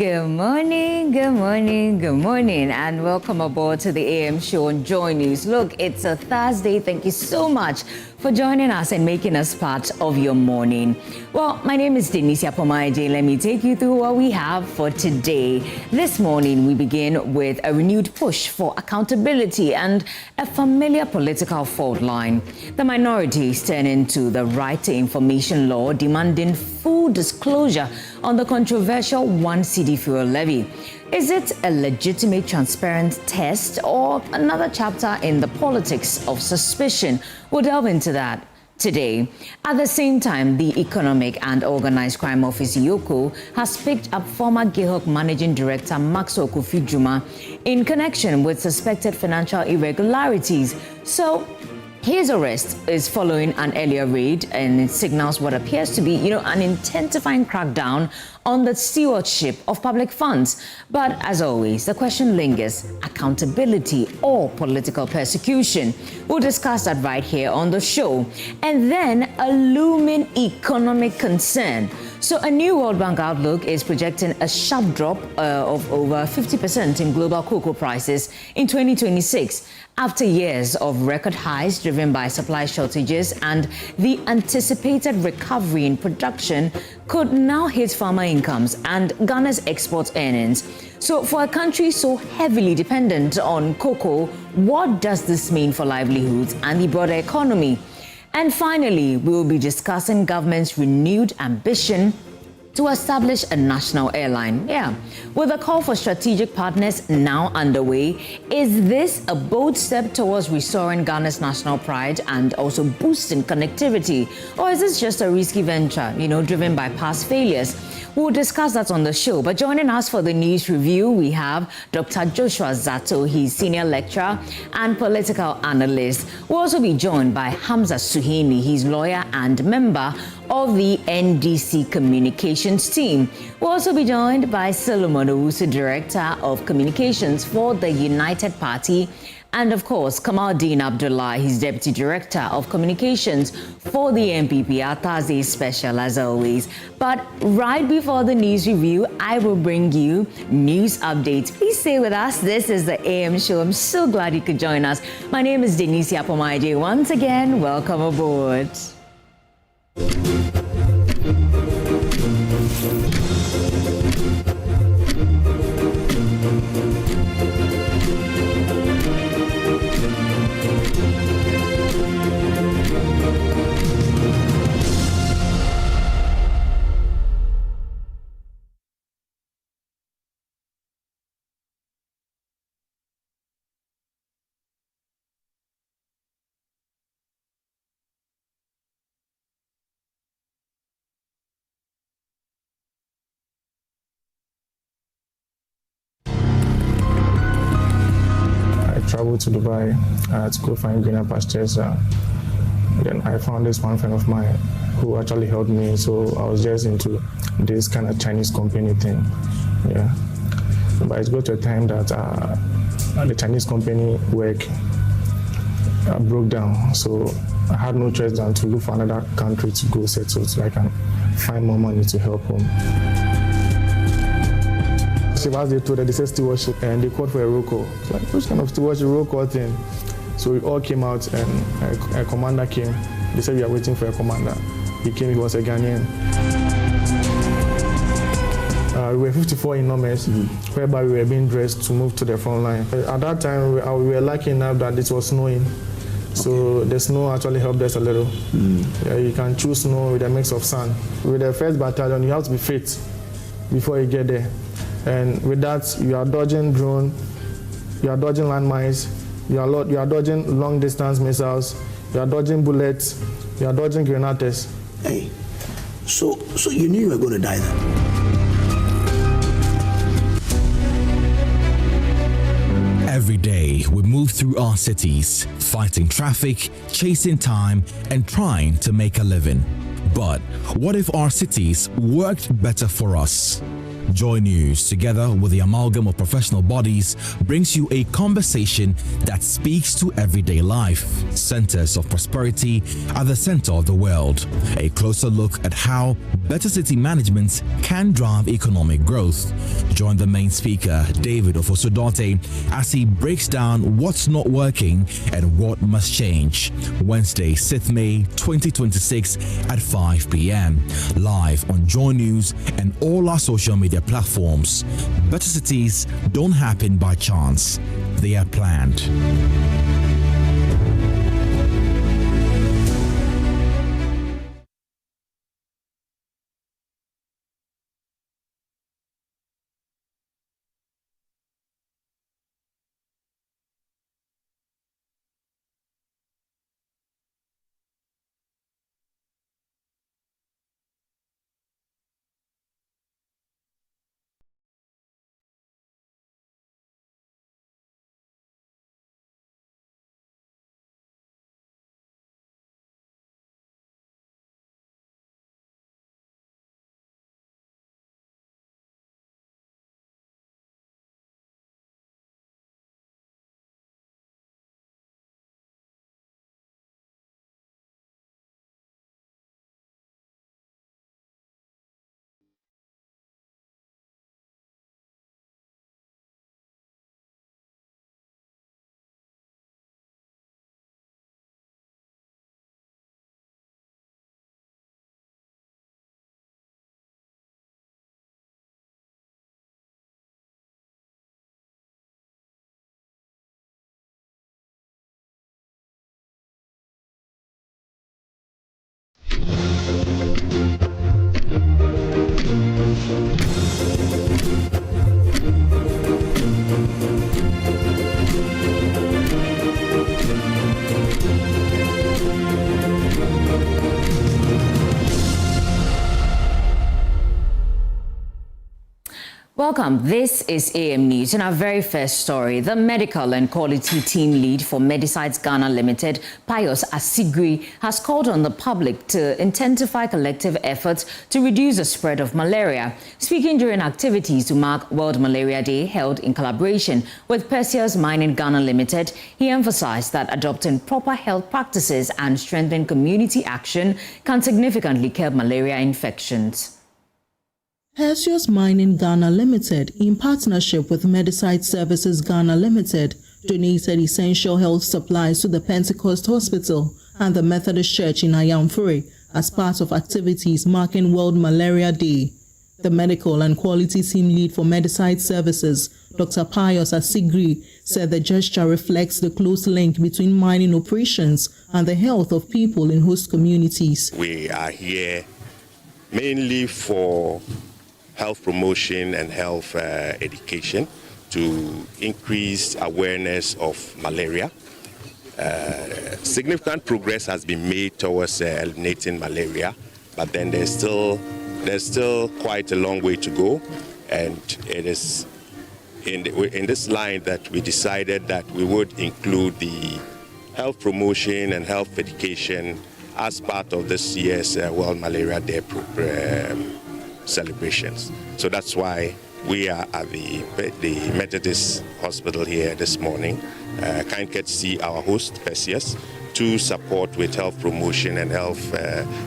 Good morning, and welcome aboard to the AM show on Joy News. Look, it's a Thursday. Thank you so much for joining us and making us part of your morning. Well, my name is Denise Apomaje. Let me take you through what we have for today. This morning, we begin with a renewed push for accountability and a familiar political fault line. The minorities turn into the right to information law, demanding full disclosure on the controversial 1 cedi fuel levy. Is it a legitimate, transparent test or another chapter in the politics of suspicion? We'll delve into that today. At the same time, the Economic and Organized Crime Office, EOCO, has picked up former GIHOC Managing Director Maxwell Kofi Jumah in connection with suspected financial irregularities. So, his arrest is following an earlier raid, and it signals what appears to be, an intensifying crackdown on the stewardship of public funds. But as always, the question lingers: accountability or political persecution? We'll discuss that right here on the show. And then a looming economic concern. So a new World Bank outlook is projecting a sharp drop of over 50% in global cocoa prices in 2026 after years of record highs driven by supply shortages, and the anticipated recovery in production could now hit farmer incomes and Ghana's export earnings. So for a country so heavily dependent on cocoa, what does this mean for livelihoods and the broader economy? And finally, we will be discussing government's renewed ambition to establish a national airline. With a call for strategic partners now underway, is this a bold step towards restoring Ghana's national pride and also boosting connectivity? Or is this just a risky venture, driven by past failures? We'll discuss that on the show. But joining us for the news review, we have Dr. Joshua Zato. He's senior lecturer and political analyst. We'll also be joined by Hamza Suhini. He's lawyer and member of the NDC communications team. We'll also be joined by Solomon Owusu, director of communications for the United Party. And of course, Kamaldeen Abdullah, he's Deputy Director of Communications for the NPP, our Thursday special as always. But right before the news review, I will bring you news updates. Please stay with us. This is the AM show. I'm so glad you could join us. My name is Denise Apomaje. Once again, welcome aboard. Traveled to Dubai to go find greener pastures. Then I found this one friend of mine who actually helped me. So I was just into this kind of Chinese company thing. But it got to a time that the Chinese company work broke down. So I had no choice than to look for another country to go settle so I can find more money to help home. As they told her, they said stewardship, and they called for a roll call. It's like, which kind of stewardship roll call thing? So we all came out, and a commander came. They said we are waiting for a commander. He came, he was a Ghanaian. We were 54 in numbers, whereby we were being dressed to move to the front line. At that time, we were lucky enough that it was snowing. So the snow actually helped us a little. You can choose snow with a mix of sand. With the first battalion, you have to be fit before you get there. And with that, you are dodging drone, you are dodging landmines, you are dodging long distance missiles, you are dodging bullets, you are dodging grenades. Hey, so you knew you were going to die then? Every day we move through our cities, fighting traffic, chasing time, and trying to make a living. But what if our cities worked better for us? Joy News, together with the amalgam of professional bodies, brings you a conversation that speaks to everyday life. Centers of prosperity at the center of the world. A closer look at how better city management can drive economic growth. Join the main speaker, David Ofosudote, as he breaks down what's not working and what must change. Wednesday, 6th May 2026 at 5 p.m. Live on Joy News and all our social media platforms. Better cities don't happen by chance. They are planned. Welcome. This is AM News. In our very first story, the medical and quality team lead for Medicides Ghana Limited, Pius Asigri, has called on the public to intensify collective efforts to reduce the spread of malaria. Speaking during activities to mark World Malaria Day held in collaboration with Perseus Mining Ghana Limited, he emphasized that adopting proper health practices and strengthening community action can significantly curb malaria infections. Perseus Mining Ghana Limited, in partnership with Medicide Services Ghana Limited, donated essential health supplies to the Pentecost Hospital and the Methodist Church in Ayamfure as part of activities marking World Malaria Day. The medical and quality team lead for Medicide Services, Dr. Pius Asigri, said the gesture reflects the close link between mining operations and the health of people in host communities. We are here mainly for health promotion and health education to increase awareness of malaria. Significant progress has been made towards eliminating malaria, but then there's still quite a long way to go, and it is in this line that we decided that we would include the health promotion and health education as part of this year's World Malaria Day celebrations. So that's why we are at the Methodist Hospital here this morning. Kind courtesy our host, Perseus, to support with health promotion and health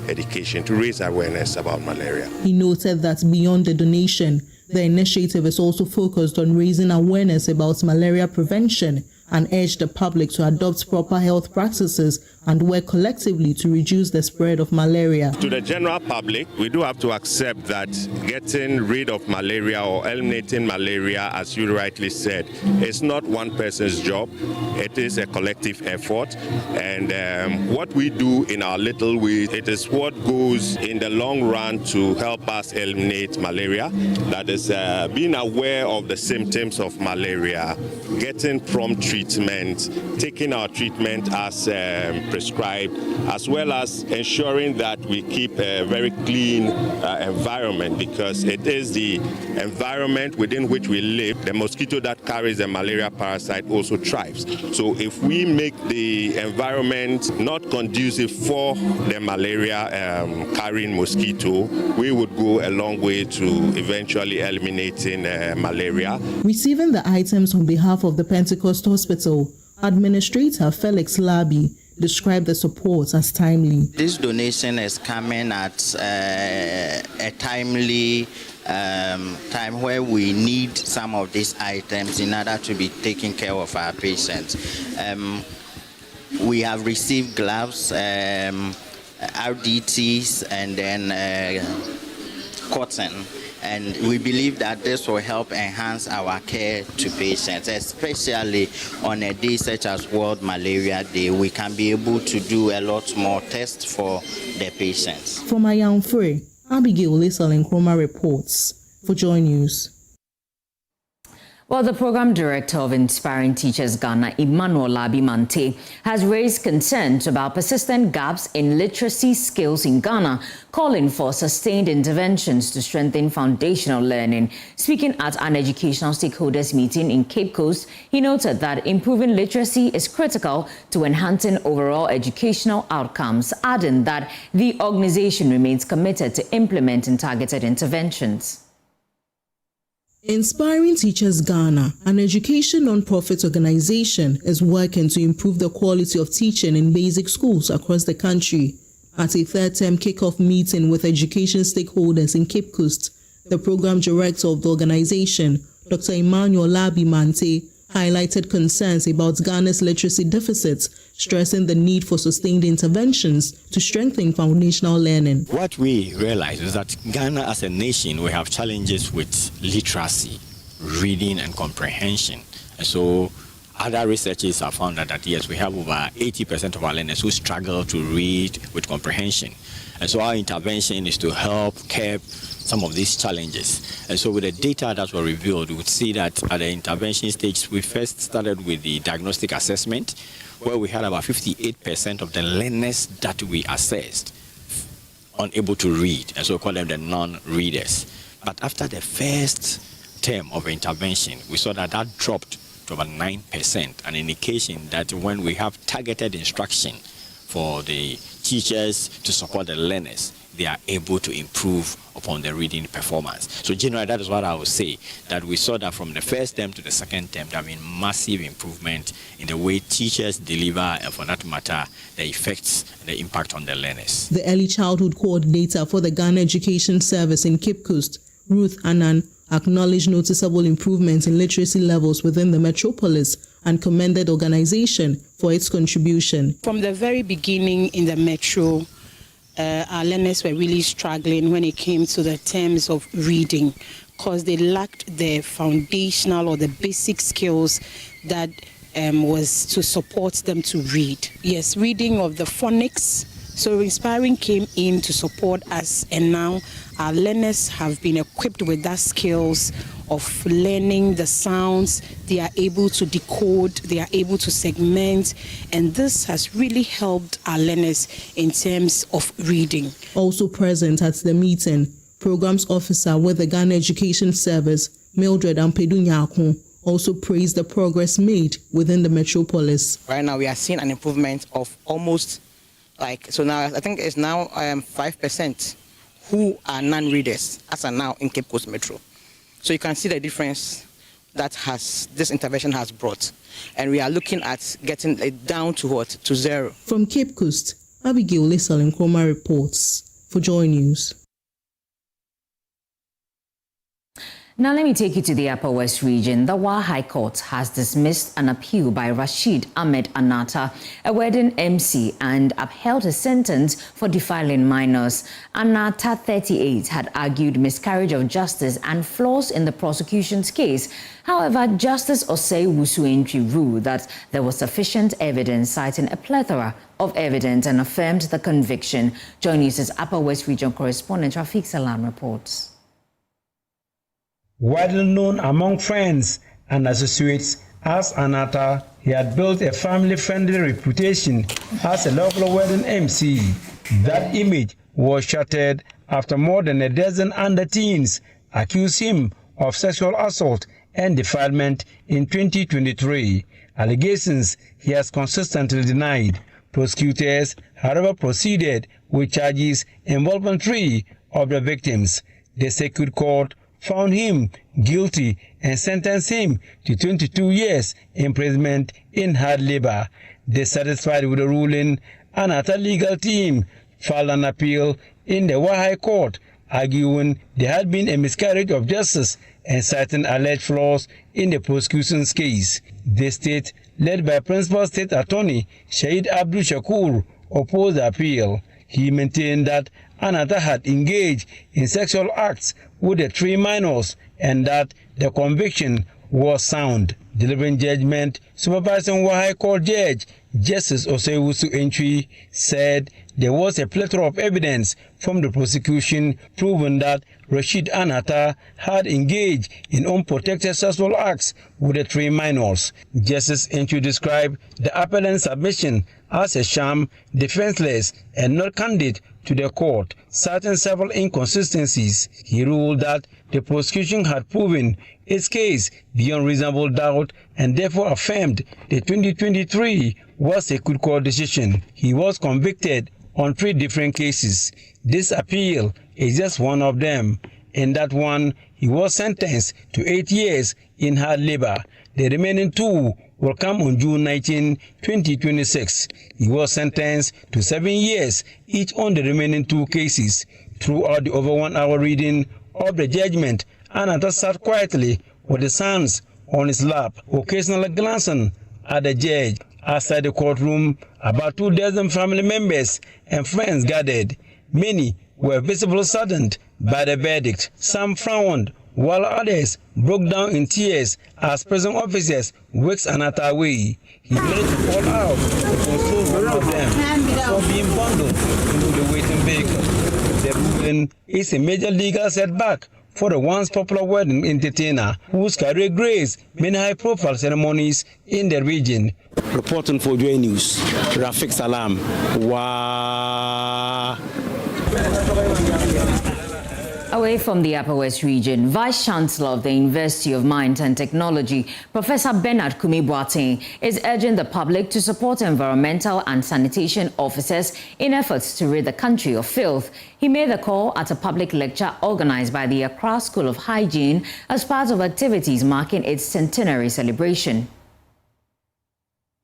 education to raise awareness about malaria. He noted that beyond the donation, the initiative is also focused on raising awareness about malaria prevention and urged the public to adopt proper health practices and work collectively to reduce the spread of malaria. To the general public, we do have to accept that getting rid of malaria or eliminating malaria, as you rightly said, is not one person's job. It is a collective effort. And what we do in our little way, it is what goes in the long run to help us eliminate malaria. That is being aware of the symptoms of malaria, getting prompt treatment, taking our treatment as prescribed, as well as ensuring that we keep a very clean environment, because it is the environment within which we live. The mosquito that carries the malaria parasite also thrives. So if we make the environment not conducive for the malaria carrying mosquito, we would go a long way to eventually eliminating malaria. Receiving the items on behalf of the Pentecost Hospital, Administrator Felix Labi described the support as timely. This donation is coming at a timely time where we need some of these items in order to be taking care of our patients. We have received gloves, RDTs, and then cotton. And we believe that this will help enhance our care to patients, especially on a day such as World Malaria Day. We can be able to do a lot more tests for the patients. From Ayamfre, Abigail Lisal-Nkrumah reports for Joy News. Well, the program director of Inspiring Teachers Ghana, Emmanuel Labi-Mante, has raised concerns about persistent gaps in literacy skills in Ghana, calling for sustained interventions to strengthen foundational learning. Speaking at an educational stakeholders meeting in Cape Coast, he noted that improving literacy is critical to enhancing overall educational outcomes, adding that the organization remains committed to implementing targeted interventions. Inspiring Teachers Ghana, an education non-profit organization, is working to improve the quality of teaching in basic schools across the country. At a third-term kick-off meeting with education stakeholders in Cape Coast, the program director of the organization, Dr. Emmanuel Labi-Mante, highlighted concerns about Ghana's literacy deficits, stressing the need for sustained interventions to strengthen foundational learning. What we realize is that Ghana as a nation, we have challenges with literacy, reading and comprehension. And so other researchers have found that yes, we have over 80% of our learners who struggle to read with comprehension. And so our intervention is to help curb some of these challenges. And so with the data that were revealed, we would see that at the intervention stage, we first started with the diagnostic assessment, where we had about 58% of the learners that we assessed unable to read, and so we call them the non-readers. But after the first term of intervention, we saw that that dropped to about 9%, an indication that when we have targeted instruction for the teachers to support the learners, they are able to improve upon the reading performance. So generally, that is what I would say, that we saw that from the first term to the second term, there have been massive improvement in the way teachers deliver, and for that matter, the effects and the impact on the learners. The early childhood coordinator for the Ghana Education Service in Cape Coast, Ruth Annan, acknowledged noticeable improvements in literacy levels within the metropolis and commended the organization for its contribution. From the very beginning in the metro, our learners were really struggling when it came to the terms of reading, because they lacked the foundational or the basic skills that was to support them to read. Yes, reading of the phonics. So Inspiring came in to support us, and now our learners have been equipped with that skills of learning the sounds. They are able to decode, they are able to segment, and this has really helped our learners in terms of reading. Also present at the meeting, Programs Officer with the Ghana Education Service, Mildred Ampedu-Nyako, also praised the progress made within the metropolis. Right now we are seeing an improvement of almost so now I think it's now 5% who are non-readers as are now in Cape Coast Metro. So you can see the difference that this intervention has brought. And we are looking at getting it down to what? To zero. From Cape Coast, Abigail Lisal-Nkrumah reports for Joy News. Now let me take you to the Upper West region. The Wa High Court has dismissed an appeal by Rashid Ahmed Anata, a wedding MC, and upheld his sentence for defiling minors. Anata, 38, had argued miscarriage of justice and flaws in the prosecution's case. However, Justice Osei Wusu-Entry ruled that there was sufficient evidence, citing a plethora of evidence, and affirmed the conviction. Joy News' Upper West region correspondent Rafiq Salam reports. Widely known among friends and associates, As Anata, he had built a family-friendly reputation as a local wedding MC. That image was shattered after more than a dozen under-teens accused him of sexual assault and defilement in 2023. Allegations he has consistently denied. Prosecutors, however, proceeded with charges involving 3 of the victims. The Circuit Court found him guilty and sentenced him to 22 years imprisonment in hard labor. Dissatisfied with the ruling, Anata legal team filed an appeal in the High Court, arguing there had been a miscarriage of justice and citing alleged flaws in the prosecution's case. The state, led by Principal State Attorney Shahid Abdul Shakur, opposed the appeal. He maintained that Anata had engaged in sexual acts with the 3 minors and that the conviction was sound. Delivering judgment, supervising High Court Judge Justice Osewusu Entry said there was a plethora of evidence from the prosecution proving that Rashid Anata had engaged in unprotected sexual acts with the 3 minors. Justice Entry described the appellant's submission as a sham, defenseless, and not candid to the court, citing several inconsistencies. He ruled that the prosecution had proven its case beyond reasonable doubt and therefore affirmed the 2023 was a good court decision. He was convicted on 3 different cases. This appeal is just one of them. In that one, he was sentenced to 8 years in hard labor. The remaining 2 will come on June 19, 2026. He was sentenced to 7 years each on the remaining 2 cases. Throughout the over 1 hour reading of the judgment, Anata sat quietly with his hands on his lap, occasionally glancing at the judge. Outside the courtroom, about 24 family members and friends gathered. Many were visibly saddened by the verdict. Some frowned, while others broke down in tears as prison officers whisked Anata away. He managed to fall out and consoled one of them before being bundled into the waiting vehicle. The ruling is a major legal setback for the once popular wedding entertainer whose career graced many high-profile ceremonies in the region. Reporting for Joy News, Rafik Salam. Wow. Away from the Upper West region, Vice Chancellor of the University of Mines and Technology, Professor Bernard Kumi-Boateng, is urging the public to support environmental and sanitation officers in efforts to rid the country of filth. He made the call at a public lecture organized by the Accra School of Hygiene as part of activities marking its centenary celebration.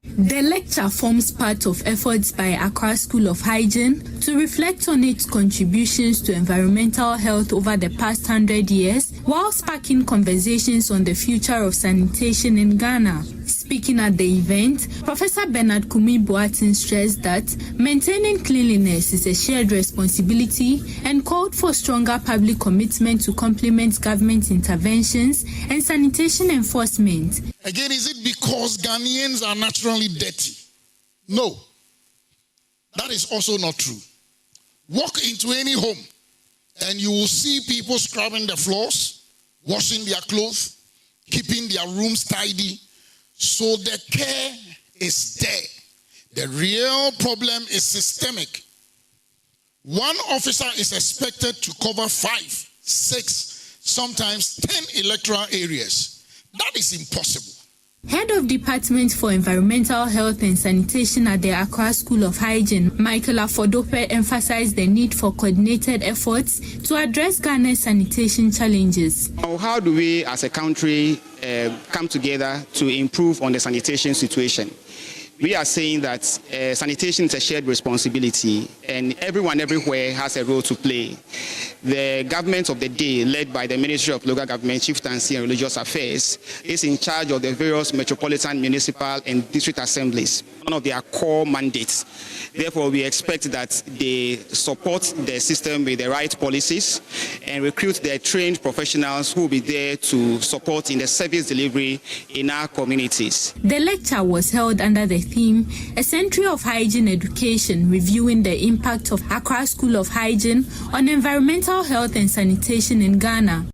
The lecture forms part of efforts by Accra School of Hygiene to reflect on its contributions to environmental health over the past 100 years, while sparking conversations on the future of sanitation in Ghana. Speaking at the event, Professor Bernard Kumi-Boateng stressed that maintaining cleanliness is a shared responsibility and called for stronger public commitment to complement government interventions and sanitation enforcement. Again, is it because Ghanaians are naturally dirty? No. That is also not true. Walk into any home and you will see people scrubbing the floors, washing their clothes, keeping their rooms tidy. So the care is there. The real problem is systemic. One officer is expected to cover 5, 6, sometimes 10 electoral areas. That is impossible. Head of Department for Environmental Health and Sanitation at the Accra School of Hygiene, Michael Afodope, emphasized the need for coordinated efforts to address Ghana's sanitation challenges. How do we as a country come together to improve on the sanitation situation? We are saying that sanitation is a shared responsibility and everyone everywhere has a role to play. The government of the day, led by the Ministry of Local Government, Chieftaincy and Religious Affairs, is in charge of the various metropolitan, municipal and district assemblies, one of their core mandates. Therefore, we expect that they support the system with the right policies and recruit their trained professionals who will be there to support in the service delivery in our communities. The lecture was held under the theme, A Century of Hygiene Education, reviewing the impact of Accra School of Hygiene on environmental health and sanitation in Ghana.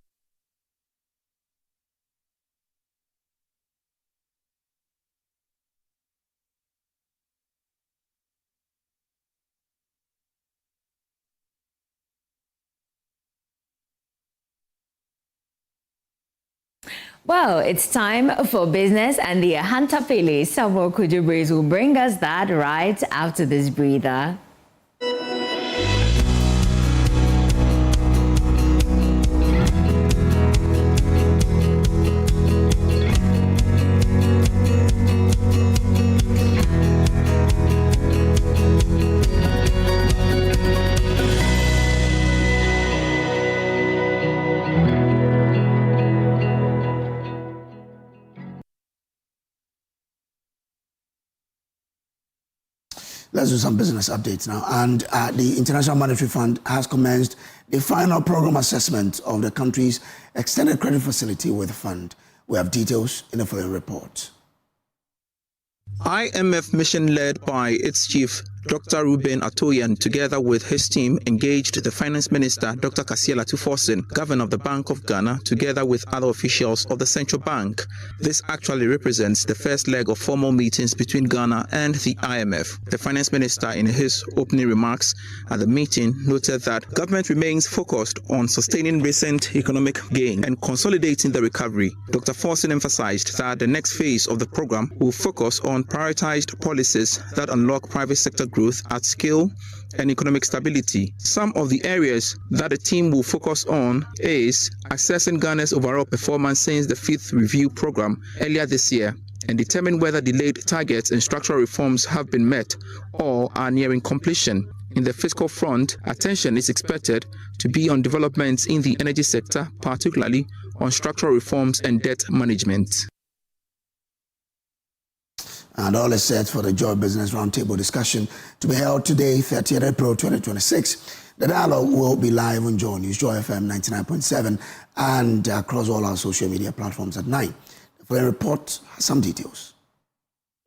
Well, it's time for business, and the Ahantapele Samuel Kojo will bring us that right after this breather. Let's do some business updates now. And the International Monetary Fund has commenced the final program assessment of the country's extended credit facility with the fund. We have details in the following report. IMF mission led by its chief, Dr. Ruben Atoyan, together with his team, engaged the Finance Minister, Dr. Kasiela Tuforsen, Governor of the Bank of Ghana, together with other officials of the Central Bank. This actually represents the first leg of formal meetings between Ghana and the IMF. The Finance Minister, in his opening remarks at the meeting, noted that government remains focused on sustaining recent economic gain and consolidating the recovery. Dr. Forsen emphasized that the next phase of the program will focus on prioritized policies that unlock private sector growth at scale and economic stability. Some of the areas that the team will focus on is assessing Ghana's overall performance since the 5th review program earlier this year and determine whether delayed targets and structural reforms have been met or are nearing completion. In the fiscal front, attention is expected to be on developments in the energy sector, particularly on structural reforms and debt management. And all is set for the Joy Business Roundtable discussion to be held today, 30th April 2026. The dialogue will be live on Joy News, Joy FM 99.7, and across all our social media platforms at 9. The following report has some details.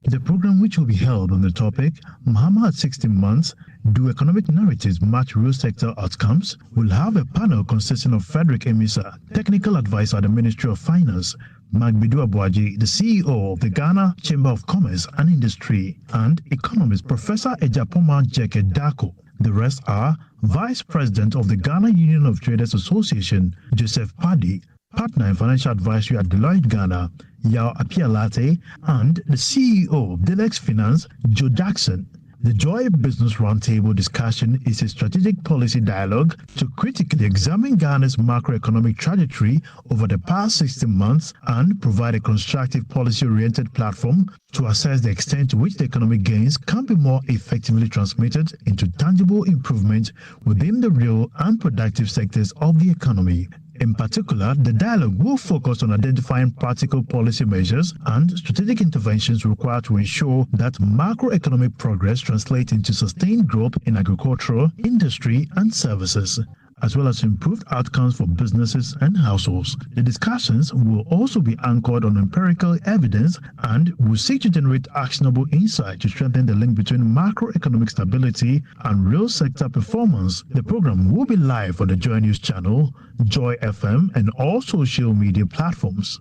The program, which will be held on the topic, Mahama at 16 months, do economic narratives match real sector outcomes, will have a panel consisting of Frederick Emisa, technical advisor at the Ministry of Finance, Magbidu Abuaji, the CEO of the Ghana Chamber of Commerce and Industry, and economist Professor Ejapoma Jeke Dako. The rest are Vice President of the Ghana Union of Traders Association, Joseph Paddy, Partner in Financial Advisory at Deloitte Ghana, Yao Apialate, and the CEO of Delex Finance, Joe Jackson. The Joy Business Roundtable discussion is a strategic policy dialogue to critically examine Ghana's macroeconomic trajectory over the past 16 months and provide a constructive policy-oriented platform to assess the extent to which the economic gains can be more effectively transmitted into tangible improvement within the real and productive sectors of the economy. In particular, the dialogue will focus on identifying practical policy measures and strategic interventions required to ensure that macroeconomic progress translates into sustained growth in agricultural, industry, and services, as well as improved outcomes for businesses and households. The discussions will also be anchored on empirical evidence and will seek to generate actionable insight to strengthen the link between macroeconomic stability and real sector performance. The program will be live on the Joy News channel, Joy FM, and all social media platforms.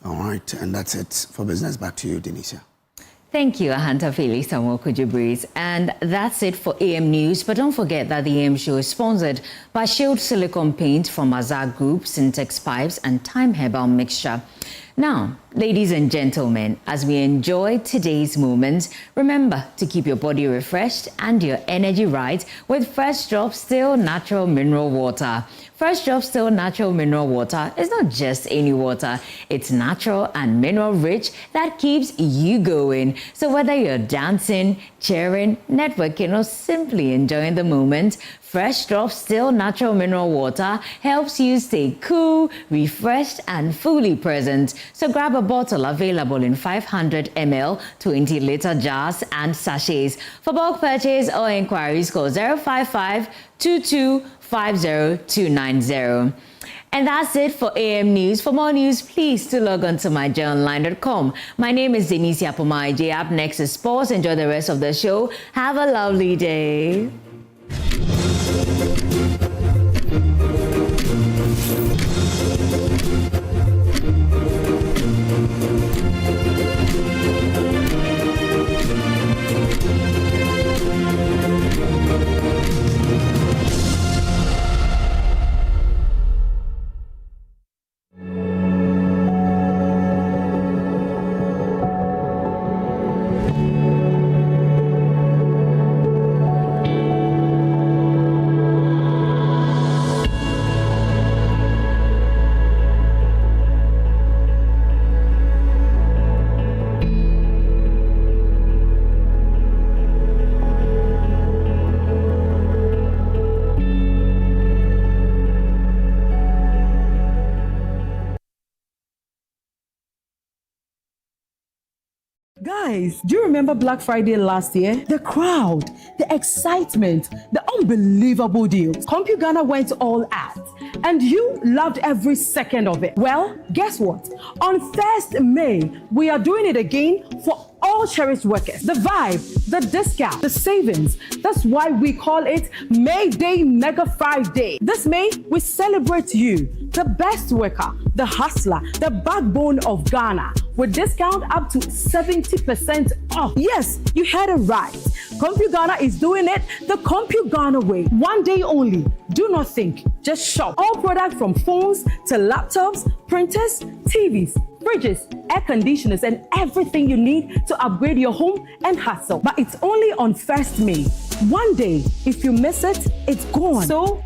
All right, and that's it for business. Back to you, Denisia. Thank you, Ahantapele Samuel Kojo. And that's it for AM News. But don't forget that the AM show is sponsored by Shield Silicone Paint from Azar Group, Syntex Pipes, and Time Herbal Mixture. Now, ladies and gentlemen, as we enjoy today's moments, remember to keep your body refreshed and your energy right with Fresh Drop Still Natural Mineral Water. Fresh Drop Still Natural Mineral Water is not just any water. It's natural and mineral rich that keeps you going. So whether you're dancing, cheering, networking, or simply enjoying the moment, Fresh Drop Still Natural Mineral Water helps you stay cool, refreshed, and fully present. So grab a bottle available in 500 ml, 20-liter jars, and sachets. For bulk purchase or inquiries, call 055-2250-290. And that's it for AM News. For more news, please do log on to myjoyonline.com. My name is Denisia Pomaije. Up next is sports. Enjoy the rest of the show. Have a lovely day. Guys, do you remember Black Friday last year? The crowd, the excitement, the unbelievable deals. CompuGhana went all out, and you loved every second of it. Well, guess what? On 1st May, we are doing it again for all cherished workers. The vibe, the discount, the savings. That's why we call it May Day Mega Friday. This May, we celebrate you, the best worker, the hustler, the backbone of Ghana, with discount up to 70% off. Yes, you heard it right. CompuGhana is doing it the CompuGhana way. One day only. Do not think, just shop. All products from phones to laptops, printers, TVs, fridges, air conditioners, and everything you need to upgrade your home and hustle. But it's only on 1st May. One day, if you miss it, it's gone. So,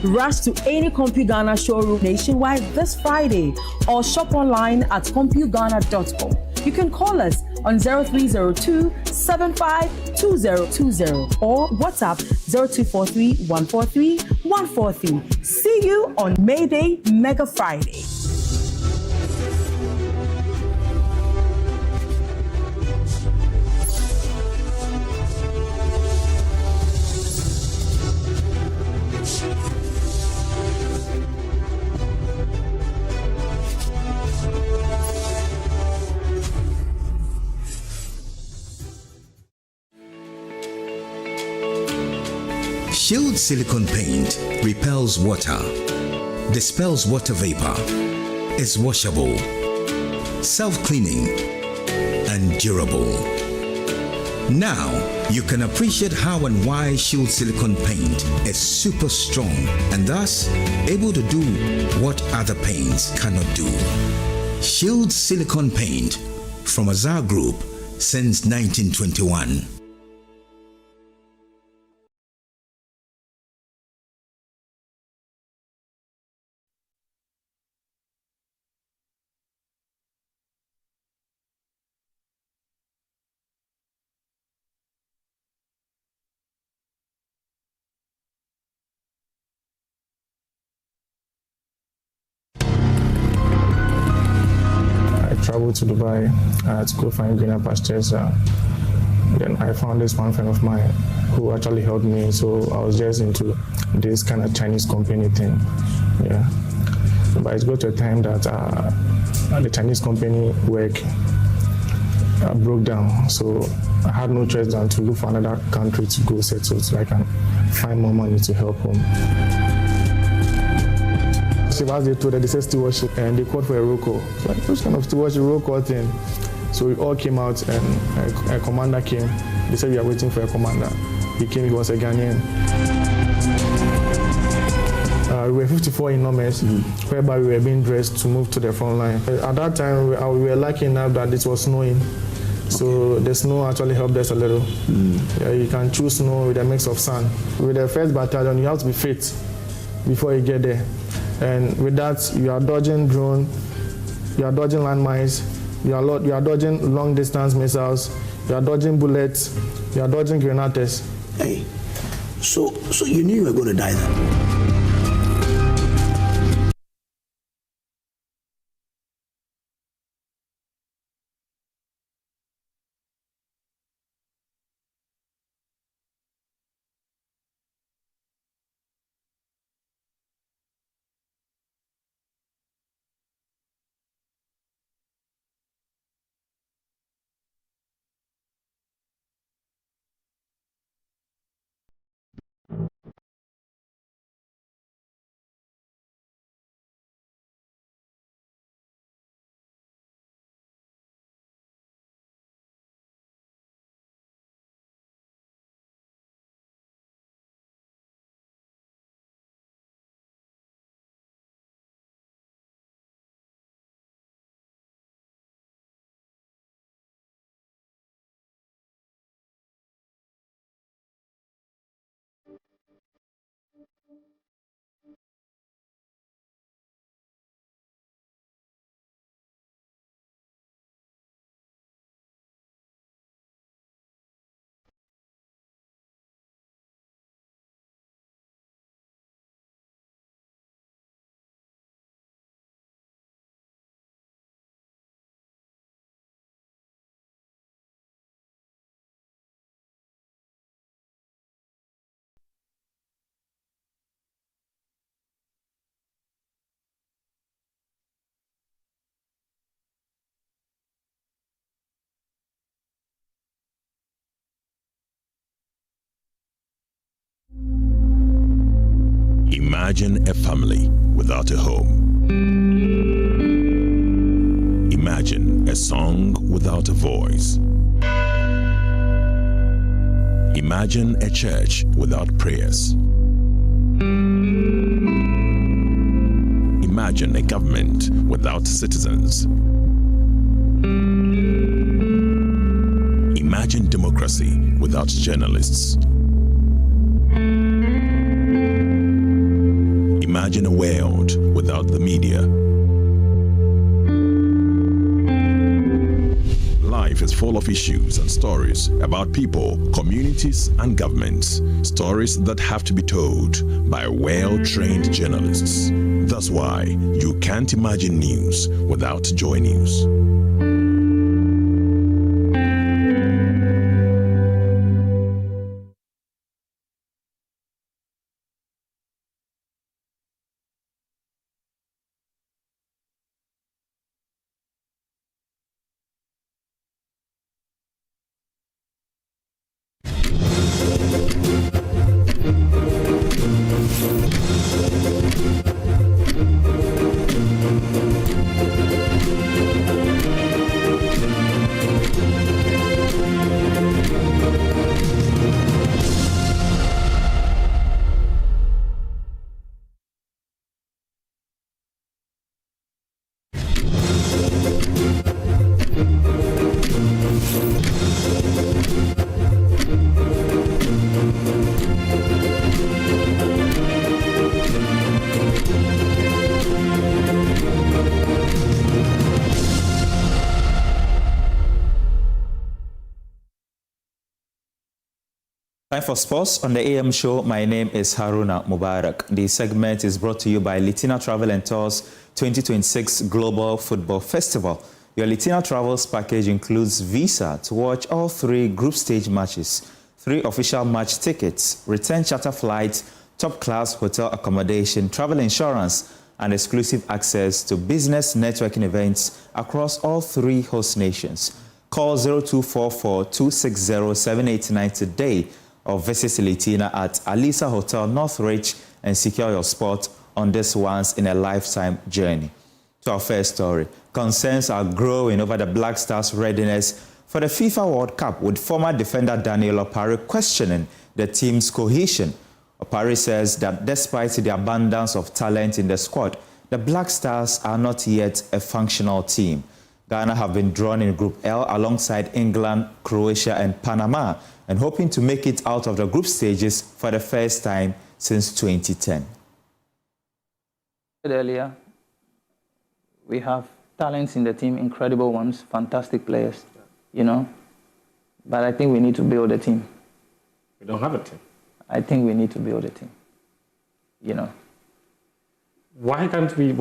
rush to any CompuGhana showroom nationwide this Friday or shop online at CompuGhana.com. You can call us on 0302 752020 or WhatsApp 0243 143 143. See you on May Day Mega Friday. Shield silicone paint repels water, dispels water vapor, is washable, self-cleaning, and durable. Now, you can appreciate how and why Shield silicone paint is super strong and thus able to do what other paints cannot do. Shield silicone paint from Azar Group since 1921. Traveled to Dubai to go find greener pastures. Then I found this one friend of mine who actually helped me. So I was just into this kind of Chinese company thing. Yeah. But it got to a time that the Chinese company work broke down. So I had no choice than to look for another country to go settle so I can find more money to help home. As they told her, they said stewardship, and they called for a roll call. So like, which kind of stewardship roll call thing? So we all came out, and a commander came. They said we are waiting for a commander. He came, he was a Ghanaian. We were 54 in numbers, whereby we were being dressed to move to the front line. At that time, we were lucky enough that it was snowing. So the snow actually helped us a little. Yeah, you can choose snow with a mix of sand. With the 1st battalion, you have to be fit before you get there. And with that, you are dodging drone, you are dodging landmines, you are dodging long distance missiles, you are dodging bullets, you are dodging grenades. Hey, so you knew you were going to die then? Imagine a family without a home. Imagine a song without a voice. Imagine a church without prayers. Imagine a government without citizens. Imagine democracy without journalists. Imagine a world without the media. Life is full of issues and stories about people, communities, and governments. Stories that have to be told by well-trained journalists. That's why you can't imagine news without Joy News. Time for sports on the AM show. My name is Haruna Mubarak. The segment is brought to you by Litina Travel and Tours 2026 Global Football Festival. Your Litina Travels package includes visa to watch all 3 group stage matches, 3 official match tickets, return charter flights, top-class hotel accommodation, travel insurance, and exclusive access to business networking events across all 3 host nations. Call 0244-260-789 today or visit Litina at Alisa Hotel Northridge and secure your spot on this once-in-a-lifetime journey. To our first story, concerns are growing over the Black Stars' readiness for the FIFA World Cup, with former defender Daniel Opare questioning the team's cohesion. Opare says that despite the abundance of talent in the squad, the Black Stars are not yet a functional team. Ghana have been drawn in Group L alongside England, Croatia, and Panama, and hoping to make it out of the group stages for the first time since 2010. Earlier, we have talents in the team, incredible ones, fantastic players, you know. But I think we need to build a team. We don't have a team. I think we need to build a team, you know. Why don't we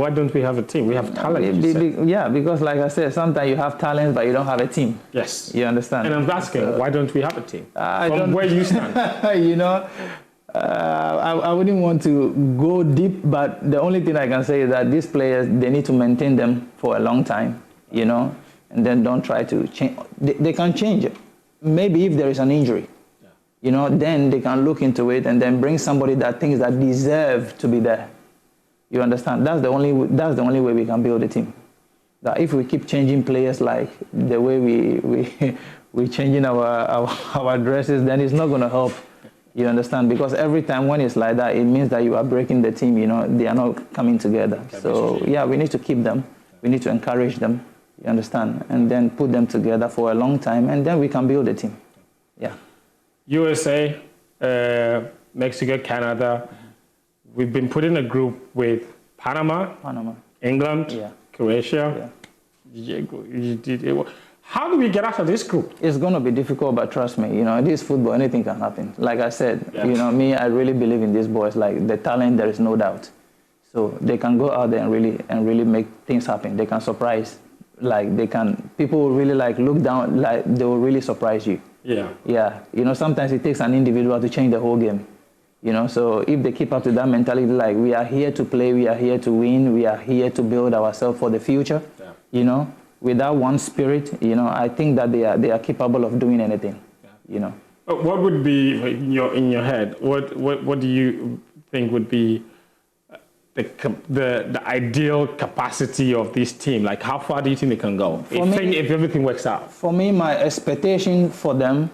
have a team? We have talent. Yeah, because like I said, sometimes you have talent, but you don't have a team. Yes. You understand? And I'm asking, why don't we have a team? From where you stand? You know, I wouldn't want to go deep, but the only thing I can say is that these players, they need to maintain them for a long time, you know, and then don't try to change. They can change it. Maybe if there is an injury, you know, then they can look into it and then bring somebody that thinks that deserve to be there. You understand? That's the only way we can build a team. That if we keep changing players like the way we're changing our dresses, then it's not going to help. You understand? Because every time when it's like that, it means that you are breaking the team. You know, they are not coming together. So yeah, we need to keep them. We need to encourage them. You understand? And then put them together for a long time, and then we can build a team. Yeah. USA, Mexico, Canada. We've been put in a group with Panama, England, Croatia. How do we get out of this group? It's going to be difficult, but trust me, you know, this football, anything can happen. Like I said, you know, I really believe in these boys. Like the talent, there is no doubt. So they can go out there and really make things happen. They can surprise. Like people will really like look down, like they will really surprise you. Yeah. Yeah. You know, sometimes it takes an individual to change the whole game. You know, so if they keep up to that mentality, like we are here to play, we are here to win, we are here to build ourselves for the future, you know, with that one spirit, you know, I think that they are capable of doing anything, you know. What would be in your head? What do you think would be the ideal capacity of this team? Like, how far do you think they can go if everything works out? For me, my expectation for them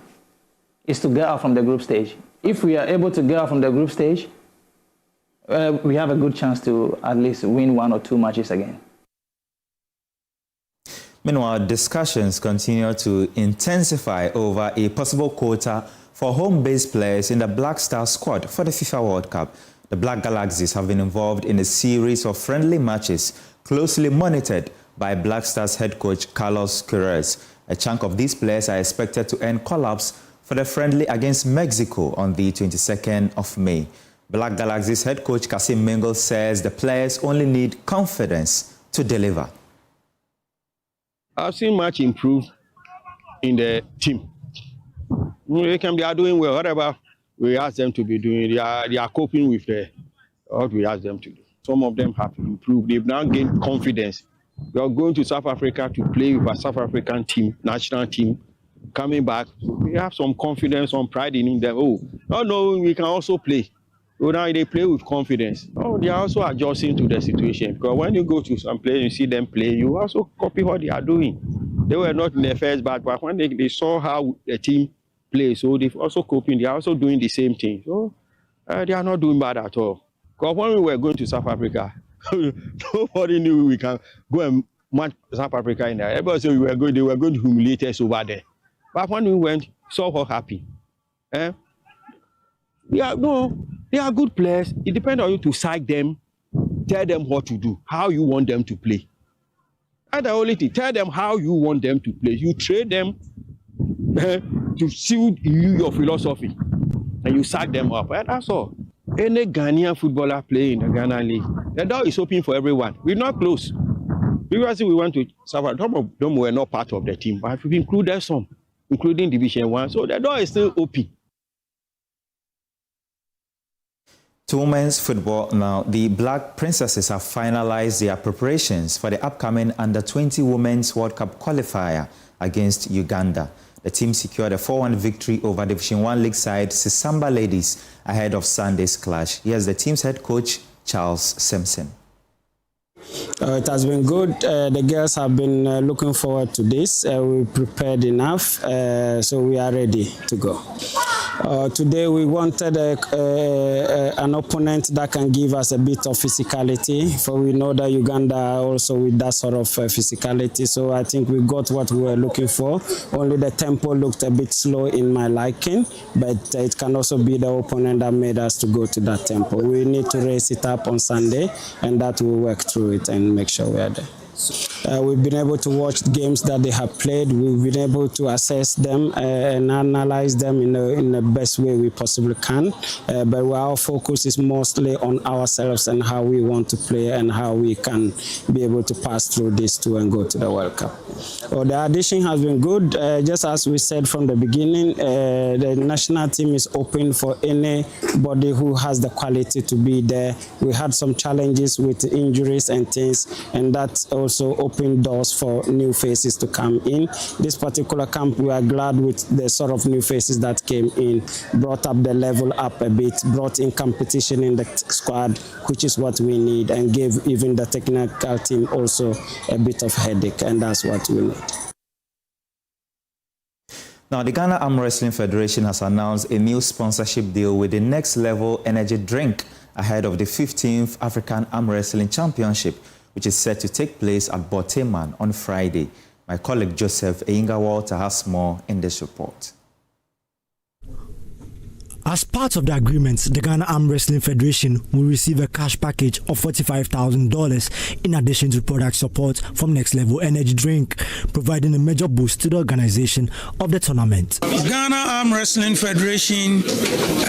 is to get out from the group stage. If we are able to get out from the group stage, we have a good chance to at least win 1 or 2 matches again. Meanwhile, discussions continue to intensify over a possible quota for home-based players in the Black Star squad for the FIFA World Cup. The Black Galaxies have been involved in a series of friendly matches closely monitored by Black Stars head coach Carlos Queiroz. A chunk of these players are expected to earn call-ups for the friendly against Mexico on the 22nd of May. Black Galaxies head coach Kasim Mengo says the players only need confidence to deliver. I've seen much improve in the team. They are doing well. Whatever we ask them to be doing, they are coping with what we ask them to do. Some of them have improved. They've now gained confidence. We are going to South Africa to play with a South African team, national team. Coming back, we have some confidence, some pride in them. No, we can also play. So now they play with confidence. They are also adjusting to the situation. Because when you go to some place, you see them play, you also copy what they are doing. They were not in the first batch, but when they saw how the team plays, so they've also coping. They are also doing the same thing. So they are not doing bad at all. Because when we were going to South Africa, nobody knew we can go and match South Africa in there. Everybody said they were going to humiliate us over there. But when we went, so all happy. They are good players. It depends on you to psych them, tell them what to do, how you want them to play. And the only thing, tell them how you want them to play. You train them to suit your philosophy, and you sack them up. And that's all. Any Ghanaian footballer playing in the Ghana League, the door is open for everyone. We're not close. Previously, we went to South Africa. Some of them were not part of the team, but we've included some, including Division 1. So the door is still open. To women's football now, the Black Princesses have finalized their preparations for the upcoming Under-20 Women's World Cup qualifier against Uganda. The team secured a 4-1 victory over Division 1 League side Sisamba Ladies ahead of Sunday's clash. Here's the team's head coach, Charles Simpson. It has been good. The girls have been looking forward to this. We prepared enough, so we are ready to go. Today we wanted an opponent that can give us a bit of physicality, for we know that Uganda also with that sort of physicality, so I think we got what we were looking for. Only the tempo looked a bit slow in my liking, but it can also be the opponent that made us to go to that tempo. We need to raise it up on Sunday, and that will work through it and make sure we are there. We've been able to watch the games that they have played. We've been able to assess them and analyze them in the best way we possibly can. But our focus is mostly on ourselves and how we want to play and how we can be able to pass through this too and go to the World Cup. The audition has been good. Just as we said from the beginning, the national team is open for anybody who has the quality to be there. We had some challenges with injuries and things, and that also opened doors for new faces to come in. This particular camp, we are glad with the sort of new faces that came in, brought up the level up a bit, brought in competition in the squad, which is what we need, and gave even the technical team also a bit of headache, and that's what we need. Now, the Ghana Arm Wrestling Federation has announced a new sponsorship deal with the Next Level Energy Drink ahead of the 15th African Arm Wrestling Championship, which is set to take place at Boteman on Friday. My colleague Joseph Eyinga-Walter has more in this report. As part of the agreement, the Ghana Arm Wrestling Federation will receive a cash package of $45,000 in addition to product support from Next Level Energy Drink, providing a major boost to the organization of the tournament. Ghana Arm Wrestling Federation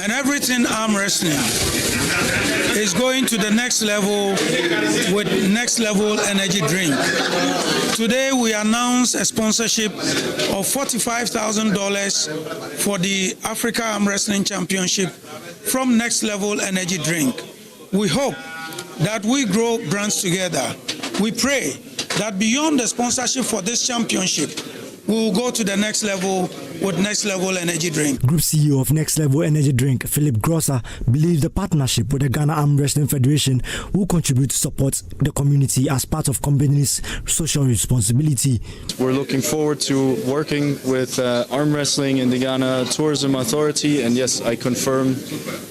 and everything arm wrestling is going to the next level with Next Level Energy Drink. Today we announce a sponsorship of $45,000 for the Africa Arm Wrestling Championship from Next Level Energy Drink. We hope that we grow brands together. We pray that beyond the sponsorship for this championship, we will go to the next level with Next Level Energy Drink. Group CEO of Next Level Energy Drink, Philip Grosser, believes the partnership with the Ghana Arm Wrestling Federation will contribute to support the community as part of company's social responsibility. We're looking forward to working with arm wrestling and the Ghana Tourism Authority, and yes, I confirm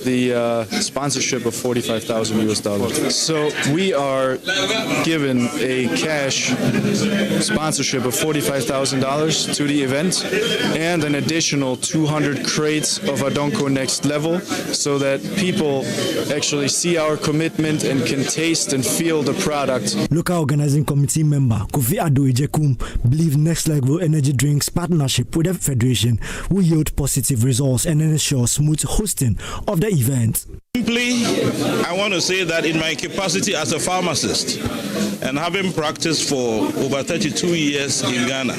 the sponsorship of $45,000. So we are given a cash sponsorship of $45,000 to the event and an additional 200 crates of Adonko Next Level, so that people actually see our commitment and can taste and feel the product. Local organizing committee member Akufo-Addo believes Next Level Energy Drinks partnership with the Federation will yield positive results and ensure smooth hosting of the event. Simply, I want to say that in my capacity as a pharmacist and having practiced for over 32 years in Ghana,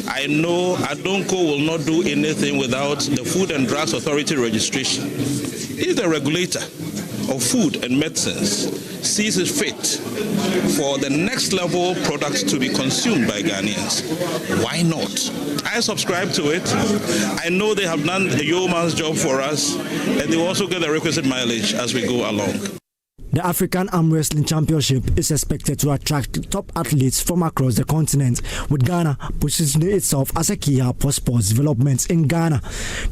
I know Adonko will not do anything without the Food and Drugs Authority registration. If the regulator of food and medicines sees it fit for the next level products to be consumed by Ghanaians, why not? I subscribe to it. I know they have done a yeoman's job for us, and they will also get the requisite mileage as we go along. The African Arm Wrestling Championship is expected to attract top athletes from across the continent, with Ghana positioning itself as a key hub for sports development in Ghana.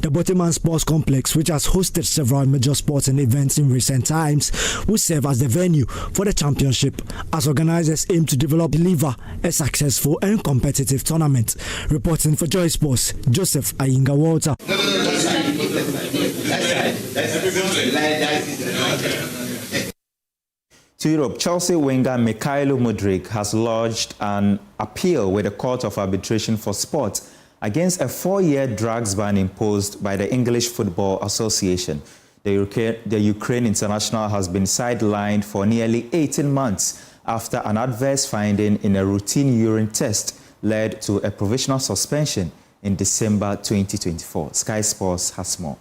The Boteman Sports Complex, which has hosted several major sporting events in recent times, will serve as the venue for the championship, as organizers aim to deliver a successful and competitive tournament. Reporting for Joy Sports, Joseph Ayinga Walter. To Europe, Chelsea winger Mikhailo Mudryk has lodged an appeal with the Court of Arbitration for Sport against a 4-year drugs ban imposed by the English Football Association. The Ukraine international has been sidelined for nearly 18 months after an adverse finding in a routine urine test led to a provisional suspension in December 2024. Sky Sports has more.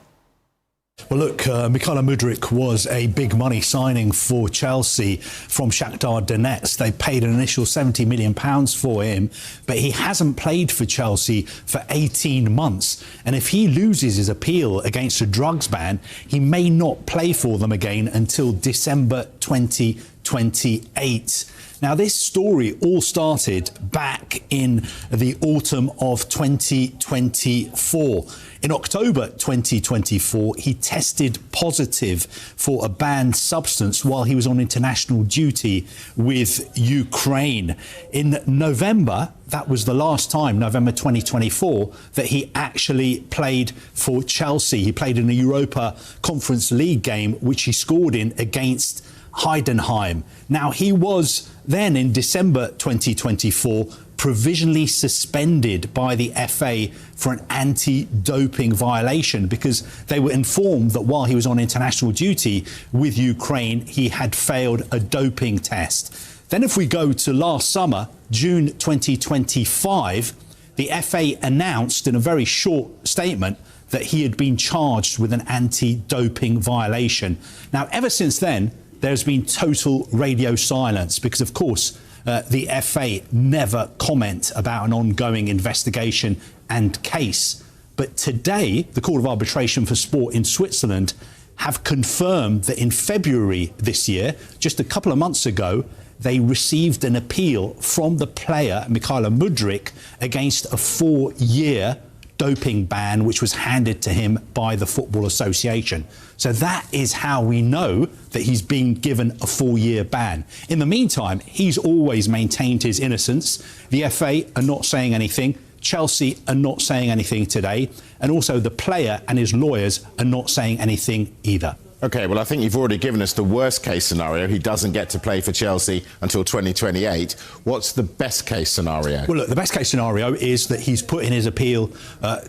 Well, look, Mikhailo Mudryk was a big money signing for Chelsea from Shakhtar Donetsk. They paid an initial £70 million for him, but he hasn't played for Chelsea for 18 months. And if he loses his appeal against a drugs ban, he may not play for them again until December 2028. Now, this story all started back in the autumn of 2024. In October 2024, he tested positive for a banned substance while he was on international duty with Ukraine. In November, that was the last time, November 2024, that he actually played for Chelsea. He played in a Europa Conference League game, which he scored in against Heidenheim. Now, he was then in December 2024 provisionally suspended by the FA for an anti-doping violation because they were informed that while he was on international duty with Ukraine, he had failed a doping test. Then if we go to last summer, June 2025, the FA announced in a very short statement that he had been charged with an anti-doping violation. Now, ever since then, there's been total radio silence because, of course, the FA never comment about an ongoing investigation and case. But today, the Court of Arbitration for Sport in Switzerland have confirmed that in February this year, just a couple of months ago, they received an appeal from the player, Mikhailo Mudryk, against a 4-year doping ban which was handed to him by the Football Association. So that is how we know that he's been given a 4-year ban. In the meantime, he's always maintained his innocence. The FA are not saying anything. Chelsea are not saying anything today. And also the player and his lawyers are not saying anything either. OK, well, I think you've already given us the worst case scenario. He doesn't get to play for Chelsea until 2028. What's the best case scenario? Well, look, the best case scenario is that he's put in his appeal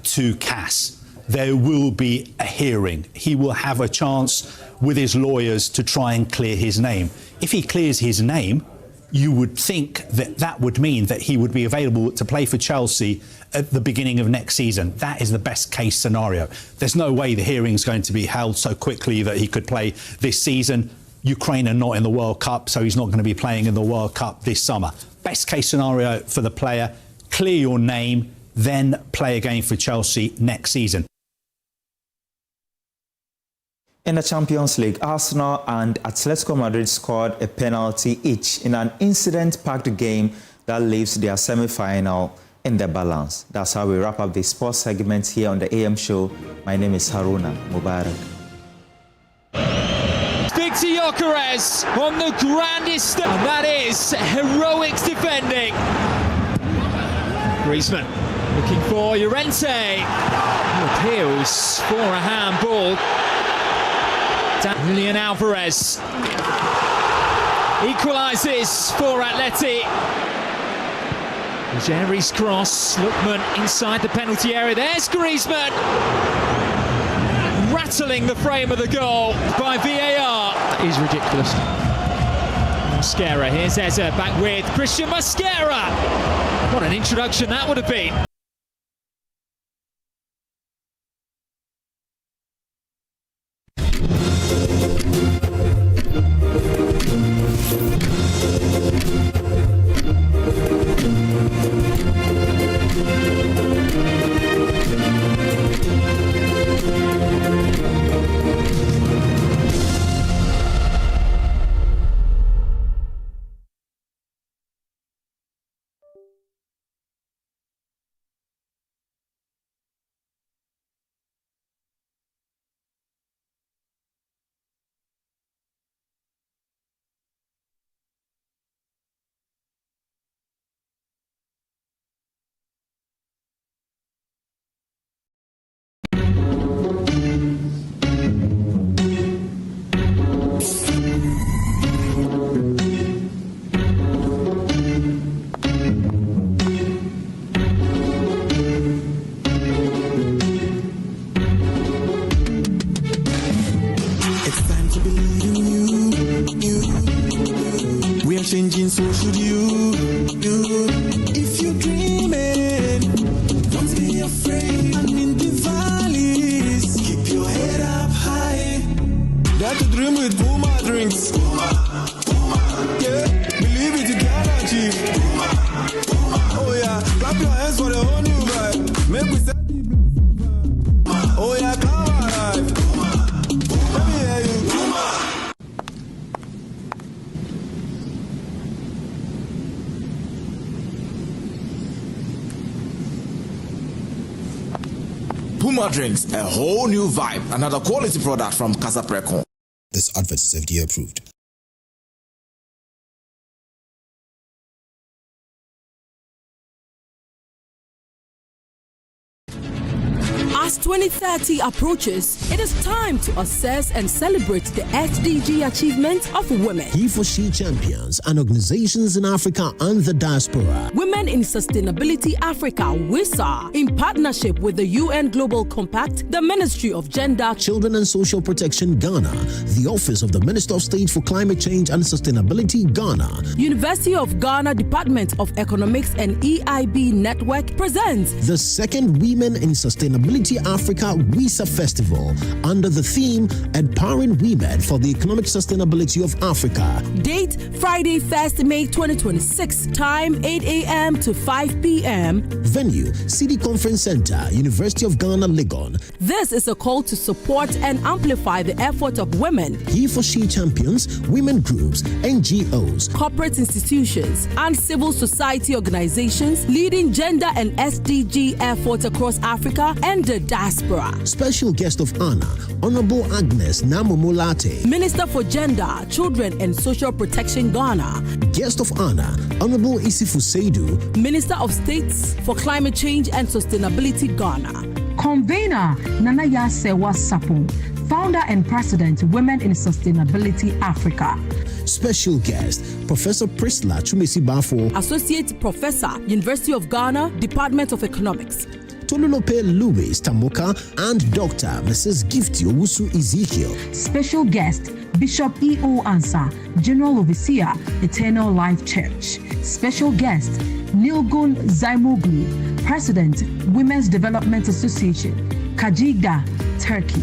to CAS. There will be a hearing. He will have a chance with his lawyers to try and clear his name. If he clears his name, you would think that that would mean that he would be available to play for Chelsea at the beginning of next season. That is the best case scenario. There's no way the hearing's going to be held so quickly that he could play this season. Ukraine are not in the World Cup, so he's not going to be playing in the World Cup this summer. Best case scenario for the player, clear your name, then play again for Chelsea next season. In the Champions League, Arsenal and Atletico Madrid scored a penalty each in an incident-packed game that leaves their semi-final in the balance. That's how we wrap up the sports segment here on the AM show. My name is Haruna Mubarak. Victor Gyökeres on the grandest stage, and that is heroics defending. Griezmann looking for Llorente, who appeals for a handball. Julian Alvarez equalises for Adeti. Jerry's cross, Lookman inside the penalty area. There's Griezmann, rattling the frame of the goal by VAR. That is ridiculous. Mosquera, here's Eze back with Christian Mosquera. What an introduction that would have been. Changing, so should you. If you're dreaming, don't be afraid. I'm in the valleys. Keep your head up high. Dare to dream with Puma drinks. Yeah, believe it, you can achieve. Oh yeah, clap your hands for the whole new vibe. Make we set the blues. Oh yeah, come alive. Let me hear you. Puma drinks, a whole new vibe. Another quality product from Casa Precon. This advert is FDA approved. As 2030 approaches, it is time to assess and celebrate the SDG achievements of women. He-for-She champions and organizations in Africa and the diaspora. Women in Sustainability Africa, WISA, in partnership with the UN Global Compact, the Ministry of Gender, Children and Social Protection Ghana, the Office of the Minister of State for Climate Change and Sustainability Ghana, University of Ghana Department of Economics and EIB Network presents the second Women in Sustainability Africa WISA Festival under the theme Empowering Women for the Economic Sustainability of Africa. Date Friday, 1st May 2026. Time 8 a.m. to 5 p.m. Venue City Conference Center, University of Ghana, Legon. This is a call to support and amplify the effort of women, He-for-She champions, women groups, NGOs, corporate institutions, and civil society organizations leading gender and SDG efforts across Africa and the diaspora. Special guest of honor, Honorable Agnes Namumulate, Minister for Gender, Children and Social Protection Ghana. Guest of honor, Honorable Isifu Seidu, Minister of States for Climate Change and Sustainability Ghana. Convener Nana Yasewa Sapon, Founder and President, Women in Sustainability Africa. Special guest, Professor Priscilla Chumesi Bafo, Associate Professor, University of Ghana, Department of Economics. Tolulope Louis Tamoka and Dr. Mrs. Gifty Owusu Ezekiel. Special guest, Bishop E.O. Ansah, General Overseer, Eternal Life Church. Special guest, Nilgun Zaimoglu, President, Women's Development Association, Kajiga, Turkey.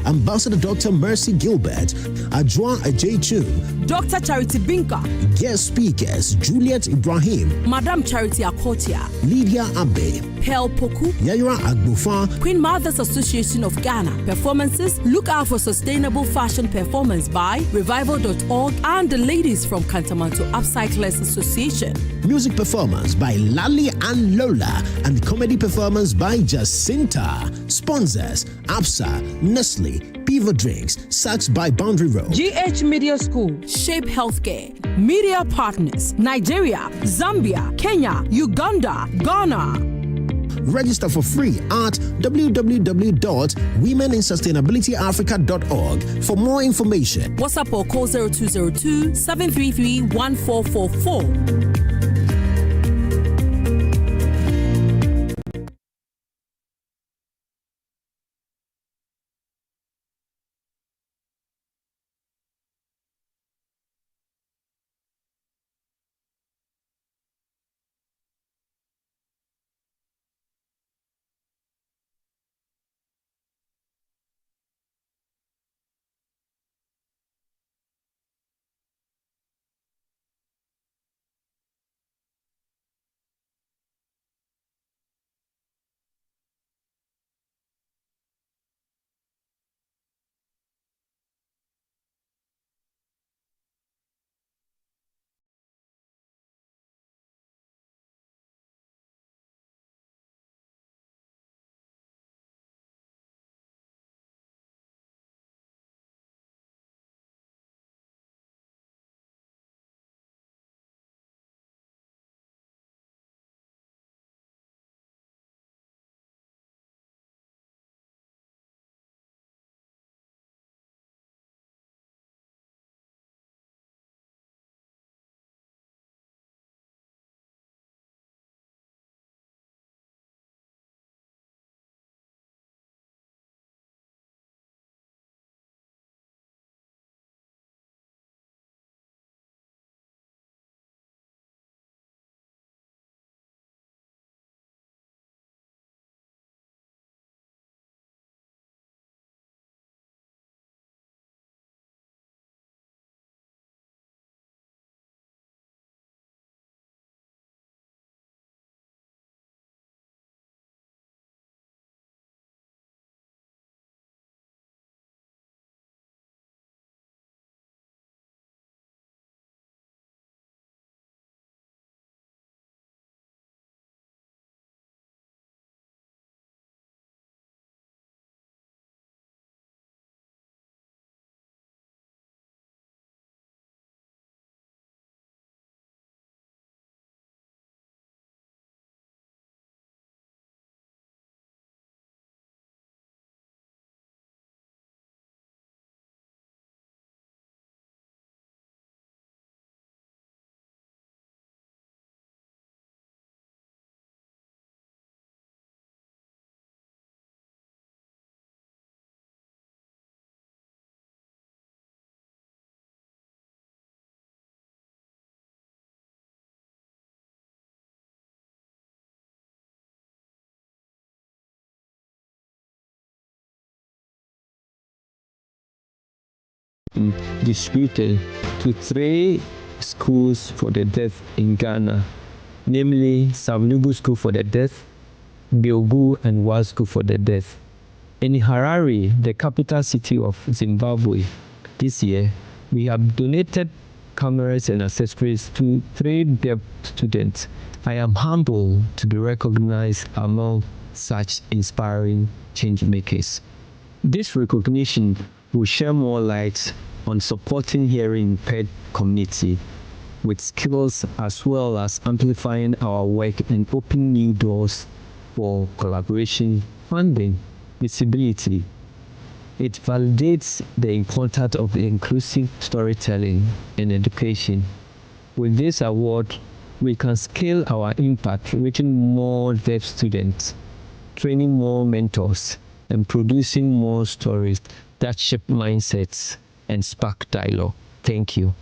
Ambassador Dr. Mercy Gilbert, Adjoa Ajaychun, Dr. Charity Binka. Guest speakers, Juliet Ibrahim, Madam Charity Akotia, Lydia Abe, Pearl Poku, Yayura Agbofa, Queen Mothers Association of Ghana. Performances, look out for Sustainable Fashion Performance by Revival.org and the ladies from Kantamanto Upcyclers Association. Music performance by Lali and Lola, and comedy performance by Jacinta. Sponsors, APSA, Nestle, Pivo Drinks, Saks by Boundary Road. GH Media School, Shape Healthcare, Media Partners, Nigeria, Zambia, Kenya, Uganda, Ghana. Register for free at www.womeninsustainabilityafrica.org for more information. WhatsApp or call 0202 733 1444. Disputed to 3 schools for the deaf in Ghana, namely Savnugu School for the Deaf, Biogu and Wa School for the Deaf. In Harare, the capital city of Zimbabwe, this year, we have donated cameras and accessories to 3 deaf students. I am humbled to be recognized among such inspiring change makers. This recognition will share more light on supporting hearing impaired community with skills, as well as amplifying our work and opening new doors for collaboration, funding, visibility. It validates the importance of inclusive storytelling and education. With this award, we can scale our impact, reaching more deaf students, training more mentors, and producing more stories that shape mindsets and spark dialogue. Thank you.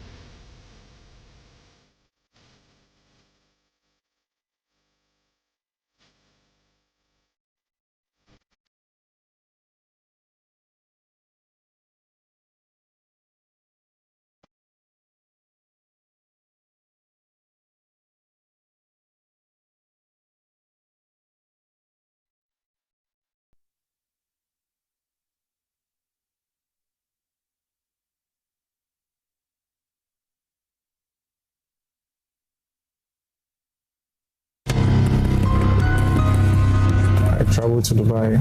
traveled to Dubai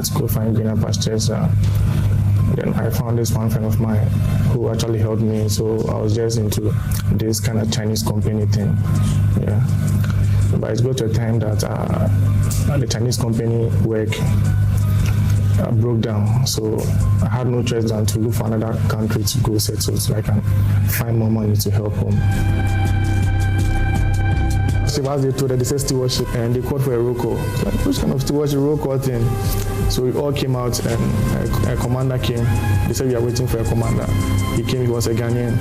to go find greener pastures. Then I found this one friend of mine who actually helped me. So I was just into this kind of Chinese company thing. Yeah. But it got to a time that the Chinese company work broke down. So I had no choice than to look for another country to go settle so I can find more money to help home. So as they told her, they said stewardship, and they called for a roll call. Like, which kind of stewardship roll call thing? So we all came out, and a commander came. They said we are waiting for a commander. He came, he was a Ghanaian.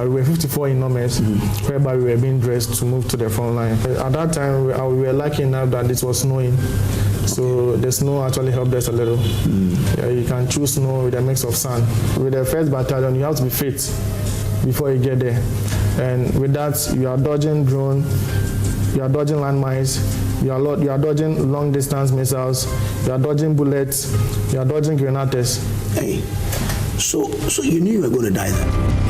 We were 54 in numbers, whereby we were being dressed to move to the front line. At that time, we were lucky enough that it was snowing. So the snow actually helped us a little. Yeah, you can choose snow with a mix of sand. With the 1st battalion, you have to be fit before you get there. And with that, you are dodging drone, you are dodging landmines, you are dodging long distance missiles, you are dodging bullets, you are dodging grenades. Hey, so you knew you were going to die then?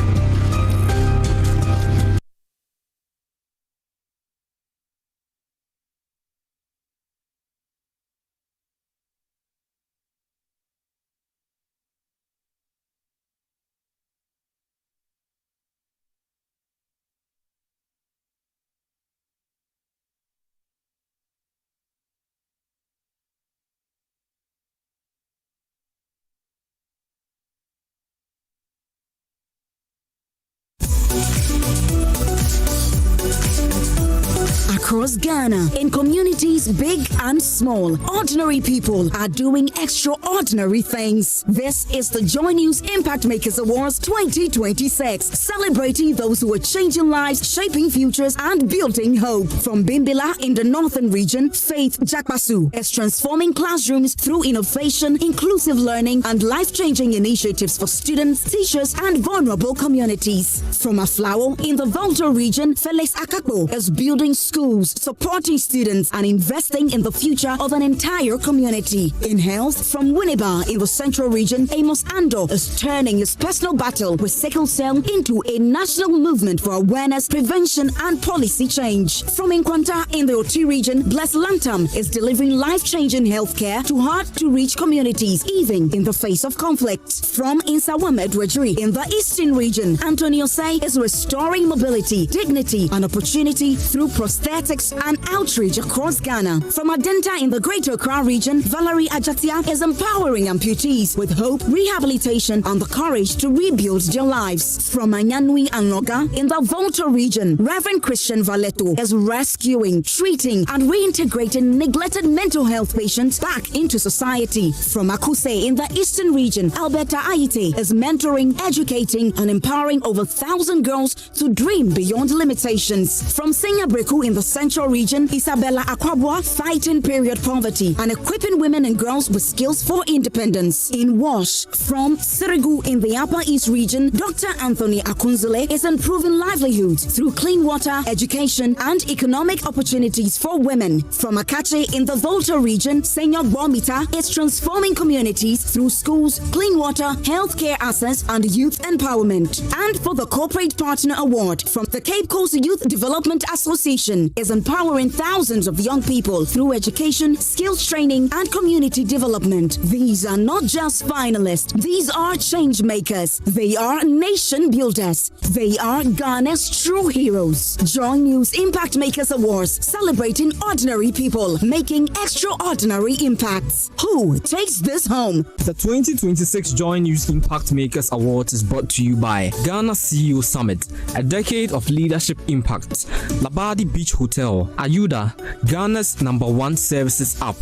Across Ghana, in communities big and small, ordinary people are doing extraordinary things. This is the Joy News Impact Makers Awards 2026, celebrating those who are changing lives, shaping futures, and building hope. From Bimbila in the northern region, Faith Jakpasu is transforming classrooms through innovation, inclusive learning, and life-changing initiatives for students, teachers, and vulnerable communities. From Aflao in the Volta region, Felix Akakbo is building schools, supporting students, and investing in the future of an entire community. In health, from Winneba in the central region, Amos Ando is turning his personal battle with sickle cell into a national movement for awareness, prevention, and policy change. From Nkwanta in the Oti region, Bless Lantam is delivering life-changing healthcare to hard-to-reach communities, even in the face of conflict. From Insawamed Wejri in the eastern region, Antonio Say is restoring mobility, dignity, and opportunity through prosthetics and outreach across Ghana. From Adenta in the Greater Accra region, Valerie Ajatia is empowering amputees with hope, rehabilitation, and the courage to rebuild their lives. From Anyanui and Noga in the Volta region, Reverend Christian Valeto is rescuing, treating, and reintegrating neglected mental health patients back into society. From Akuse in the eastern region, Alberta Aite is mentoring, educating, and empowering over 1,000 girls to dream beyond limitations. From Senya Breku in the central region, Isabella Akwabwa fighting period poverty and equipping women and girls with skills for independence. In Wash, from Sirigu in the Upper East region, Dr. Anthony Akunzele is improving livelihoods through clean water, education, and economic opportunities for women. From Akache in the Volta region, Senyor Bomita is transforming communities through schools, clean water, healthcare access, and youth empowerment. And for the Corporate Partner Award from the Cape Coast Youth Development Association is empowering thousands of young people through education, skills training, and community development. These are not just finalists. These are change makers. They are nation builders. They are Ghana's true heroes. Joy News Impact Makers Awards, celebrating ordinary people making extraordinary impacts. Who takes this home? The 2026 Joy News Impact Makers Awards is brought to you by Ghana CEO Summit, a decade of leadership impact. Labadi Beach Hotel, Ayuda, Ghana's #1 services app.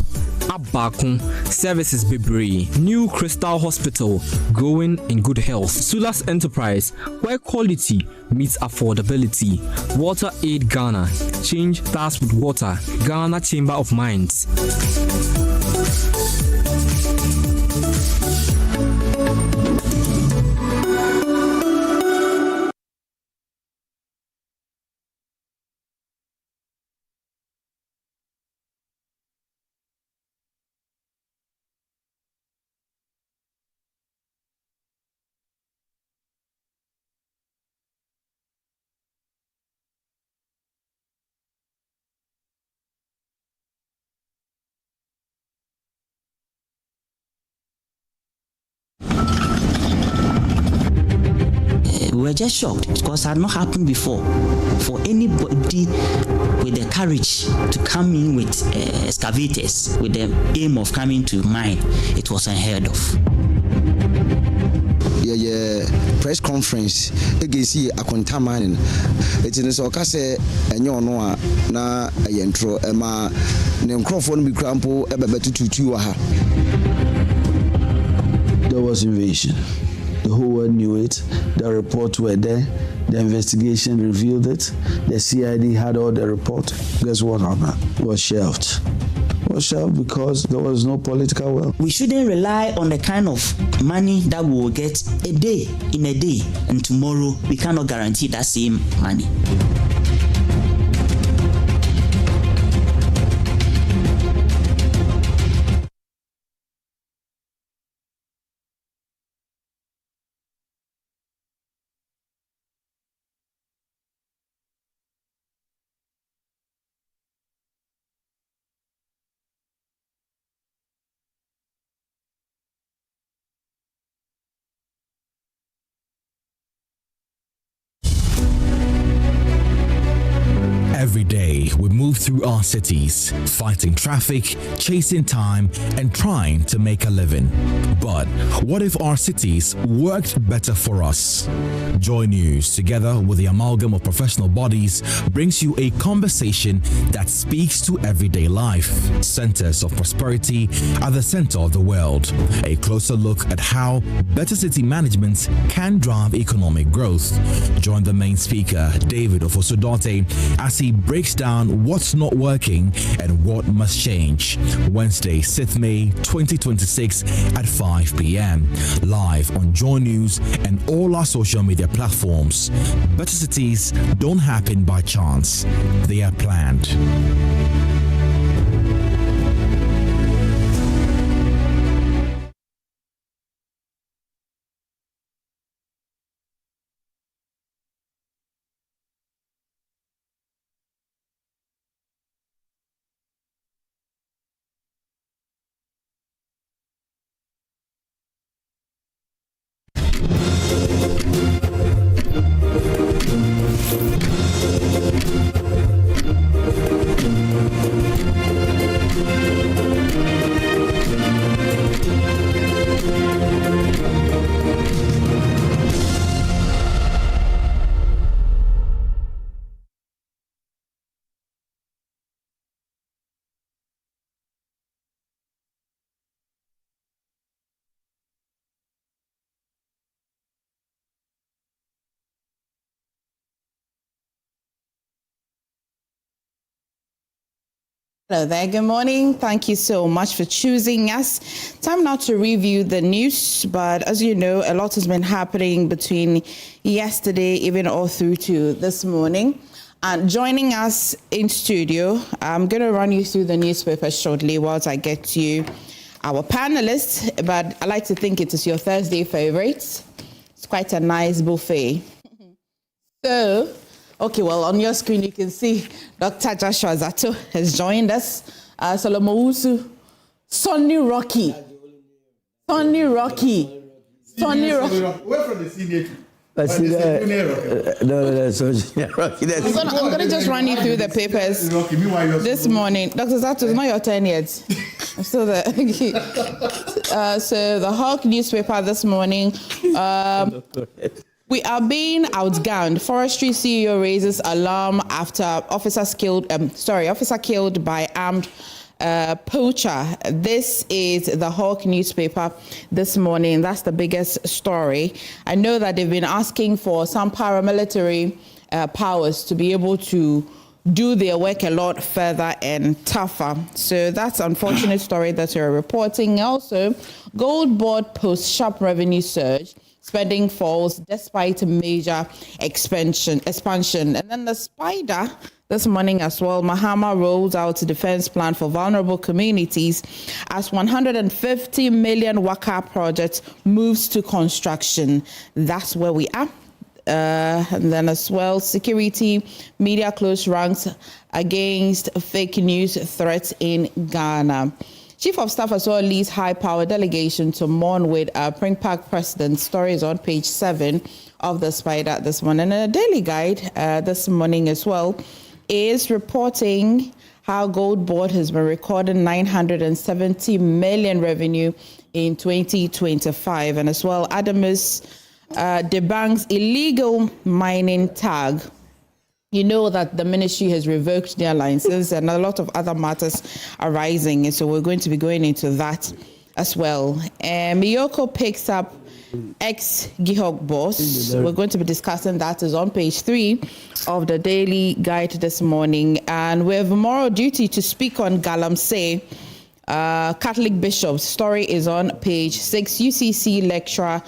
Abakun, Services Bebre, New Crystal Hospital, growing in good health. Sulas Enterprise, where quality meets affordability. Water Aid Ghana, change starts with water. Ghana Chamber of Mines. We were just shocked because it had not happened before. For anybody with the courage to come in with excavators with the aim of coming to mine, it was unheard of. Press conference against a contaminant. It's in the Socase and your noa na a yentro ema nemcrophone be crampo ebebetu to There was invasion. The whole world knew it. The reports were there. The investigation revealed it. The CID had all the report. Guess what happened? It was shelved. Because there was no political will. We shouldn't rely on the kind of money that we will get in a day, and tomorrow we cannot guarantee that same money. Every day, we move through our cities, fighting traffic, chasing time, and trying to make a living. But what if our cities worked better for us? Joy News, together with the amalgam of professional bodies, brings you a conversation that speaks to everyday life. Centers of prosperity at the center of the world. A closer look at how better city management can drive economic growth. Join the main speaker, David Ofosudote, as he breaks down what's not working and what must change. Wednesday, 6th May 2026 at 5 p.m. Live on Joy News and all our social media platforms. Better cities don't happen by chance. They are planned. Hello there, good morning. Thank you so much for choosing us. Time now to review the news, but as you know, a lot has been happening between yesterday, even all through to this morning. And joining us in studio, I'm going to run you through the newspaper shortly whilst I get to you, our panelists, but I like to think it is your Thursday favorite. It's quite a nice buffet. So, okay, well, on your screen, you can see Dr. Joshua Zato has joined us. Solomon Usu, Sonny Rocky. We're from the senior. No, I'm going to just run you through the papers this morning. Dr. Zato, it's not your turn yet. I'm still there. So the GIHOC newspaper this morning, we are being outgunned. Forestry CEO raises alarm after officer killed by armed poacher. This is the GIHOC newspaper this morning. That's the biggest story. I know that they've been asking for some paramilitary powers to be able to do their work a lot further and tougher. So that's an unfortunate story that you're reporting. Also, gold board posts sharp revenue surge. Spending falls despite major expansion. And then the Spider this morning as well, Mahama rolls out a defense plan for vulnerable communities as 150 million Waka project moves to construction. That's where we are. And then as well, security media close ranks against fake news threats in Ghana. Chief of Staff as well leads high-power delegation to mourn with Pring Park President. Story is on page 7. of the spider this morning. And the Daily Guide this morning as well is reporting how Gold Board has been recording 970 million revenue in 2025. And as well, Adamus debunks illegal mining tag. You know that the ministry has revoked their licenses and a lot of other matters are rising. And so we're going to be going into that as well. EOCO picks up ex-GIHOC boss. We're going to be discussing that. Is on page 3 of the Daily Guide this morning. And we have a moral duty to speak on Galamsey. Catholic bishops. Story is on page 6. UCC lecturer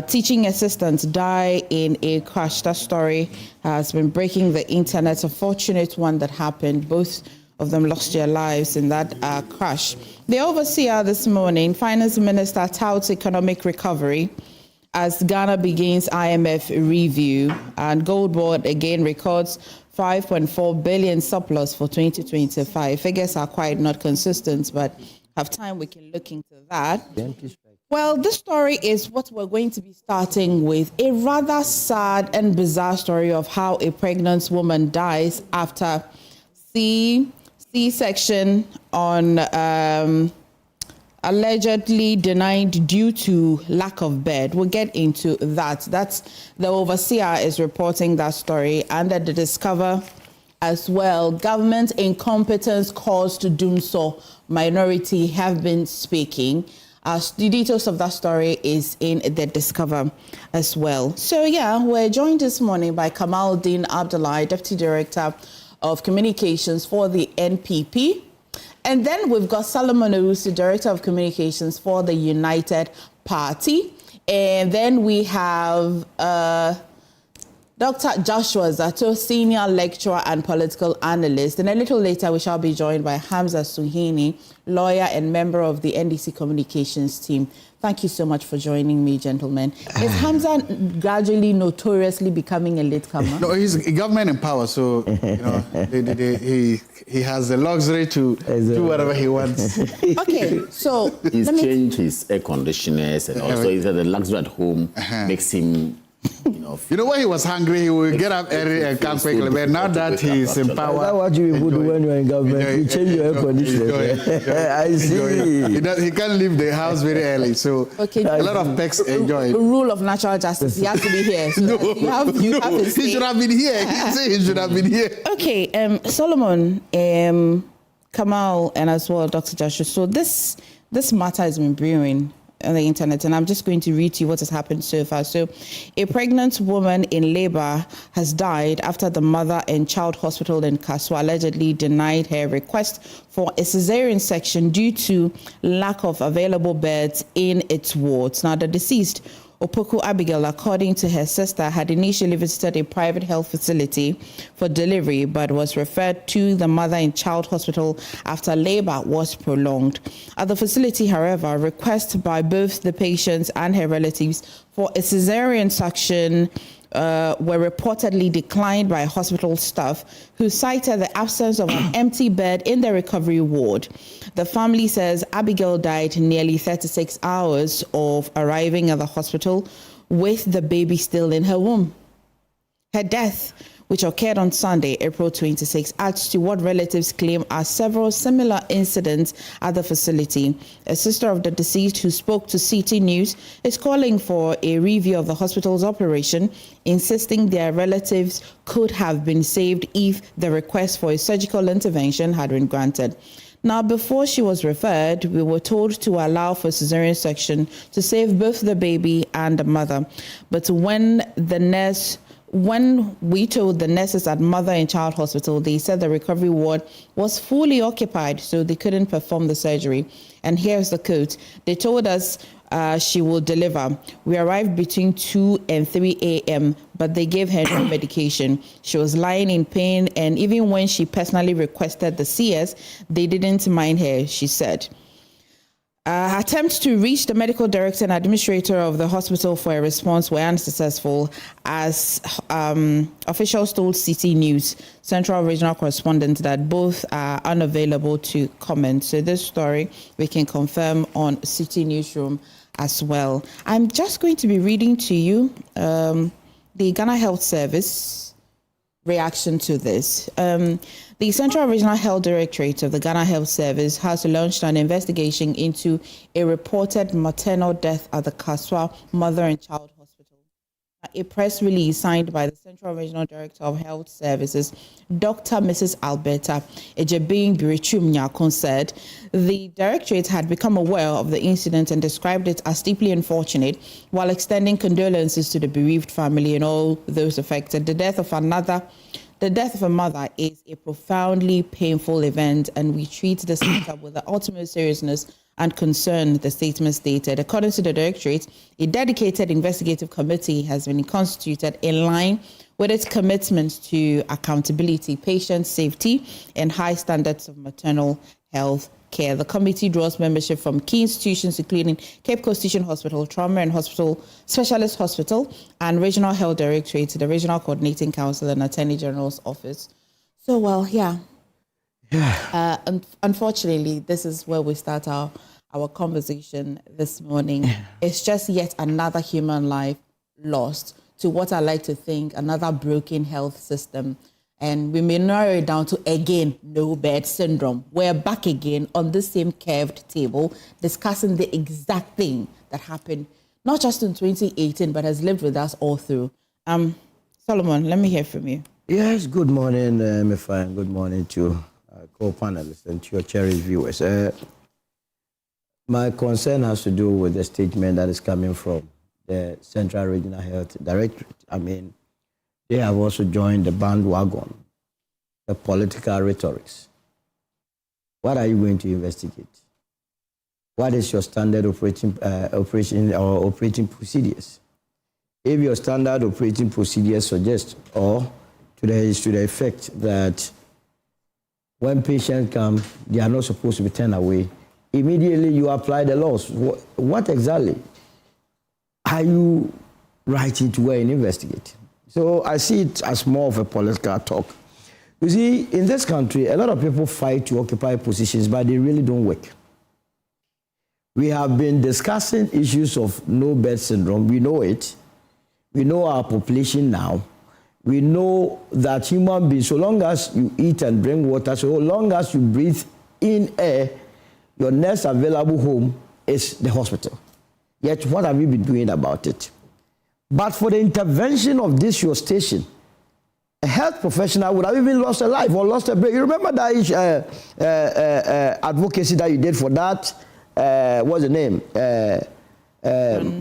teaching assistants die in a crash. That story has been breaking the internet. A fortunate one that happened. Both of them lost their lives in that crash. The overseer this morning, Finance Minister touts economic recovery as Ghana begins IMF review. And Gold Board again records 5.4 billion surplus for 2025. Figures are quite not consistent, but have time we can look into that. Well, this story is what we're going to be starting with. A rather sad and bizarre story of how a pregnant woman dies after C-section on allegedly denied due to lack of bed. We'll get into that. That's the overseer is reporting that story, and that the Discover as well. Government incompetence caused to doom so minority have been speaking. The details of that story is in the Discover as well. So yeah, we're joined this morning by Kamaldeen Abdullahi, Deputy Director of Communications for the NPP. And then we've got Solomon Owusu, Director of Communications for the United Party. And then we have Dr. Joshua Zato, Senior Lecturer and Political Analyst. And a little later, we shall be joined by Hamza Suhini, lawyer and member of the NDC Communications team. Thank you so much for joining me, gentlemen. Is Hamza gradually, notoriously becoming a latecomer? No, he's a government in power, so he has the luxury to do whatever he wants. Okay, so he's changed his air conditioners, and also he said the luxury at home makes him. When he was hungry, he would get up early and come quickly. But now that he's in power, that's what you would do when you're in government. You change your air conditioner. I see. He can't leave the house very early, so a lot of pecs enjoy it. Rule of natural justice. He has to be here. So you have he should have been here. He should have been here. Okay, Solomon, Kamal, and as well Dr. Joshua. So this matter has been brewing on the internet, and I'm just going to read to you what has happened so far. So, a pregnant woman in labor has died after the mother and child hospital in Akosua allegedly denied her request for a cesarean section due to lack of available beds in its wards. Now, the deceased, Opoku Abigail, according to her sister, had initially visited a private health facility for delivery, but was referred to the mother and child hospital after labor was prolonged. At the facility, however, requests by both the patients and her relatives for a cesarean section were reportedly declined by hospital staff, who cited the absence of an empty bed in the recovery ward. The family says Abigail died nearly 36 hours of arriving at the hospital with the baby still in her womb. Her death, which occurred on Sunday, April 26, adds to what relatives claim are several similar incidents at the facility. A sister of the deceased who spoke to CT News is calling for a review of the hospital's operation, insisting their relatives could have been saved if the request for a surgical intervention had been granted. Now, before she was referred, we were told to allow for cesarean section to save both the baby and the mother. But when we told the nurses at Mother and Child Hospital, they said the recovery ward was fully occupied, so they couldn't perform the surgery. And here's the quote. They told us she will deliver. We arrived between 2 and 3 a.m., but they gave her no medication. She was lying in pain, and even when she personally requested the CS, they didn't mind her, she said. Attempts to reach the medical director and administrator of the hospital for a response were unsuccessful, as officials told City News Central Regional Correspondent that both are unavailable to comment. So this story we can confirm on City Newsroom as well. I'm just going to be reading to you the Ghana Health Service reaction to this. The Central Regional Health Directorate of the Ghana Health Service has launched an investigation into a reported maternal death at the Akosua Mother and Child Hospital. A press release signed by the Central Regional Director of Health Services, Dr. Mrs. Alberta Agyeman-Rawlings, said the directorate had become aware of the incident and described it as deeply unfortunate, while extending condolences to the bereaved family and all those affected. The death of a mother is a profoundly painful event, and we treat this matter with the utmost seriousness and concern, the statement stated. According to the directorate, a dedicated investigative committee has been constituted in line with its commitment to accountability, patient safety, and high standards of maternal health care. The committee draws membership from key institutions including Cape Coast Teaching Hospital, Trauma and Hospital Specialist Hospital, and Regional Health Directorate, the Regional Coordinating Council, and Attorney General's Office. So, well, unfortunately, this is where we start our conversation this morning. It's just yet another human life lost to what I like to think another broken health system. And we may narrow it down to, again, no bed syndrome. We're back again on the same curved table discussing the exact thing that happened, not just in 2018, but has lived with us all through. Solomon, let me hear from you. Yes, good morning, Emefa, and good morning to co-panelists and to your cherished viewers. My concern has to do with the statement that is coming from the Central Regional Health Directorate. I mean, they have also joined the bandwagon, the political rhetorics. What are you going to investigate? What is your standard operating procedures? If your standard operating procedures suggest, or to the effect that when patients come, they are not supposed to be turned away, immediately you apply the laws. What exactly are you writing to go and investigate? So I see it as more of a political talk. You see, in this country, a lot of people fight to occupy positions, but they really don't work. We have been discussing issues of no bed syndrome. We know it. We know our population now. We know that human beings, so long as you eat and drink water, so long as you breathe in air, your next available home is the hospital. Yet, what have we been doing about it? But for the intervention of this your station, a health professional would have even lost a life or lost a brain. You remember that advocacy that you did for that? What's the name?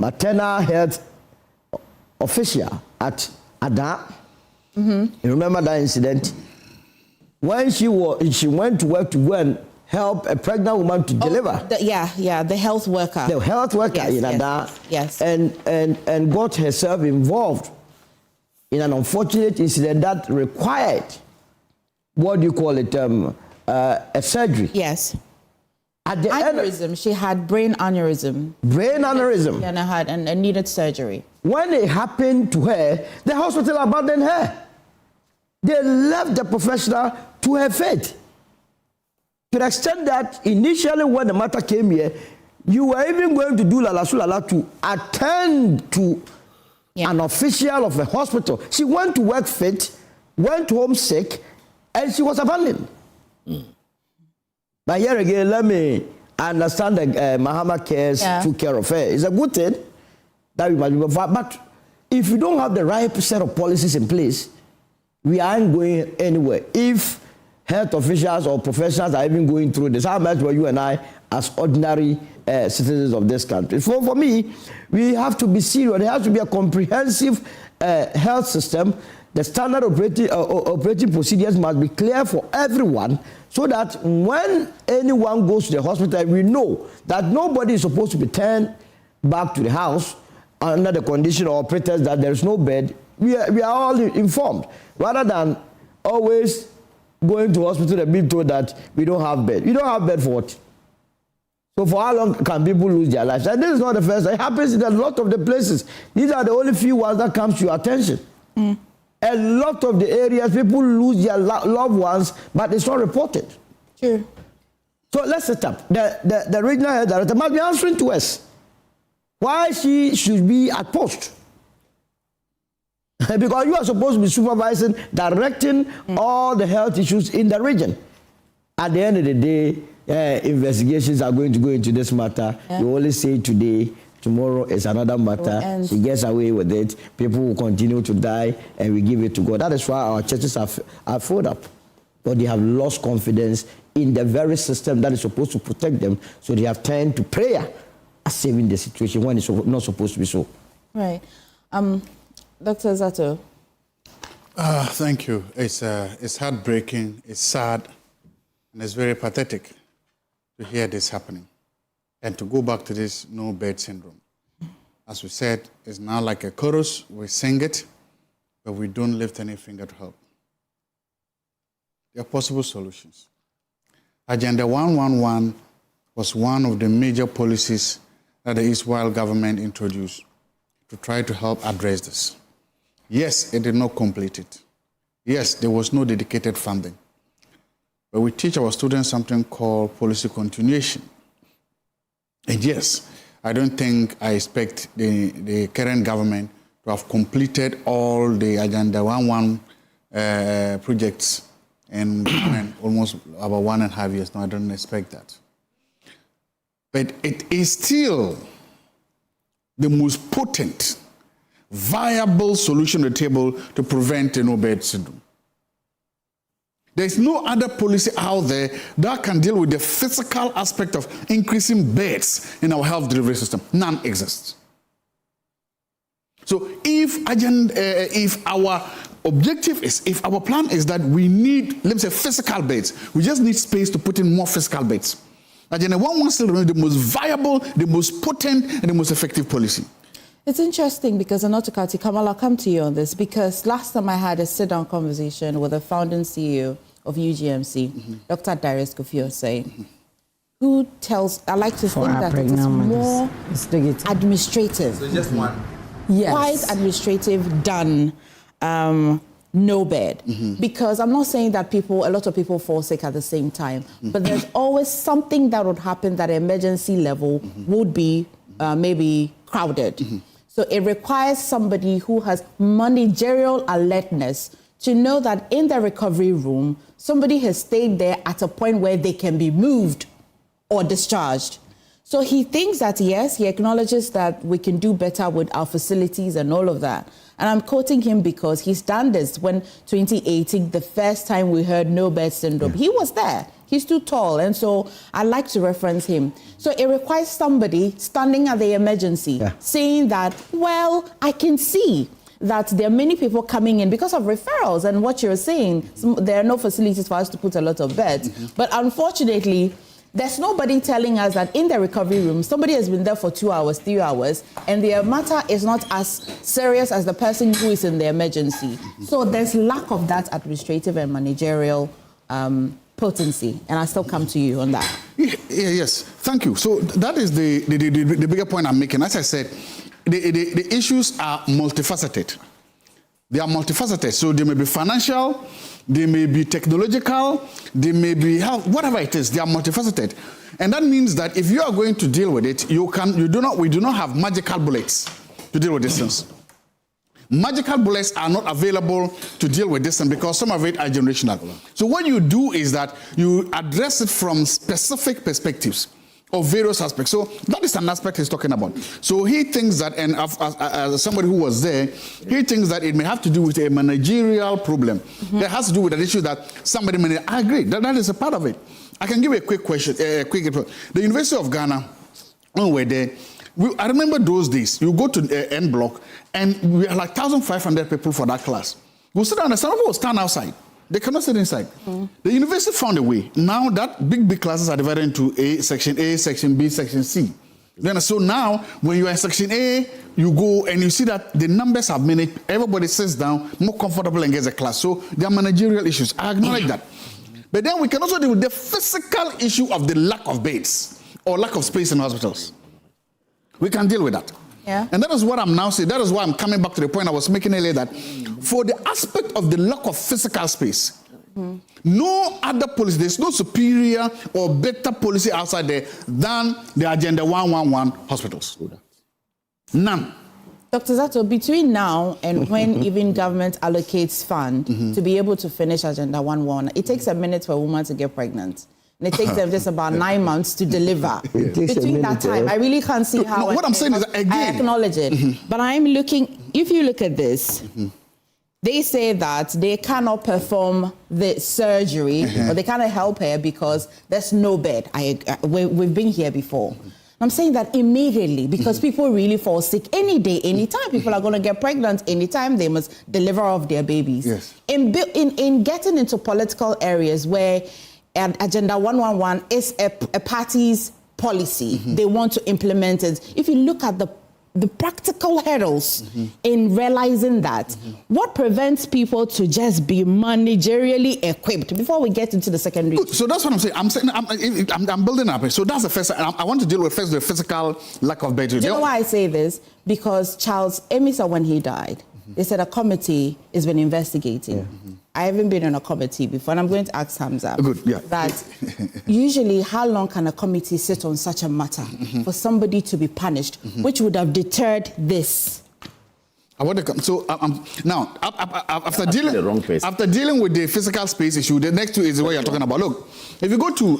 Maternal health official at Ada. You remember that incident? When she went to work to go and help a pregnant woman to deliver. The health worker. The health worker in Ada. Yes. And got herself involved in an unfortunate incident that required, what do you call it, a surgery. Yes. At the aneurysm. She had brain aneurysm. Brain aneurysm. And needed surgery. When it happened to her, the hospital abandoned her. They left the professional to her fate. To the extent that initially when the matter came here, you were even going to do lala to attend to an official of a hospital. She went to work fit, went home sick, and she was abandoned. But here again, let me understand that Mahama Cares took care of her. It's a good thing that we must be, but if you don't have the right set of policies in place, we aren't going anywhere. If health officials or professionals are even going through this, how much were you and I as ordinary citizens of this country? So for me, we have to be serious. There has to be a comprehensive health system. The standard operating procedures must be clear for everyone, so that when anyone goes to the hospital, we know that nobody is supposed to be turned back to the house under the condition or pretext that there is no bed. We are all informed, rather than always going to hospital and being told that we don't have bed. You don't have bed for what? So for how long can people lose their lives? And this is not the first time. It happens in a lot of the places. These are the only few ones that comes to your attention. A lot of the areas, people lose their loved ones, but it's not reported. Sure. So let's set up. The regional health director must be answering to us why she should be at post. Because you are supposed to be supervising, directing all the health issues in the region. At the end of the day, investigations are going to go into this matter. You only say today, tomorrow is another matter. She gets away with it. People will continue to die, and we give it to God. That is why our churches are filled up. But they have lost confidence in the very system that is supposed to protect them. So they have turned to prayer as saving the situation when it's not supposed to be so. Right. Dr. Zato. Thank you. It's heartbreaking, it's sad, and it's very pathetic to hear this happening. And to go back to this no bed syndrome. As we said, it's now like a chorus. We sing it, but we don't lift any finger to help. There are possible solutions. Agenda 111 was one of the major policies that the Israel government introduced to try to help address this. Yes, it did not complete it. Yes, there was no dedicated funding. But we teach our students something called policy continuation. And yes, I don't think I expect the current government to have completed all the Agenda 111 projects in almost about 1.5 years. No, I don't expect that. But it is still the most potent, viable solution on the table to prevent no bed syndrome. There's no other policy out there that can deal with the physical aspect of increasing beds in our health delivery system. None exists. So if our objective is, if our plan is that we need, let me say, physical beds, we just need space to put in more physical beds. Agenda 111 still remains the most viable, the most potent, and the most effective policy. It's interesting because, Anotukati Kamal, I'll come to you on this, because last time I had a sit-down conversation with the founding CEO of UGMC, Dr. Darius Kofi, who tells, I like to think that it is more administrative. So just one? Yes. Quite administrative, done, no bed. Because I'm not saying that a lot of people fall sick at the same time, but there's always something that would happen that emergency level would be maybe crowded. So it requires somebody who has managerial alertness to know that in the recovery room, somebody has stayed there at a point where they can be moved or discharged. So he thinks that, yes, he acknowledges that we can do better with our facilities and all of that. And I'm quoting him because he's done this when 2018, the first time we heard no bed syndrome, he was there. He's too tall, and so I like to reference him. So it requires somebody standing at the emergency, saying that, well, I can see that there are many people coming in because of referrals and what you're saying. There are no facilities for us to put a lot of beds. But unfortunately, there's nobody telling us that in the recovery room, somebody has been there for 2 hours, 3 hours, and their matter is not as serious as the person who is in the emergency. So there's lack of that administrative and managerial potency, and I still come to you on that. Yes, thank you. So that is the bigger point I'm making. As I said, the issues are multifaceted. They are multifaceted. So they may be financial, they may be technological, they may be health, whatever it is, they are multifaceted. And that means that if you are going to deal with it, we do not have magical bullets to deal with this things. Magical bullets are not available to deal with this because some of it are generational. So what you do is that you address it from specific perspectives of various aspects. So that is an aspect he's talking about. So he thinks that, and as somebody who was there, he thinks that it may have to do with a managerial problem. It has to do with an issue that somebody may, I agree, that is a part of it. I can give you a quick question. The University of Ghana, when we were there, I remember those days, you go to N block, and we are like 1,500 people for that class. We'll sit down, and some people will stand outside. They cannot sit inside. The university found a way. Now that big classes are divided into section A, section B, section C. Then so now, when you are in section A, you go and you see that the numbers have managed, everybody sits down, more comfortable and gets a class. So there are managerial issues. I acknowledge that. But then we can also deal with the physical issue of the lack of beds. or lack of space in hospitals. We can deal with that. Yeah. And that is what I'm now saying. That is why I'm coming back to the point I was making earlier, that for the aspect of the lack of physical space, no other policy, there's no superior or better policy outside there than the Agenda 111 hospitals. None. Dr. Zato, between now and when even government allocates fund to be able to finish Agenda 111, it takes a minute for a woman to get pregnant. And it takes them just about 9 months to deliver. Between that time, I really can't see how... No, what I'm saying is, again... I acknowledge it. But I'm looking... If you look at this, they say that they cannot perform the surgery or they cannot help her because there's no bed. We've been here before. I'm saying that immediately because people really fall sick any day, anytime. People are going to get pregnant anytime. They must deliver off their babies. Yes. In getting into political areas where Agenda 111 is a party's policy, they want to implement it. If you look at the practical hurdles in realizing that, what prevents people to just be managerially equipped before we get into the secondary? So that's what I'm saying. I'm building up. So that's the first. I want to deal with first the physical lack of bed. Do you know why I say this? Because Charles Emefa, when he died, they said a committee has been investigating. I haven't been on a committee before, and I'm going to ask Hamza that usually how long can a committee sit on such a matter for somebody to be punished, which would have deterred this? I want to come. So now, after dealing with the physical space issue, the next two is what you're talking about. Look, if you go to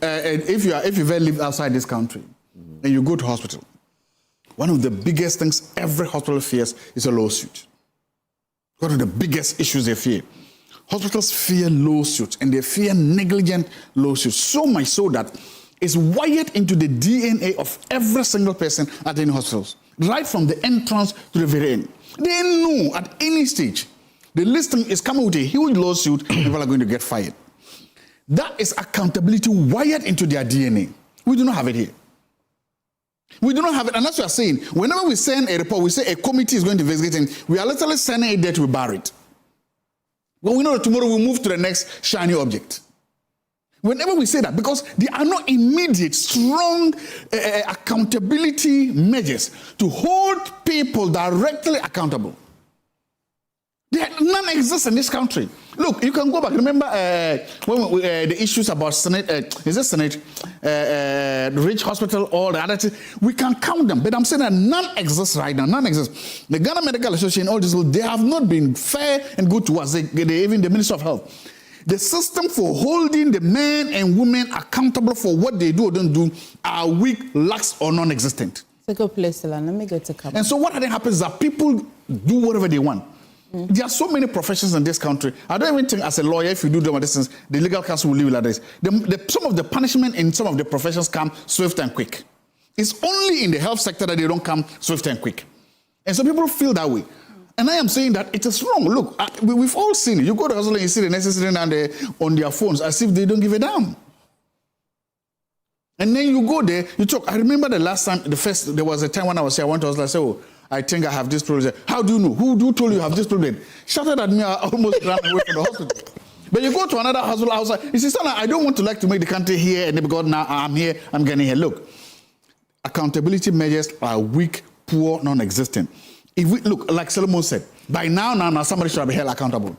if you've ever lived outside this country and you go to hospital, one of the biggest things every hospital fears is a lawsuit. One of the biggest issues they fear. Hospitals fear lawsuits, and they fear negligent lawsuits, so much so that it's wired into the DNA of every single person at any hospitals, right from the entrance to the very end. They know at any stage the listing is coming with a huge lawsuit and people are going to get fired. That is accountability wired into their DNA. We do not have it here. We do not have it, and that's what I'm saying. Whenever we send a report, we say a committee is going to investigate, and we are literally sending it there to be buried. Well, we know that tomorrow we'll move to the next shiny object. Whenever we say that, because there are no immediate, strong accountability measures to hold people directly accountable. None exists in this country. Look, you can go back. Remember when the issues about Senate, Rich Hospital, all the other things, we can count them. But I'm saying that none exists right now. None exists. The Ghana Medical Association, all this, they have not been fair and good to us. Even the Minister of Health. The system for holding the men and women accountable for what they do or don't do are weak, lax, or non-existent. It's a good place to learn. Let me go to Kaba. And so what happens is that people do whatever they want. There are so many professions in this country. I don't even think as a lawyer, if you do them distance, the legal counsel will leave it like this. Some of the punishment in some of the professions come swift and quick. It's only in the health sector that they don't come swift and quick. And so people feel that way. And I am saying that it is wrong. Look, we've all seen it. You go to hospital and you see the nurses sitting on their phones as if they don't give a damn. And then you go there, you talk. I remember the last time, there was a time when I was here, I went to hospital, I said, oh, I think I have this problem. How do you know? Who told you you have this problem? Shouted at me, I almost ran away from the hospital. But you go to another hospital outside, you say, son, I don't want to make the country here, and because now I'm here, I'm getting here. Look, accountability measures are weak, poor, non-existent. If we look, like Solomon said, by now, somebody should be held accountable.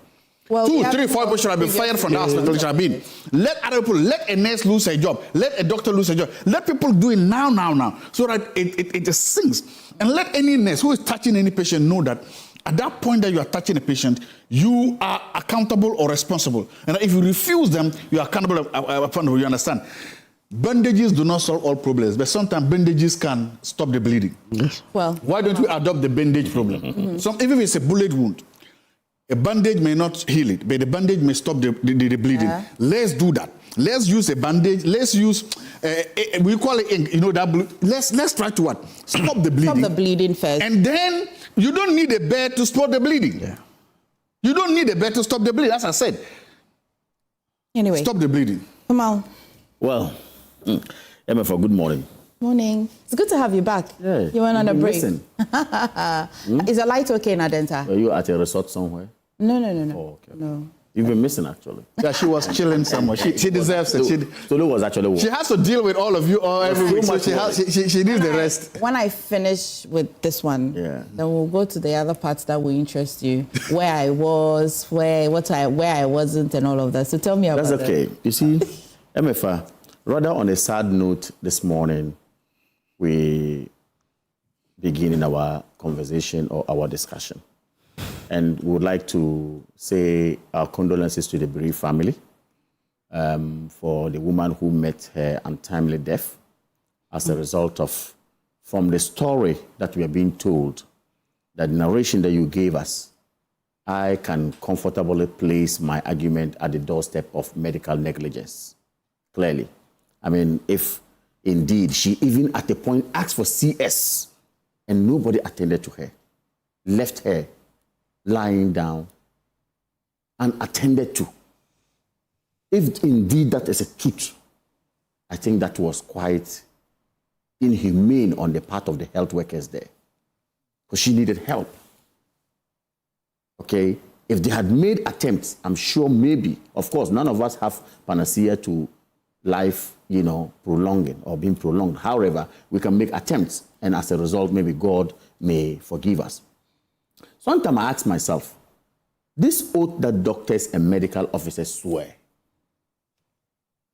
Well, 2, 3, 4 people should have been fired from the hospital. Should have been. Let other people, let a nurse lose her job, let a doctor lose her job. Let people do it now, so that it just sinks. And let any nurse who is touching any patient know that at that point that you are touching a patient, you are accountable or responsible. And if you refuse them, you are accountable. You understand? Bandages do not solve all problems, but sometimes bandages can stop the bleeding. Well, why don't we adopt the bandage problem? Even if it's a bullet wound, a bandage may not heal it, but the bandage may stop the bleeding. Let's do that. Let's use a bandage. Let's use, we call it ink, that let's try to what? Stop the bleeding. Stop the bleeding first. And then you don't need a bed to stop the bleeding. Yeah. You don't need a bed to stop the bleeding, as I said. Anyway. Stop the bleeding. Kamal. Well, Emefa, good morning. Morning. It's good to have you back. Yeah, you went on a break. Listen. Is your light okay in Adenta? Are you at a resort somewhere? No. Oh, okay. No. You've been missing, actually. Yeah, she was chilling somewhere. She deserves it. Tolu was actually. She has to deal with all of you all every week, so she needs the rest. When I finish with this one, then we'll go to the other parts that will interest you. Where I was, where I wasn't, and all of that. So tell me about that. That's okay. You see, Emefa, rather on a sad note this morning, we begin in our conversation or our discussion. And we would like to say our condolences to the bereaved family for the woman who met her untimely death as a result of, from the story that we are being told, that narration that you gave us, I can comfortably place my argument at the doorstep of medical negligence. Clearly. I mean, if indeed she even at a point asked for CS and nobody attended to her, left her lying down and attended to. If indeed that is a truth, I think that was quite inhumane on the part of the health workers there, because she needed help. Okay, if they had made attempts, I'm sure maybe, of course, none of us have panacea to life, prolonging or being prolonged. However, we can make attempts, and as a result, maybe God may forgive us. Sometimes I ask myself, this oath that doctors and medical officers swear,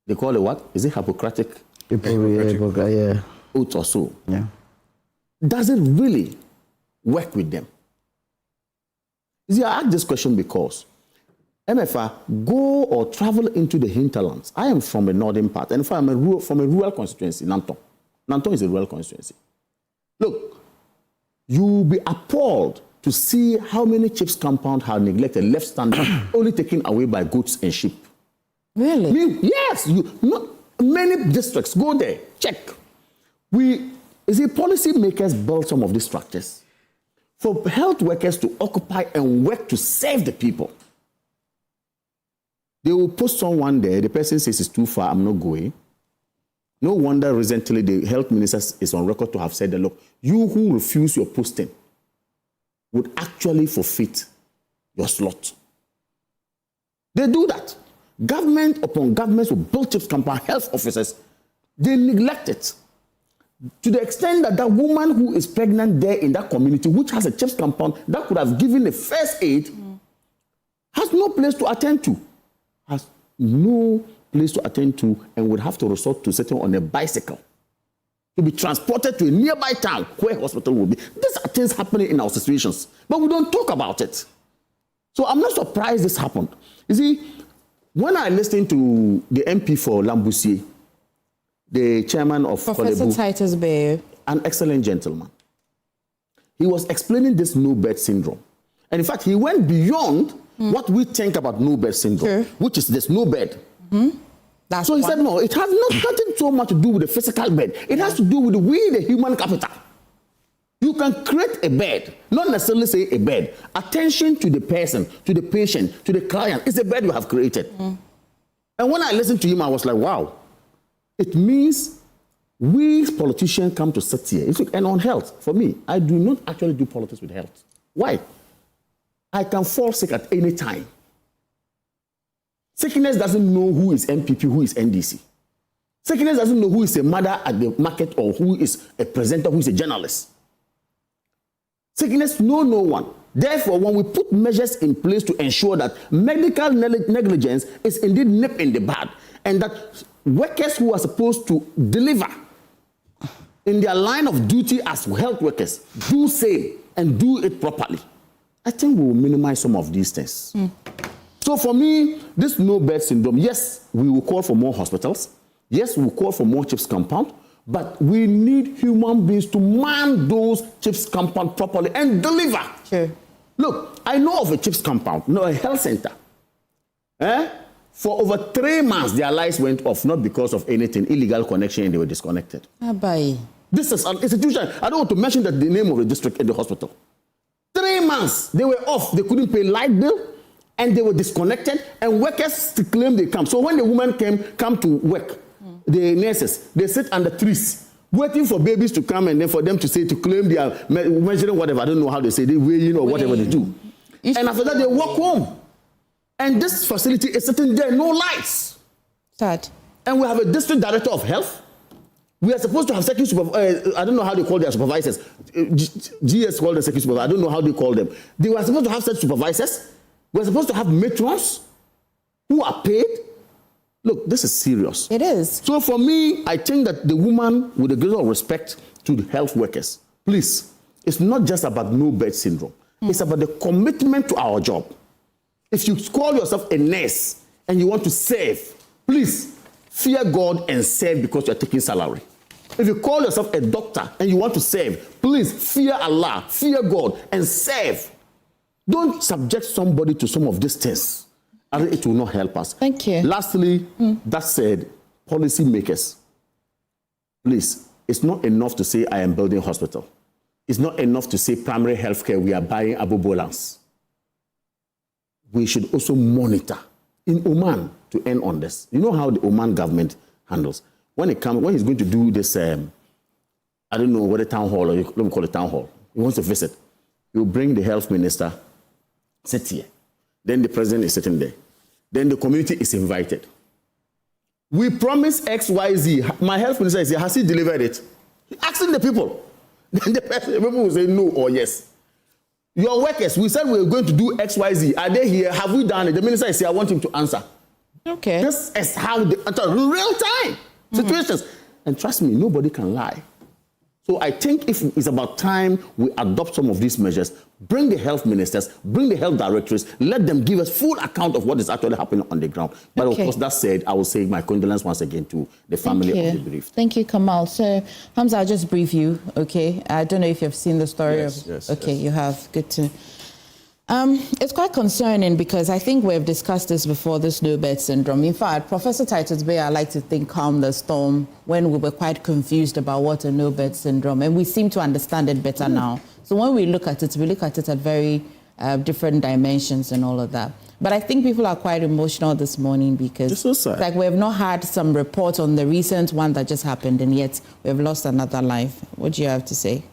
they call it what? Is it Hippocratic? Yeah. Oath or so. Yeah. Does it really work with them? You see, I ask this question because Emefa, go or travel into the hinterlands. I am from the northern part, and if I'm from a rural constituency, Nanton. Nanton is a rural constituency. Look, you'll be appalled to see how many chips compound are neglected, left standing, only taken away by goats and sheep. Really? Yes. Many districts, go there, check. Policy makers build some of these structures for health workers to occupy and work to save the people. They will post someone there, the person says it's too far, I'm not going. No wonder recently the health minister is on record to have said that, look, you who refuse your posting would actually forfeit your slot. They do that. Government upon governments will build chips compound health officers. They neglect it. To the extent that that woman who is pregnant there in that community, which has a chips compound that could have given the first aid, has no place to attend to. Has no place to attend to and would have to resort to sitting on a bicycle to be transported to a nearby town where hospital will be. These are things happening in our situations, but we don't talk about it. So I'm not surprised this happened. You see, when I listened to the MP for Lambousier, the chairman of Professor Titus Bay, an excellent gentleman, he was explaining this no-bed syndrome. And in fact, he went beyond what we think about no-bed syndrome, which is this no bed. So he said, no, it has nothing so much to do with the physical bed. It has to do with the human capital. You can create a bed, not necessarily say a bed. Attention to the person, to the patient, to the client. It's a bed you have created. And when I listened to him, I was like, wow. It means we politicians come to sit here. And on health, for me, I do not actually do politics with health. Why? I can fall sick at any time. Sickness doesn't know who is MPP, who is NDC. Sickness doesn't know who is a mother at the market or who is a presenter, who is a journalist. Sickness know no one. Therefore, when we put measures in place to ensure that medical negligence is indeed nip in the bud, and that workers who are supposed to deliver in their line of duty as health workers do same and do it properly, I think we will minimize some of these things. So for me, this no-bed syndrome, yes, we will call for more hospitals. Yes, we will call for more CHIPS compound. But we need human beings to man those CHIPS compound properly and deliver. Look, I know of a CHIPS compound, a health center. For over 3 months, their lights went off, not because of anything, illegal connection, and they were disconnected. This is an institution. I don't want to mention the name of the district in the hospital. 3 months, they were off. They couldn't pay light bill, and they were disconnected, and workers claim they come. So when the woman come to work, the nurses, they sit under trees, waiting for babies to come and then for them to claim they are measuring whatever. I don't know how they say, they weighing or whatever they do. And after that, they walk home. And this facility is sitting there, no lights. Sad. And we have a district director of health. We are supposed to have security supervisors. I don't know how they call their supervisors. GS called the security supervisors. I don't know how they call them. They were supposed to have such supervisors. We are supposed to have matrons who are paid. Look, this is serious. It is. So for me, I think that the woman, with a greater respect to the health workers, please, it's not just about no bed syndrome. It's about the commitment to our job. If you call yourself a nurse and you want to serve, please fear God and serve because you're taking salary. If you call yourself a doctor and you want to serve, please fear Allah, fear God, and serve. Don't subject somebody to some of these things. And it will not help us. Thank you. Lastly, that said, policy makers, please, it's not enough to say I am building a hospital. It's not enough to say primary health care, we are buying abobolans. We should also monitor in Oman to end on this. You know how the Oman government handles. When he's going to do this, I don't know what a town hall, or let me call it town hall. He wants to visit. He'll bring the health minister, sit here. Then the president is sitting there. Then the community is invited. We promise X, Y, Z. My health minister is here. Has he delivered it? Asking the people. Then the people will say no or yes. Your workers, we said we were going to do X, Y, Z. Are they here? Have we done it? The minister is here. I want him to answer. Okay. This is how they enter real time situations. And trust me, nobody can lie. So I think if it's about time we adopt some of these measures, bring the health ministers, bring the health directors, let them give us full account of what is actually happening on the ground. But of course, that said, I will say my condolence once again to the family of the bereaved. Thank you, Kamal. So, Hamza, I'll just brief you, okay? I don't know if you've seen the story. Yes. You have. Good to... it's quite concerning because I think we've discussed this before, this no bed syndrome. In fact, Professor Titus Bay, I like to think, calmed the storm when we were quite confused about what a no bed syndrome, and we seem to understand it better now. So when we look at it at very different dimensions and all of that. But I think people are quite emotional this morning because it's so like we have not had some report on the recent one that just happened, and yet we have lost another life. What do you have to say?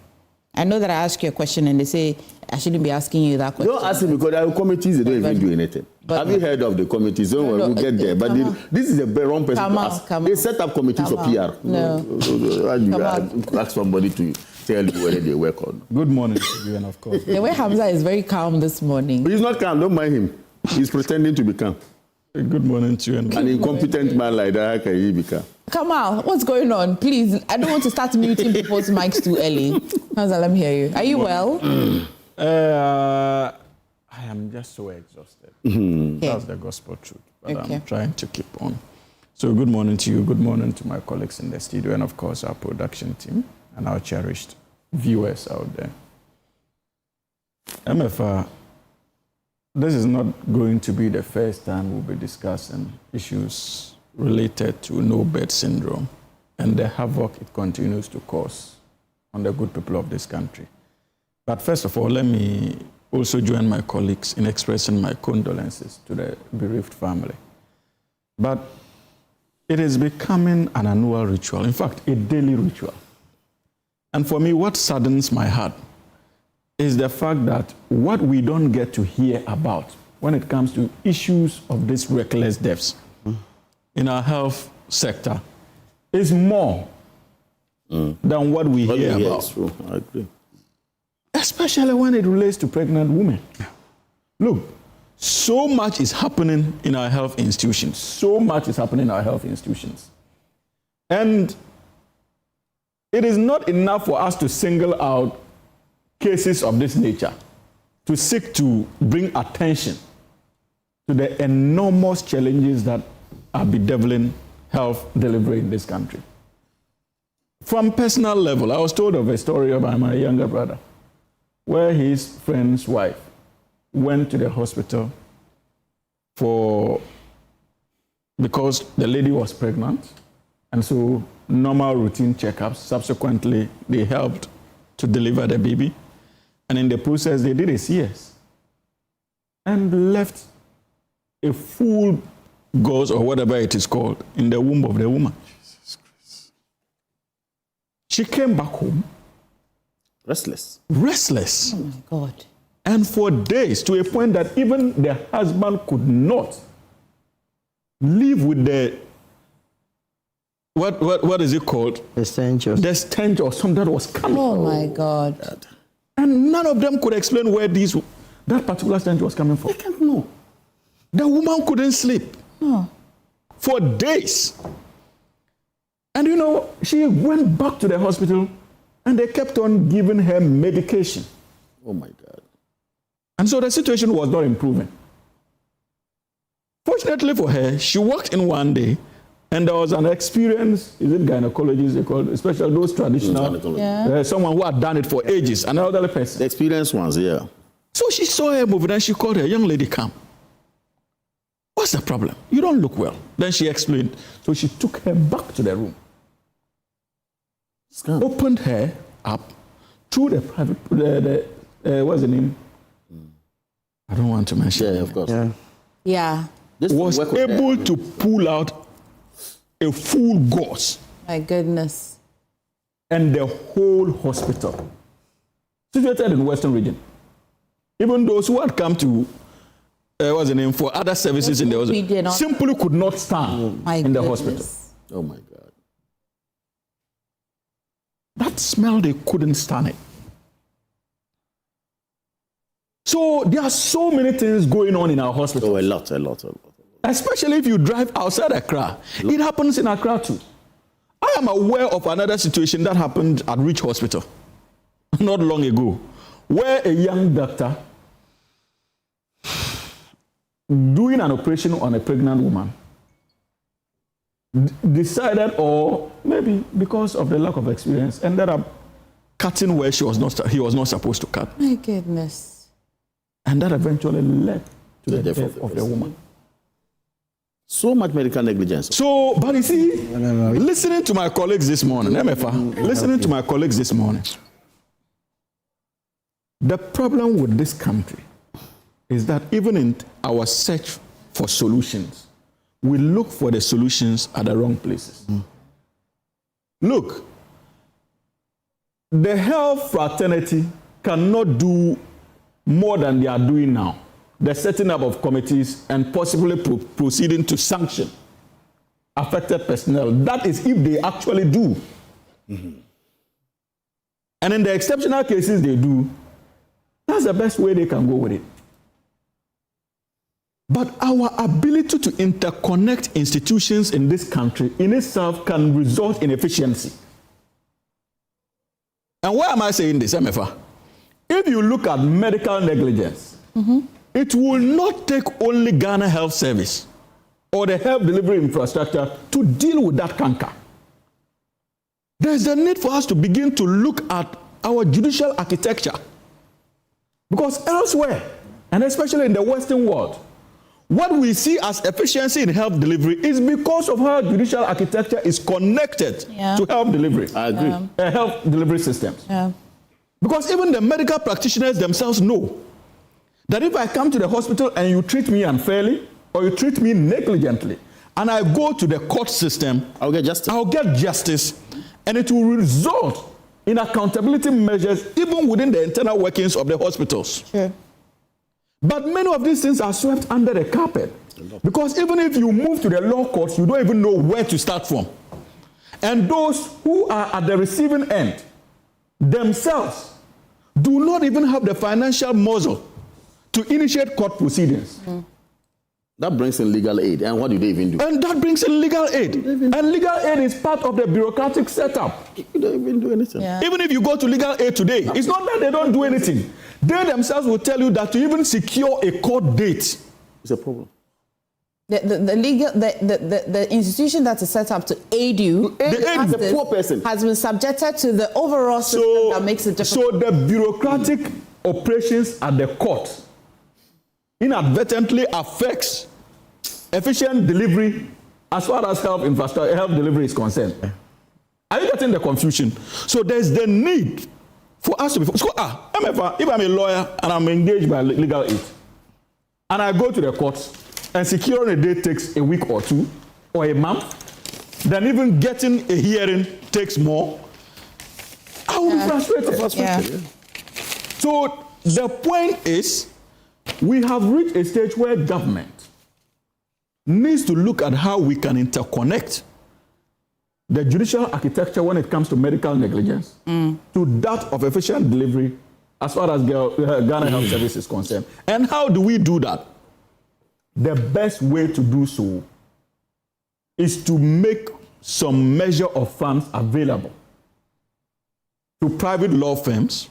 I know that I ask you a question and they say I shouldn't be asking you that question. Don't ask me because there are committees that don't even do anything. Have you heard of the committees? Don't worry, we'll get there. But this is the wrong person to ask. They set up committees for PR. Ask somebody to tell you whether they work on. Good morning to you, and of course. The way Hamza is very calm this morning. He's not calm, don't mind him. He's pretending to be calm. Good morning to you. And an incompetent man like that, how can he be calm? Kamal, what's going on? Please, I don't want to start muting people's mics too early. Hamza, let me hear you. Are you well? I am just so exhausted. Okay. That's the gospel truth. But I'm trying to keep on. So good morning to you. Good morning to my colleagues in the studio and, of course, our production team and our cherished viewers out there. Emefa, this is not going to be the first time we'll be discussing issues related to no bed syndrome and the havoc it continues to cause on the good people of this country. But first of all, let me also join my colleagues in expressing my condolences to the bereaved family. But it is becoming an annual ritual, in fact, a daily ritual. And for me, what saddens my heart is the fact that what we don't get to hear about when it comes to issues of these reckless deaths in our health sector is more than what we hear about. True. I agree. Especially when it relates to pregnant women. Look, so much is happening in our health institutions. So much is happening in our health institutions. And it is not enough for us to single out cases of this nature to seek to bring attention to the enormous challenges that are bedeviling health delivery in this country. From personal level, I was told of a story about my younger brother, where his friend's wife went to the hospital because the lady was pregnant, and so normal routine checkups. Subsequently, they helped to deliver the baby, and in the process, they did a CS and left a full gauze or whatever it is called in the womb of the woman. Jesus Christ. She came back home restless. Oh my God. And for days, to a point that even the husband could not live with the, what is it called? The stench or something that was coming. Oh my God. And none of them could explain where that particular stench was coming from. They can't know. The woman couldn't sleep for days. And you know, she went back to the hospital and they kept on giving her medication. Oh my God. And so the situation was not improving. Fortunately for her, she walked in one day and there was an experience, is it gynecologists they call it, especially those traditional, someone who had done it for ages, an elderly person. The experienced ones, yeah. So she saw her moving and she called her, young lady, come. What's the problem? You don't look well. Then she explained. So she took her back to the room. Opened her up through the private, what's the name? I don't want to mention. Yeah, of course. Yeah. Was able to pull out a full gauze. My goodness. And the whole hospital, situated in the Western region. Even those who had come to, what's the name, for other services in the hospital, simply could not stand in the hospital. Oh my God. That smell, they couldn't stand it. So there are so many things going on in our hospital. Oh, a lot. Especially if you drive outside Accra. It happens in Accra too. I am aware of another situation that happened at Rich Hospital not long ago, where a young doctor doing an operation on a pregnant woman decided, or maybe because of the lack of experience, ended up cutting where he was not supposed to cut. My goodness. And that eventually led to the death of the woman. So much medical negligence. So, but you see, listening to my colleagues this morning, Emefa, listening to my colleagues this morning, the problem with this country is that even in our search for solutions, we look for the solutions at the wrong places. Look, the health fraternity cannot do more than they are doing now. The setting up of committees and possibly proceeding to sanction affected personnel. That is if they actually do. And in the exceptional cases they do, that's the best way they can go with it. But our ability to interconnect institutions in this country in itself can result in efficiency. And why am I saying this, Emefa? If you look at medical negligence, it will not take only Ghana Health Service or the health delivery infrastructure to deal with that canker. There's a need for us to begin to look at our judicial architecture. Because elsewhere, and especially in the Western world, what we see as efficiency in health delivery is because of how judicial architecture is connected to health delivery. I agree. Health delivery systems. Because even the medical practitioners themselves know that if I come to the hospital and you treat me unfairly or you treat me negligently, and I go to the court system, I'll get justice. And it will result in accountability measures even within the internal workings of the hospitals. But many of these things are swept under the carpet. Because even if you move to the law courts, you don't even know where to start from. And those who are at the receiving end themselves do not even have the financial muscle to initiate court proceedings. That brings in legal aid. And what do they even do? And that brings in legal aid. And legal aid is part of the bureaucratic setup. You don't even do anything. Even if you go to legal aid today, it's not that they don't do anything. They themselves will tell you that to even secure a court date is a problem. The institution that is set up to aid you, the poor person, has been subjected to the overall system that makes it difficult. So the bureaucratic operations at the court inadvertently affects efficient delivery as far as health infrastructure, health delivery is concerned. Are you getting the confusion? So there's the need for us to be. So, Emefa, if I'm a lawyer and I'm engaged by legal aid, and I go to the courts, and securing a date takes a week or two, or a month, then even getting a hearing takes more, I will be frustrated. Yeah. So the point is, we have reached a stage where government needs to look at how we can interconnect the judicial architecture when it comes to medical negligence to that of efficient delivery as far as Ghana Health Service is concerned. And how do we do that? The best way to do so is to make some measure of funds available to private law firms,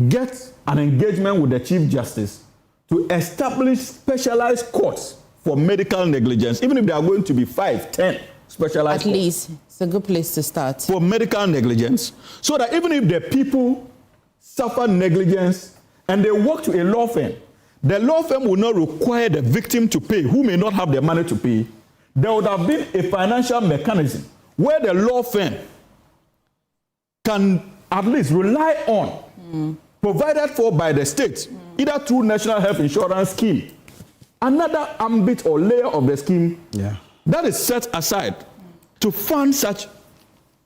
get an engagement with the Chief Justice to establish specialized courts for medical negligence, even if they are going to be 5, 10 specialized At least, it's a good place to start. For medical negligence, so that even if the people suffer negligence and they walk to a law firm, the law firm will not require the victim to pay, who may not have the money to pay. There would have been a financial mechanism where the law firm can at least rely on, provided for by the state, either through National Health Insurance Scheme, another ambit or layer of the scheme that is set aside to fund such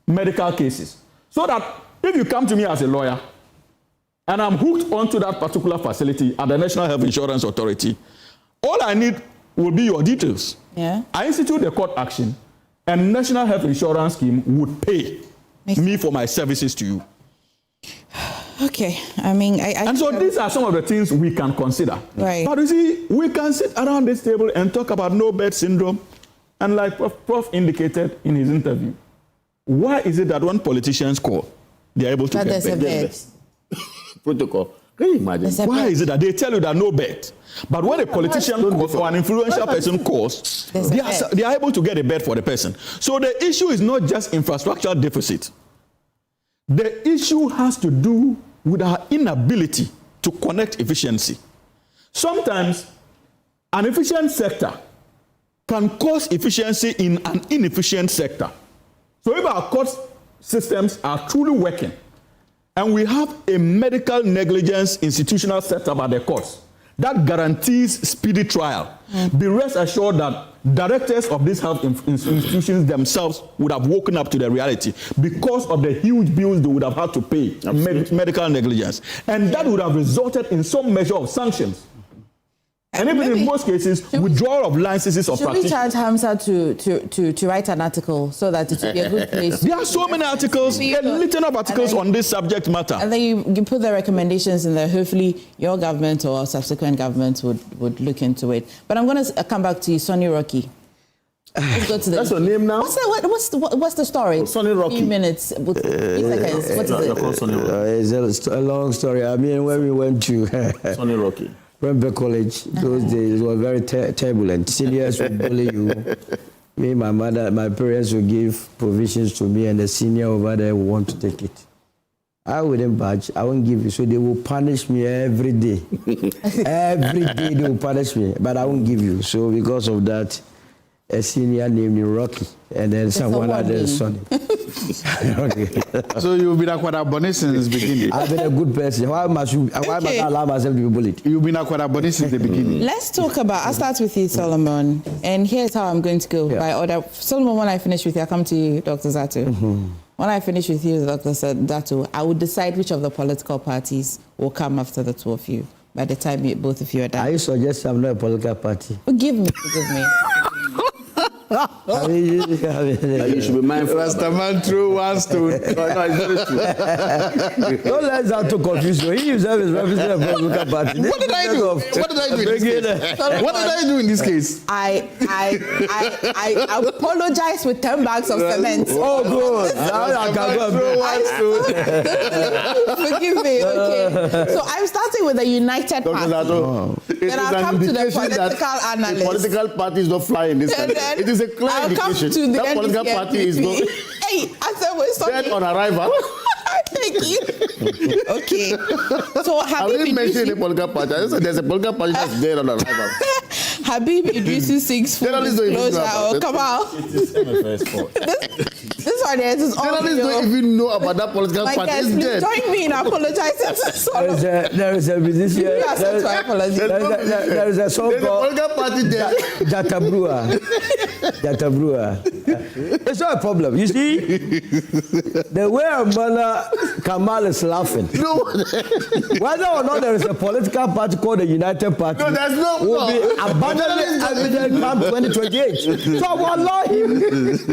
medical cases. So that if you come to me as a lawyer and I'm hooked onto that particular facility at the National Health Insurance Authority, all I need will be your details. I institute the court action and National Health Insurance Scheme would pay me for my services to you. Okay, I mean, and so these are some of the things we can consider. Right. But you see, we can sit around this table and talk about no bed syndrome. And like Prof indicated in his interview, why is it that when politicians call, they are able to get bed? Protocol. Can you imagine? Why is it that they tell you that no bed? But when a politician calls or an influential person calls, they are able to get a bed for the person. So the issue is not just infrastructural deficit. The issue has to do with our inability to connect efficiency. Sometimes an efficient sector can cause efficiency in an inefficient sector. So if our court systems are truly working, and we have a medical negligence institutional setup at the courts that guarantees speedy trial, be rest assured that directors of these health institutions themselves would have woken up to the reality because of the huge bills they would have had to pay medical negligence. And that would have resulted in some measure of sanctions. And even in most cases, withdrawal of licenses of practice. Should we charge Hamza to write an article so that it will be a good place? There are so many articles, a little of articles on this subject matter. And then you put the recommendations in there. Hopefully, your government or subsequent governments would look into it. But I'm going to come back to you, Sonny Rocky. Let's go to the. That's your name now? What's the story? Sonny Rocky. 3 minutes. 3 seconds. What is it? It's a long story. I mean, when we went to Sonny Rocky. Remember college, those days were very turbulent. Seniors would bully you. Me, my mother, my parents would give provisions to me, and the senior over there would want to take it. I wouldn't budge. I won't give you. So they will punish me every day. Every day they will punish me, but I won't give you. So because of that, a senior named me Rocky, and then someone other Sonny. So you've been Akufo-Addo since the beginning. I've been a good person. Why must I allow myself to be bullied? You've been Akufo-Addo since the beginning. Let's talk about. I'll start with you, Solomon, and here's how I'm going to go by order. Solomon, when I finish with you, I come to you, Dr. Zato. When I finish with you, Dr. Zato, I will decide which of the political parties will come after the two of you. By the time both of you are done. I suggest I'm not a political party. Forgive me. You should be mindful. Rastaman threw one stone. No, it's very true. Don't let that to confuse you. He himself is representing a political party. What did I do? What did I do in this case? What did I do in this case? I apologize with 10 bags of cement. Oh, good. Now I can go. Forgive me. Okay. So I'm starting with the United Party. Then I'll come to the political analyst. The political party is not flying in this country. It is a clear indication that political party is not dead on arrival. Thank you. Okay. So I didn't mention any political party. I said there's a political party that's dead on arrival. Habib Idrisu seeks full disclosure. Come out. It is Emefa's fault. This this one is all Journalists don't even know about that political my party. guys, It's please dead. join me in apologizing to Solomon. There is a musician. You accept my apology. There is a song There's a called political party there. Jatabrua. It's not a problem. You see, the way Mbana Kamal is laughing. No. Whether or not there is a political party called the United Party, No, there's no. will be abandoned evident come 2028. So I will allow him,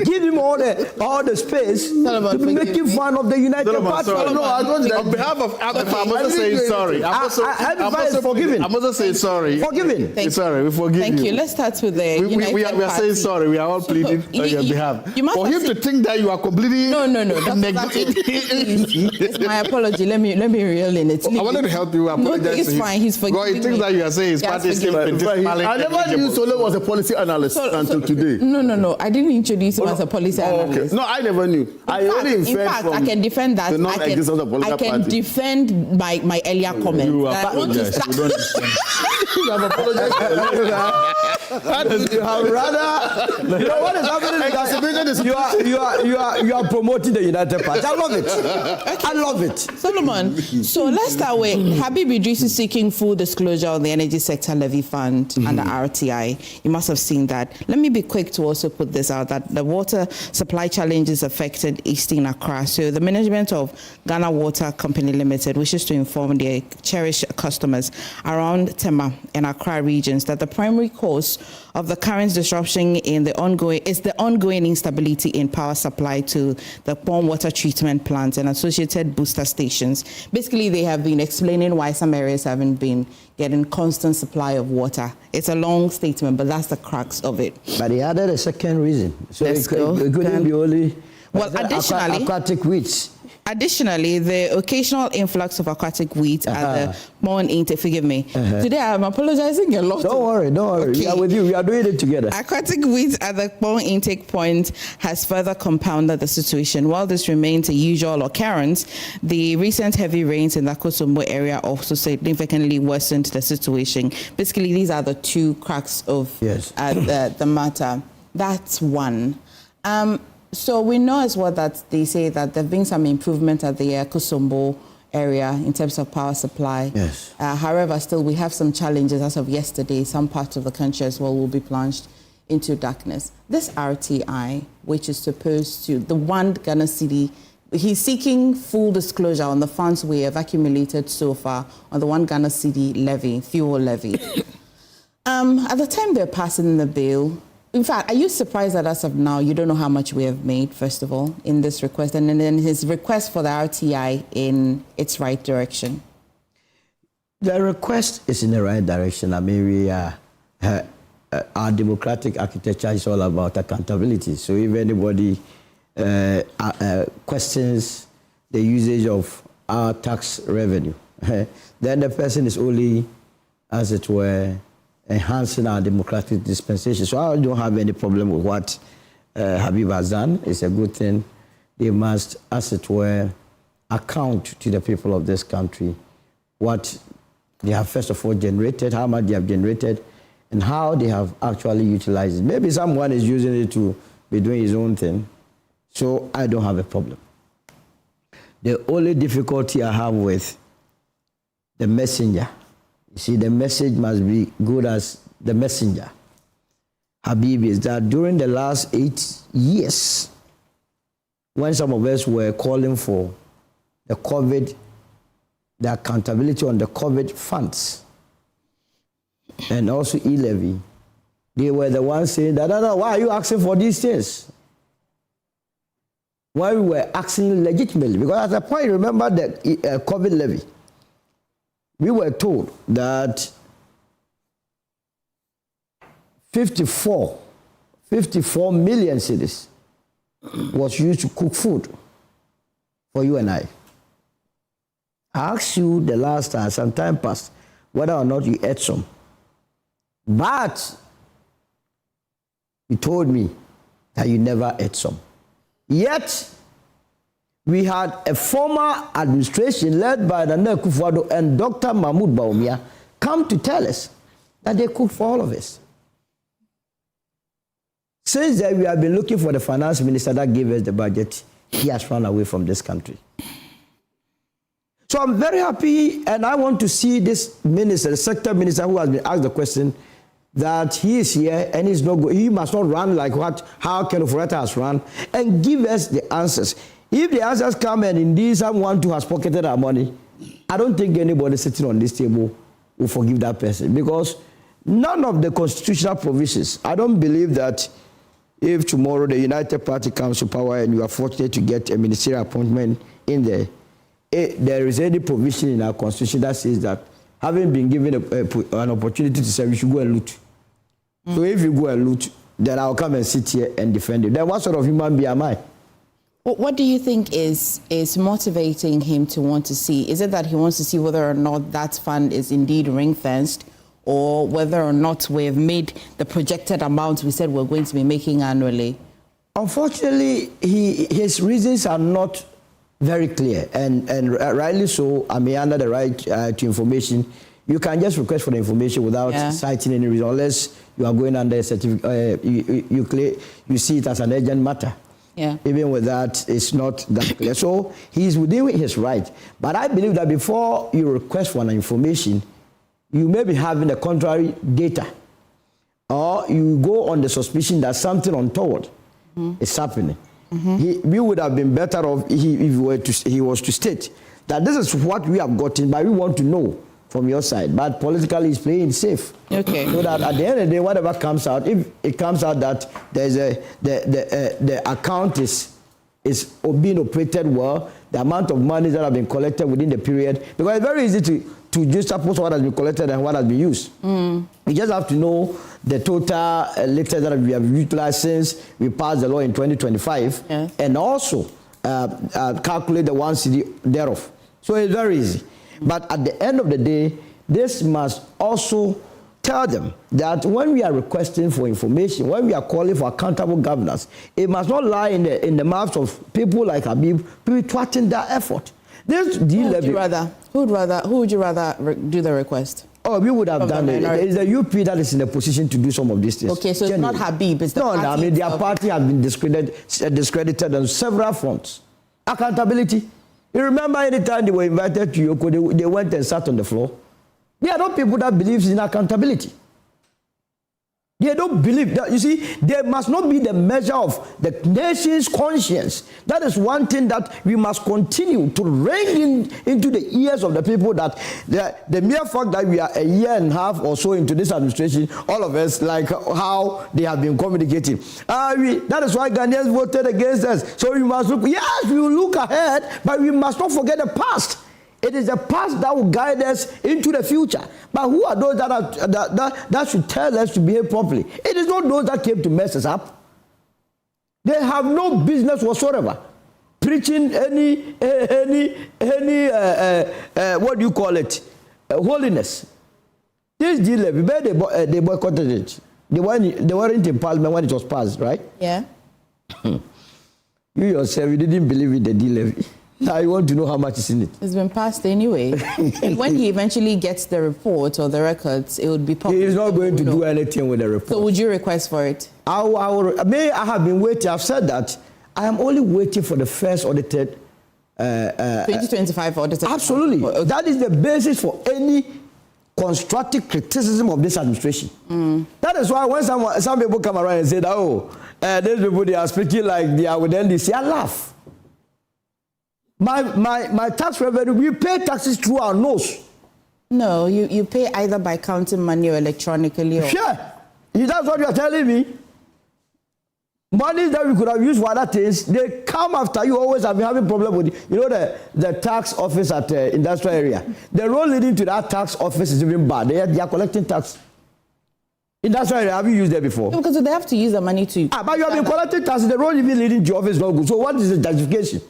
give him all the space to be making fun of the United Party. No, I don't. On behalf of Emefa, I'm also saying sorry. Emefa is forgiven. I'm also saying sorry. Forgiven. Sorry, we forgive you. Thank you. Let's start with the United We are saying sorry. We are all pleading on your behalf. You For him to think that you are completely No. It's my apology. Let me reel in it. I wanted to help you. No, it's fine. He's forgiven. Well, he thinks that you are saying his party is I never knew Solo was a policy analyst until today. No. I didn't introduce him as a policy analyst. Okay. No, I never knew. In fact, I can defend that. I can defend my earlier comment. You You have apologized. You have rather. You know what is happening is that you are promoting the United Party. I love it. Okay. I love it. Solomon. So let's start with Habib Idris is seeking full disclosure on the Energy Sector Levy Fund under RTI. You must have seen that. Let me be quick to also put this out that the water supply challenges affected Eastern Accra. So the management of Ghana Water Company Limited wishes to inform their cherished customers around Tema and Accra regions that the primary cause of the current disruption in the ongoing instability in power supply to the Pond water treatment plants and associated booster stations. Basically, they have been explaining why some areas haven't been getting constant supply of water. It's a long statement, but that's the crux of it. But he added a second reason. So it couldn't be only aquatic weeds. Additionally, the occasional influx of aquatic weeds at the Pond intake. Forgive me. Today I'm apologizing a lot. Don't worry. Okay. We are with you. We are doing it together. Aquatic weeds at the Pond intake point has further compounded the situation. While this remains a usual occurrence, the recent heavy rains in the Akosua area also significantly worsened the situation. Basically, these are the two cracks of the matter. That's one. So we know as well that they say that there have been some improvement at the Akosua area in terms of power supply. Yes. However, still we have some challenges as of yesterday. Some parts of the country as well will be plunged into darkness. This RTI, which is supposed to, the one Ghana city, he's seeking full disclosure on the funds we have accumulated so far on the one Ghana city levy, fuel levy. At the time they're passing the bill, in fact, are you surprised that as of now, you don't know how much we have made, first of all, in this request, and then his request for the RTI in its right direction? The request is in the right direction. I mean, our democratic architecture is all about accountability. So if anybody questions the usage of our tax revenue, then the person is only, as it were, enhancing our democratic dispensation. So I don't have any problem with what Habib has done. It's a good thing. They must, as it were, account to the people of this country what they have first of all generated, how much they have generated, and how they have actually utilized it. Maybe someone is using it to be doing his own thing. So I don't have a problem. The only difficulty I have with the messenger, you see, the message must be good as the messenger. Habib, is that during the last 8 years, when some of us were calling for the accountability on the COVID funds, and also e-levy, they were the ones saying that, no, why are you asking for these things? Why we were asking legitimately? Because at that point, remember the COVID levy, we were told that 54 million cedis was used to cook food for you and I. I asked you the last time, some time passed, whether or not you ate some. But you told me that you never ate some. Yet, we had a former administration led by Akufo-Addo and Dr. Mahmoud Bawumia come to tell us that they cooked for all of us. Since then, we have been looking for the finance minister that gave us the budget. He has run away from this country. So I'm very happy, and I want to see this minister, the sector minister who has been asked the question, that he is here and he must not run like how Akufo-Addo has run, and give us the answers. If the answers come and indeed someone who has pocketed our money, I don't think anybody sitting on this table will forgive that person, because none of the constitutional provisions, I don't believe that if tomorrow the United Party comes to power and you are fortunate to get a ministerial appointment in there, there is any provision in our constitution that says that having been given an opportunity to serve, you should go and loot. So if you go and loot, then I'll come and sit here and defend you. Then what sort of human being am I? What do you think is motivating him to want to see? Is it that he wants to see whether or not that fund is indeed ring-fenced, or whether or not we've made the projected amount we said we're going to be making annually? Unfortunately, his reasons are not very clear, and rightly so. I mean, under the right to information, you can just request for the information without citing any reason, unless you are going under a certificate. You see it as an urgent matter. Yeah. Even with that, it's not that clear. So he's within his right. But I believe that before you request for an information, you may be having the contrary data, or you go on the suspicion that something untoward is happening. We would have been better off if he was to state that this is what we have gotten, but we want to know from your side. But politically, he's playing safe. Okay. So that at the end of the day, whatever comes out, if it comes out that there's the account is being operated well, the amount of money that have been collected within the period, because it's very easy to just suppose what has been collected and what has been used. You just have to know the total litres that we have utilized since we passed the law in 2025, and also calculate the 1 cedi thereof. So it's very easy. But at the end of the day, this must also tell them that when we are requesting for information, when we are calling for accountable governance, it must not lie in the mouths of people like Habib thwarting that effort. This who would you rather do the request? Oh, we would have done it. There is a UP that is in a position to do some of these things. Okay, so it's not Habib, it's the party. No, I mean, their party has been discredited on several fronts. Accountability. You remember any time they were invited to EOCO, they went and sat on the floor. They are not people that believe in accountability. They don't believe that. You see, there must not be the measure of the nation's conscience. That is one thing that we must continue to ring into the ears of the people, that the mere fact that we are a year and a half or so into this administration, all of us, like how they have been communicating. That is why Ghanaians voted against us. So we must look, yes, we will look ahead, but we must not forget the past. It is the past that will guide us into the future. But who are those that should tell us to behave properly? It is not those that came to mess us up. They have no business whatsoever preaching any what do you call it? Holiness. This deal, they boycotted it. They weren't in Parliament when it was passed, right? Yeah. You yourself, you didn't believe in the deal levy. Now you want to know how much is in it. It's been passed anyway. And when he eventually gets the report or the records, it would be public. He is not going to do anything with the report. So would you request for it? I have been waiting. I've said that I am only waiting for the first audited 2025 audited. Absolutely. Okay. That is the basis for any constructive criticism of this administration. That is why when some people come around and say that, these people, they are speaking like they are with NDC, I laugh. My tax revenue, we pay taxes through our nose. No, you pay either by counting money or electronically. Or... Sure. That's what you are telling me. Money that we could have used for other things, they come after you. Always have been having problem with it. You know the tax office at the industrial area. The road leading to that tax office is even bad. They are collecting tax. Industrial area, have you used there before? No, because they have to use the money to... but you have been collecting taxes. The road even leading to your office is not good. So what is the justification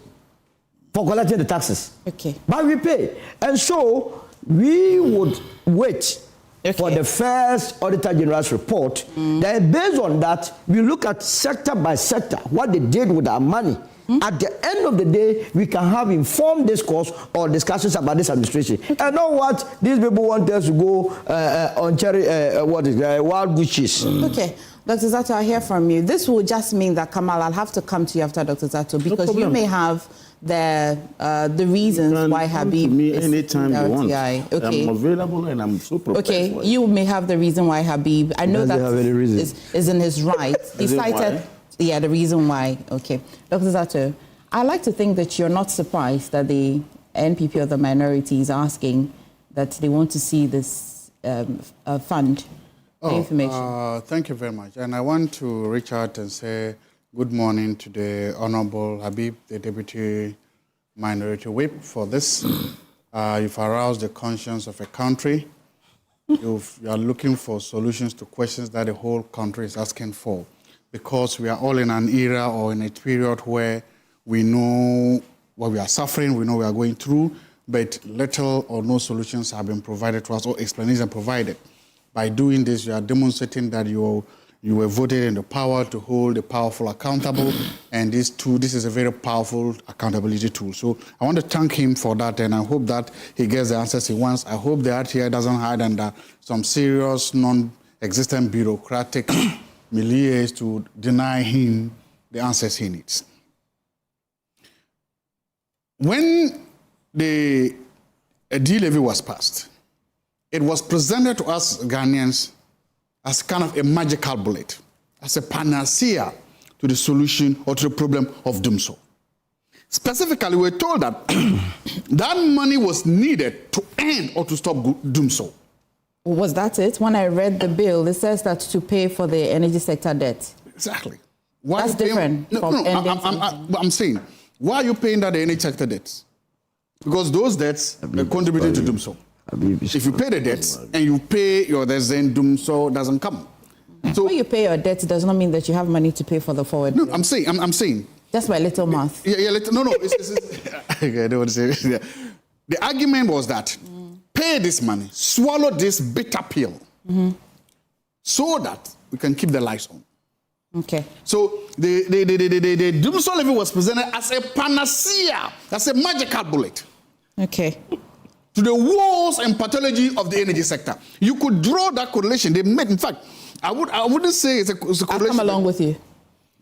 for collecting the taxes? Okay. But we pay. And so we would wait for the first Auditor General's report. Then based on that, we look at sector by sector, what they did with our money. At the end of the day, we can have informed discourse or discussions about this administration. And not what these people want us to go on wild goose chase. Okay. Dr. Zato, I'll hear from you. This will just mean that, Kamal, I'll have to come to you after Dr. Zato because you may have the reasons why Habib me is anytime you want. Okay. I'm available and I'm so prepared. Okay, you may have the reason why Habib. I know that is in his right. He cited, the reason why. Okay, Dr. Zato, I like to think that you're not surprised that the NPP or the minority is asking that they want to see this fund. Information. Thank you very much. And I want to reach out and say good morning to the Honorable Habib, the Deputy Minority Whip, for this. You've aroused the conscience of a country. You are looking for solutions to questions that the whole country is asking for, because we are all in an era or in a period where we know what we are suffering, we know we are going through, but little or no solutions have been provided to us or explanations provided. By doing this, you are demonstrating that you were voted in the power to hold the powerful accountable, and this is a very powerful accountability tool. So I want to thank him for that, and I hope that he gets the answers he wants. I hope the RTI doesn't hide under some serious, non-existent bureaucratic milieu to deny him the answers he needs. When the D levy was passed, it was presented to us Ghanaians as kind of a magical bullet, as a panacea to the solution or to the problem of doom so. Specifically, we were told that that money was needed to end or to stop doom so. Was that it? When I read the bill, it says that to pay for the energy sector debt. Exactly. That's different from ending. I'm saying, why are you paying that the energy sector debts? Because those debts are contributing to doom so. If you pay the debts and you pay your debts, then doom so doesn't come. So when you pay your debts, it does not mean that you have money to pay for the forward. No, I'm saying. Just by little math. Yeah, no. Okay, I don't want to say. Yeah. The argument was that pay this money, swallow this bitter pill, so that we can keep the lights on. Okay. So the doom so levy was presented as a panacea, as a magical bullet. Okay. To the woes and pathology of the energy sector. You could draw that correlation. They made, in fact, I wouldn't say it's a correlation. I'll come along with you.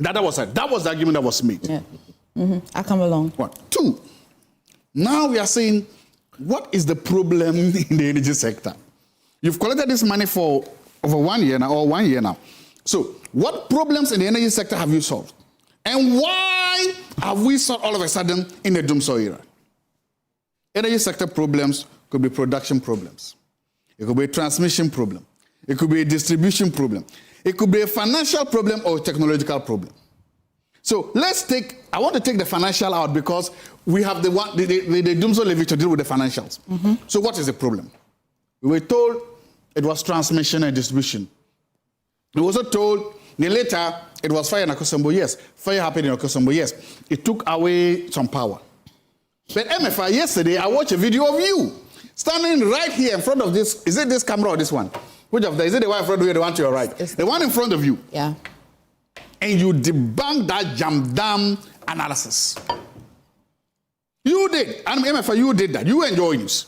That was the argument that was made. Yeah. I'll come along. 1. 2. Now we are saying, what is the problem in the energy sector? You've collected this money for over 1 year now, or 1 year now. So, what problems in the energy sector have you solved? And why have we solved all of a sudden in the doom so era? Energy sector problems could be production problems. It could be a transmission problem. It could be a distribution problem. It could be a financial problem or a technological problem. So I want to take the financial out because we have the doom so levy to deal with the financials. So what is the problem? We were told it was transmission and distribution. We were also told later it was fire in Akosua. Yes, fire happened in Akosua. Yes, it took away some power. But Emefa, yesterday I watched a video of you standing right here in front of this. Is it this camera or this one? Which of them? Is it the one in front of you or the one to your right? The one in front of you. Yeah. And you debunked that jam-dam analysis. You did. And Emefa, you did that. You enjoyed this.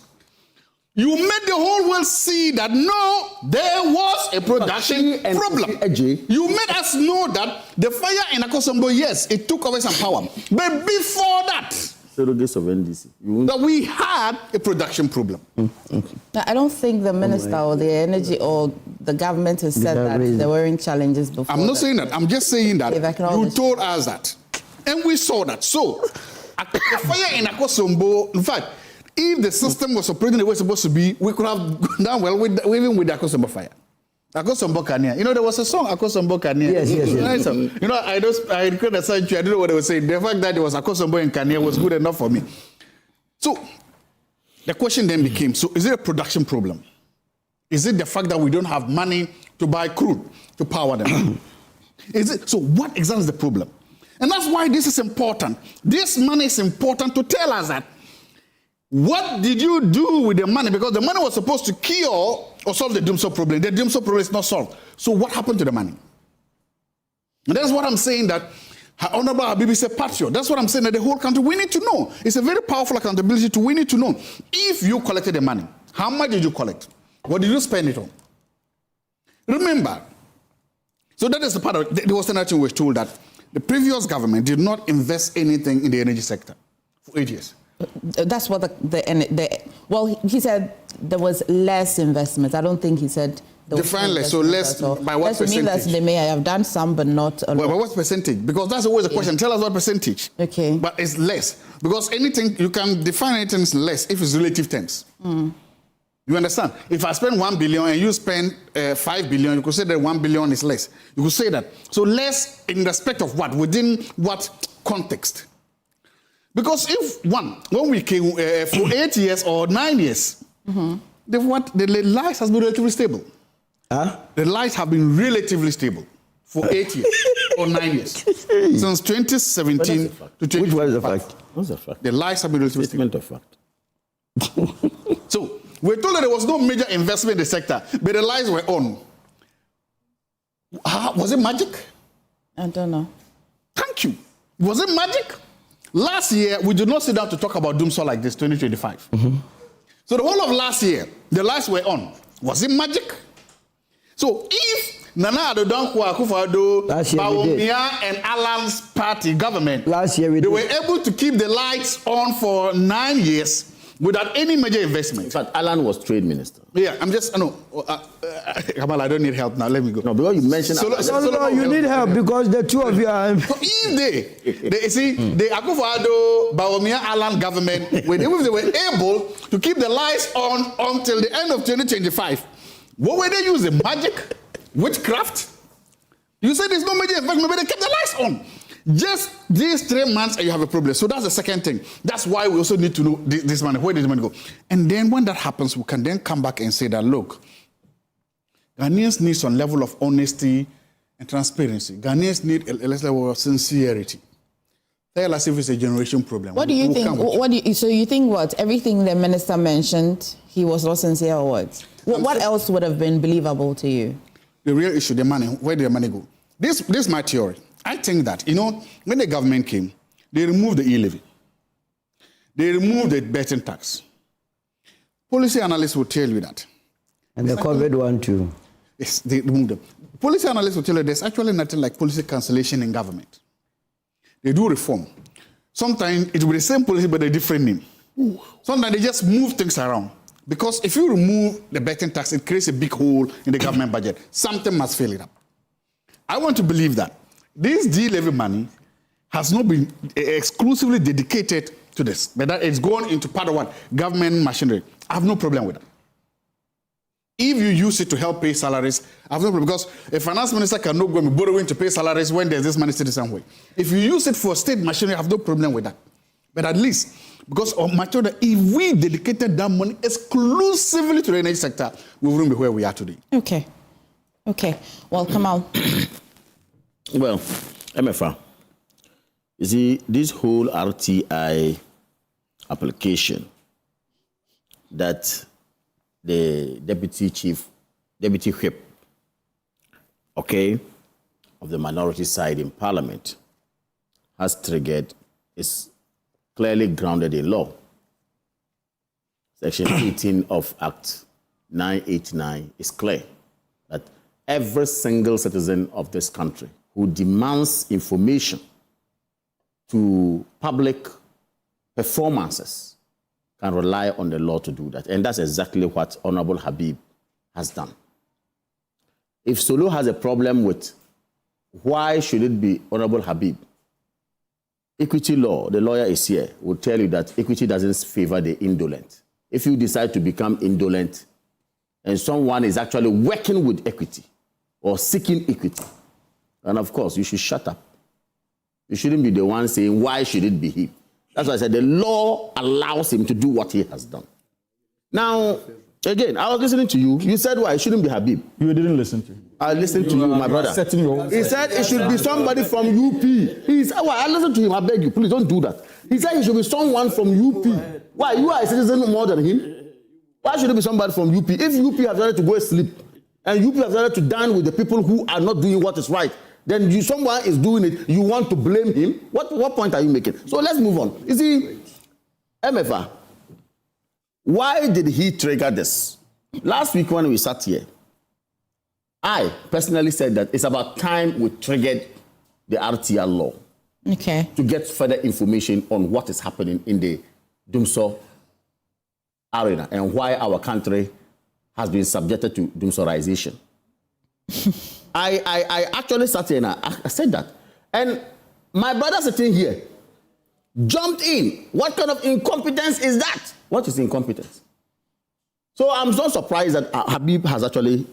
You made the whole world see that no, there was a production problem. You made us know that the fire in Akosua, yes, it took away some power. But before that, surrogates of NDC. That we had a production problem. I don't think the minister or the energy or the government has said that there weren't challenges before. I'm not saying that. I'm just saying that you told us that. And we saw that. So, the fire in Akosua, in fact, if the system was operating the way it's supposed to be, we could have done well even with the Akosua fire. Akosua Kania. You know, there was a song, Akosua Kania. Yes. You know, I couldn't assign you. I didn't know what they were saying. The fact that it was Akosua and Kania was good enough for me. So, the question then became, so is it a production problem? Is it the fact that we don't have money to buy crude to power them? So what exactly is the problem? And that's why this is important. This money is important to tell us that what did you do with the money? Because the money was supposed to cure or solve the doom so problem. The doom so problem is not solved. So what happened to the money? And that's what I'm saying, that Honorable Habib is a patriot. That's what I'm saying, that the whole country, we need to know. It's a very powerful accountability tool. We need to know. If you collected the money, how much did you collect? What did you spend it on? Remember, So that is the part of it. There was another thing we were told that the previous government did not invest anything in the energy sector for 8 years. That's what well, he said there was less investment. I don't think he said there was define less. So less by what percentage? Mean that they may have done some, but not a lot. By what percentage? Because that's always the question. Tell us what percentage. Okay. But it's less. Because anything, you can define anything as less if it's relative terms. You understand? If I spend 1 billion and you spend 5 billion, you could say that 1 billion is less. You could say that. So less in respect of what? Within what context? Because if when we came for 8 years or 9 years, the lights has been relatively stable. The lights have been relatively stable for 8 years or 9 years. Since 2017 to 2025. Which one is the fact? What's the fact? The lights have been relatively Statement of fact. So we're told that there was no major investment in the sector, but the lights were on. Was it magic? I don't know. Thank you. Was it magic? Last year, we did not sit down to talk about Doomsday like this, 2025. So the whole of last year, the lights were on. Was it magic? So if Nana Addo Dankwa, Akufo-Addo, Bawumia and Alan's party government, they were able to keep the lights on for 9 years without any major investment. In fact, Alan was trade minister. Yeah, I'm just, Kamal, I don't need help now. Let me go. No, because you mentioned... No, you need help because the two of you are... So if they see, the Akufo-Addo, Bawumia, Alan government, if they were able to keep the lights on until the end of 2025, what were they using? Magic? Witchcraft? You said there's no major investment, but they kept the lights on. Just these 3 months and you have a problem. So that's the second thing. That's why we also need to know this money. Where did the money go? And then when that happens, we can then come back and say that, look, Ghanaians need some level of honesty and transparency. Ghanaians need a level of sincerity. Tell us if it's a generation problem. What do you think? So you think what? Everything the minister mentioned, he was not sincere or what? What else would have been believable to you? The real issue, the money. Where did the money go? This is my theory. I think that, when the government came, they removed the e-levy. They removed the betting tax. Policy analysts will tell you that. And the COVID one too. Yes, they removed them. Policy analysts will tell you there's actually nothing like policy cancellation in government. They do reform. Sometimes it will be the same policy but a different name. Sometimes they just move things around. Because if you remove the betting tax, it creates a big hole in the government budget. Something must fill it up. I want to believe that this de-levy money has not been exclusively dedicated to this, but that it's gone into part of what? Government machinery. I have no problem with that. If you use it to help pay salaries, I have no problem, because a finance minister cannot go and borrow to pay salaries when there's this money sitting somewhere. If you use it for state machinery, I have no problem with that. But at least, because of matter, if we dedicated that money exclusively to the energy sector, we wouldn't be where we are today. Okay. Well, Kamal. Well, Emefa, you see, this whole RTI application that the deputy whip, of the minority side in Parliament has triggered is clearly grounded in law. Section 18 of Act 989 is clear that every single citizen of this country who demands information to public performances can rely on the law to do that. And that's exactly what Honorable Habib has done. If Solo has a problem with why should it be Honorable Habib, equity law, the lawyer is here, will tell you that equity doesn't favor the indolent. If you decide to become indolent and someone is actually working with equity or seeking equity, and of course, you should shut up. You shouldn't be the one saying, why should it be him? That's why I said the law allows him to do what he has done. Now, again, I was listening to you. You said, why? It shouldn't be Habib. You didn't listen to him. I listened to you, my brother. He said it should be somebody from UP. He said, well, I listened to him. I beg you, please don't do that. He said it should be someone from UP. Why? You are a citizen more than him. Why should it be somebody from UP? If UP have decided to go sleep and UP have decided to dine with the people who are not doing what is right, then someone is doing it, you want to blame him? What point are you making? So let's move on. You see, Emefa, why did he trigger this? Last week when we sat here, I personally said that it's about time we triggered the RTR law. Okay. To get further information on what is happening in the Dumsor arena and why our country has been subjected to Dumsorization. I actually sat here and I said that. And my brother sitting here jumped in. What kind of incompetence is that? What is incompetence? So I'm so surprised that Habib has actually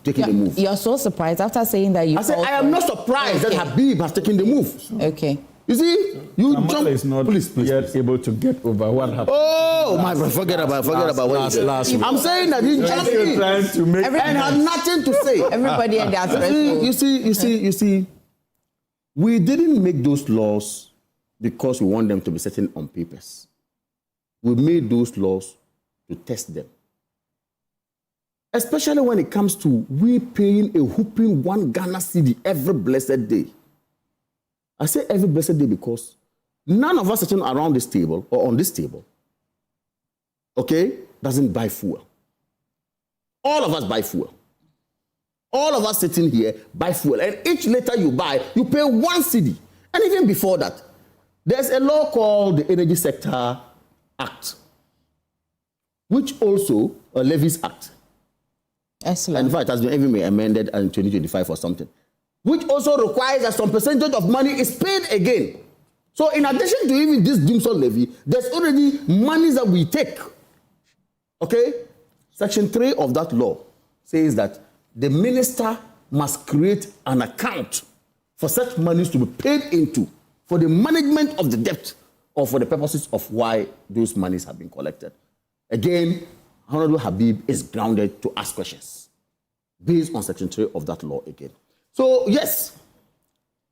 taken the move. You're so surprised after saying that you... I said, I am not surprised that Habib has taken the move. Okay. You see, you jump... is not yet able to get over what happened. Oh, my brother, forget about what you said. I'm saying that he jumped in trying to make and had nothing to say. Everybody and their You see, we didn't make those laws because we want them to be certain on papers. We made those laws to test them. Especially when it comes to we paying a whooping 1 Ghana cedi every blessed day. I say every blessed day because none of us sitting around this table or on this table, okay, doesn't buy fuel. All of us buy fuel. All of us sitting here buy fuel. And each liter you buy, you pay 1 cedi. And even before that, there's a law called the Energy Sector Act, which also a Levies Act. Excellent. In fact, it has been even amended in 2025 or something, which also requires that some percentage of money is paid again. So in addition to even this Dumsor levy, there's already monies that we take. Okay? Section 3 of that law says that the minister must create an account for such monies to be paid into for the management of the debt or for the purposes of why those monies have been collected. Again, Honorable Habib is grounded to ask questions based on Section 3 of that law again. So, yes,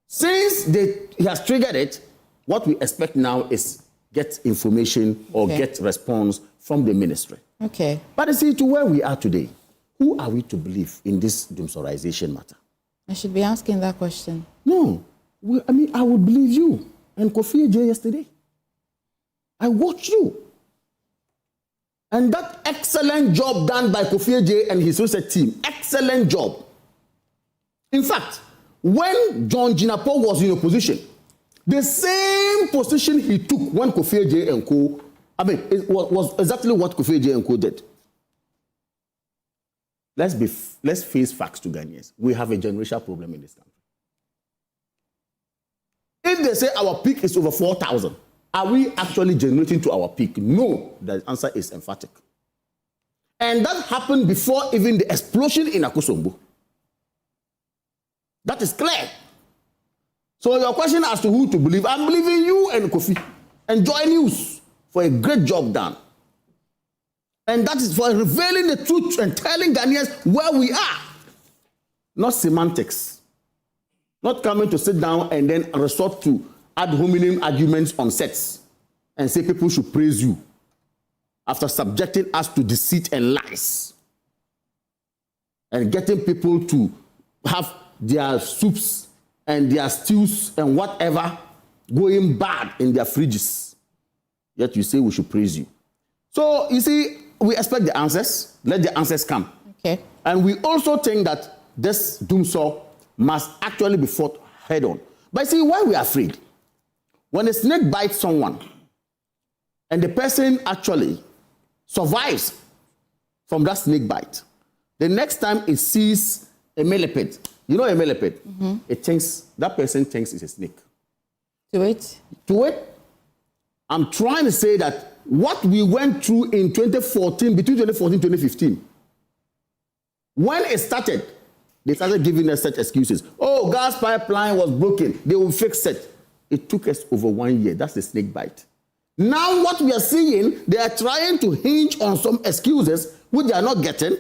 since he has triggered it, what we expect now is get information or get response from the ministry. Okay. But you see, to where we are today, who are we to believe in this Dumsorization matter? I should be asking that question. No. I would believe you and Kofi Jumah yesterday. I watched you. And that excellent job done by Kofi Jumah and his research team, excellent job. In fact, when John Jinapo was in opposition, the same position he took when Kofi Jumah and co, it was exactly what Kofi Jumah and co did. Let's face facts to Ghanaians. We have a generational problem in this country. If they say our peak is over 4,000, are we actually generating to our peak? No, the answer is emphatic. And that happened before even the explosion in Akosua. That is clear. So your question as to who to believe, I'm believing you and Kofi. And Joy News for a great job done. And that is for revealing the truth and telling Ghanaians where we are. Not semantics. Not coming to sit down and then resort to ad hominem arguments on sets and say people should praise you after subjecting us to deceit and lies and getting people to have their soups and their stews and whatever going bad in their fridges. Yet you say we should praise you. So you see, we expect the answers. Let the answers come. Okay. And we also think that this Dumsor must actually be fought head on. But see, why we are afraid? When a snake bites someone and the person actually survives from that snake bite, the next time it sees a millipede, you know a millipede, that person thinks it's a snake. To it? To it. I'm trying to say that what we went through in 2014, between 2014 and 2015, when it started, they started giving us such excuses. Oh, gas pipeline was broken. They will fix it. It took us over 1 year. That's the snake bite. Now what we are seeing, they are trying to hinge on some excuses which they are not getting.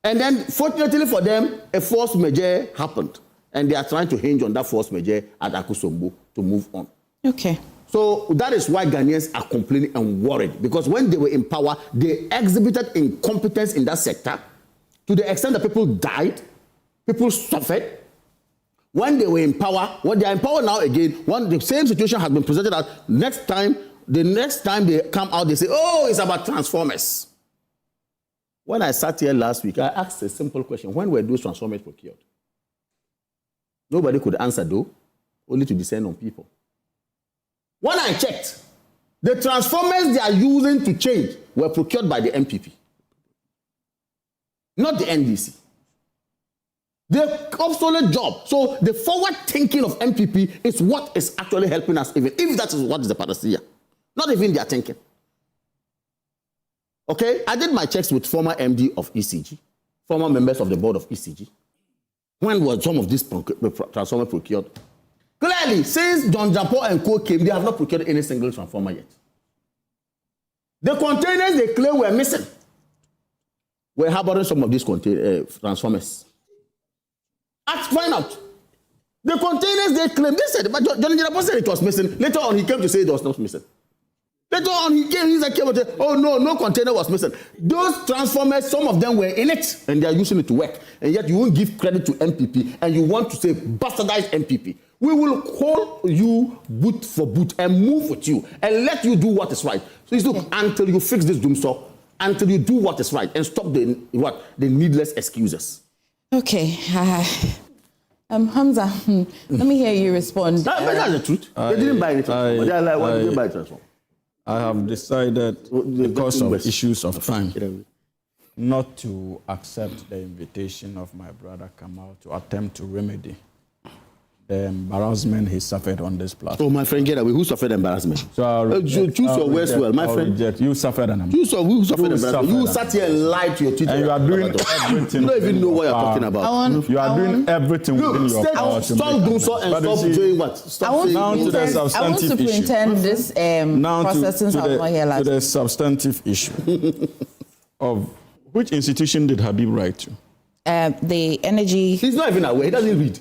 And then fortunately for them, a force majeure happened. And they are trying to hinge on that force majeure at Akosua to move on. Okay. So that is why Ghanaians are complaining and worried. Because when they were in power, they exhibited incompetence in that sector to the extent that people died, people suffered. When they were in power, when they are in power now again, when the same situation has been presented as the next time they come out, they say, oh, it's about transformers. When I sat here last week, I asked a simple question. When were those transformers procured? Nobody could answer, though, only to descend on people. When I checked, the transformers they are using to change were procured by the MPP, not the NDC. The obsolete job. So the forward thinking of MPP is what is actually helping us, even if that is what is the panacea. Not even their thinking. Okay, I did my checks with former MD of ECG, former members of the board of ECG. When was some of these transformers procured? Clearly, since John Japo and Co came, they have not procured any single transformer yet. The containers they claim were missing were harboring some of these transformers. Find out. The containers they claim, they said, but John Japo said it was missing. Later on, he came to say it was not missing. Later on, he came and said, oh no container was missing. Those transformers, some of them were in it, and they are using it to work. And yet you won't give credit to MPP, and you want to say bastardize MPP. We will call you boot for boot and move with you and let you do what is right. So look, until you fix this doomsaw, until you do what is right and stop the needless excuses. Okay. Hamza, let me hear you respond. That's the truth. They didn't buy it. They are like, why did they buy transform? I have decided, because of issues of time, not to accept the invitation of my brother Kamal to attempt to remedy the embarrassment he suffered on this platform. Oh, my friend, get away. Who suffered embarrassment? So choose your words well, my friend. You suffered an embarrassment. Who suffered embarrassment? You sat here and lied to your teacher. And you are doing everything. You don't even know what you're talking about. You are doing everything within your power. Stop doing so and stop doing what? Stop now to the substantive issue. This process since I was not here last. To the substantive issue of which institution did Habib write to? The energy. He's not even aware. He doesn't read.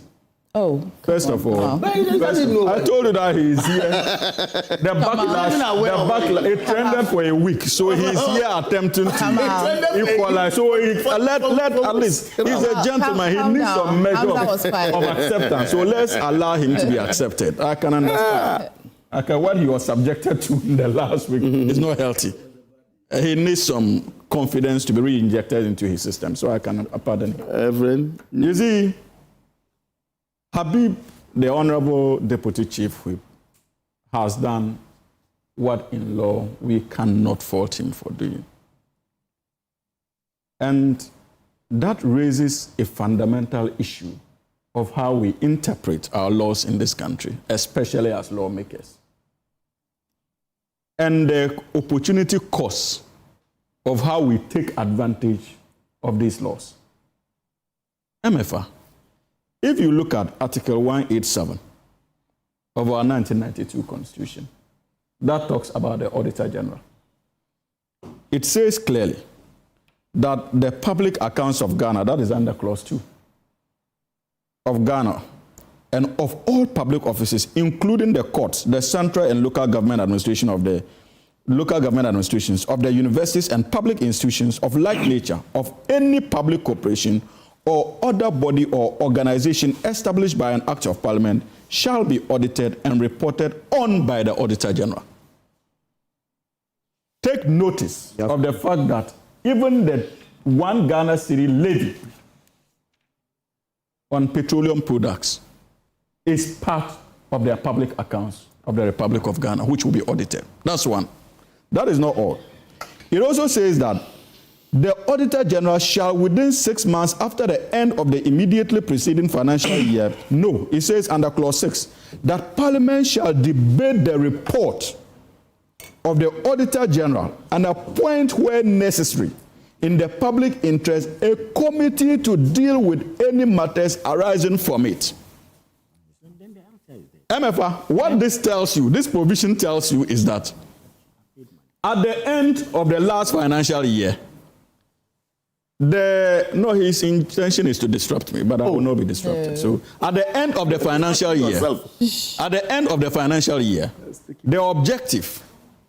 Oh. First of all, I told you that he's here. The backlash, it trended for a week, so he's here attempting to equalize. So let at least, he's a gentleman. He needs some measure of acceptance. So let's allow him to be accepted. I can understand. What he was subjected to in the last week is not healthy. He needs some confidence to be re-injected into his system. So I can pardon him. You see, Habib, the Honorable Deputy Chief Whip, has done what in law we cannot fault him for doing. And that raises a fundamental issue of how we interpret our laws in this country, especially as lawmakers. And the opportunity cost of how we take advantage of these laws. Emefa, if you look at Article 187 of our 1992 Constitution, that talks about the Auditor General. It says clearly that the public accounts of Ghana, that is under Clause 2, of Ghana, and of all public offices, including the courts, the central and local government administration of the local government administrations of the universities and public institutions of like nature of any public corporation or other body or organization established by an act of parliament shall be audited and reported on by the Auditor General. Take notice of the fact that even the 1 Ghana city levy on petroleum products is part of their public accounts of the Republic of Ghana, which will be audited. That's one. That is not all. It also says that the Auditor General shall, within 6 months after the end of the immediately preceding financial year, it says under Clause 6, that Parliament shall debate the report of the Auditor General and appoint, where necessary, in the public interest, a committee to deal with any matters arising from it. Emefa, what this tells you, this provision tells you, is that at the end of the last financial year, his intention is to disrupt me, but I will not be disrupted. So at the end of the financial year, the objective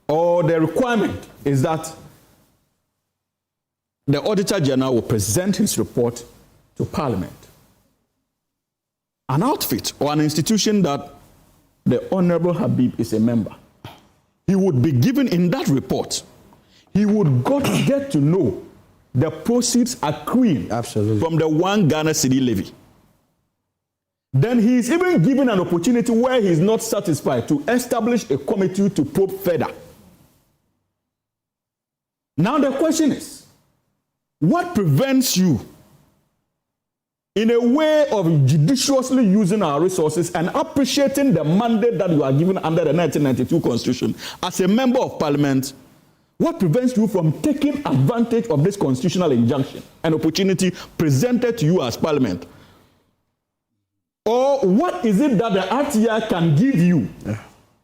or the requirement is that the Auditor General will present his report to Parliament. An outfit or an institution that the Honorable Habib is a member, he would be given in that report, he would get to know the proceeds accruing from the 1 Ghana cedi levy. Then he is even given an opportunity where he is not satisfied to establish a committee to probe further. Now the question is, what prevents you in a way of judiciously using our resources and appreciating the mandate that you are given under the 1992 Constitution as a member of Parliament? What prevents you from taking advantage of this constitutional injunction, an opportunity presented to you as Parliament? Or what is it that the RTI can give you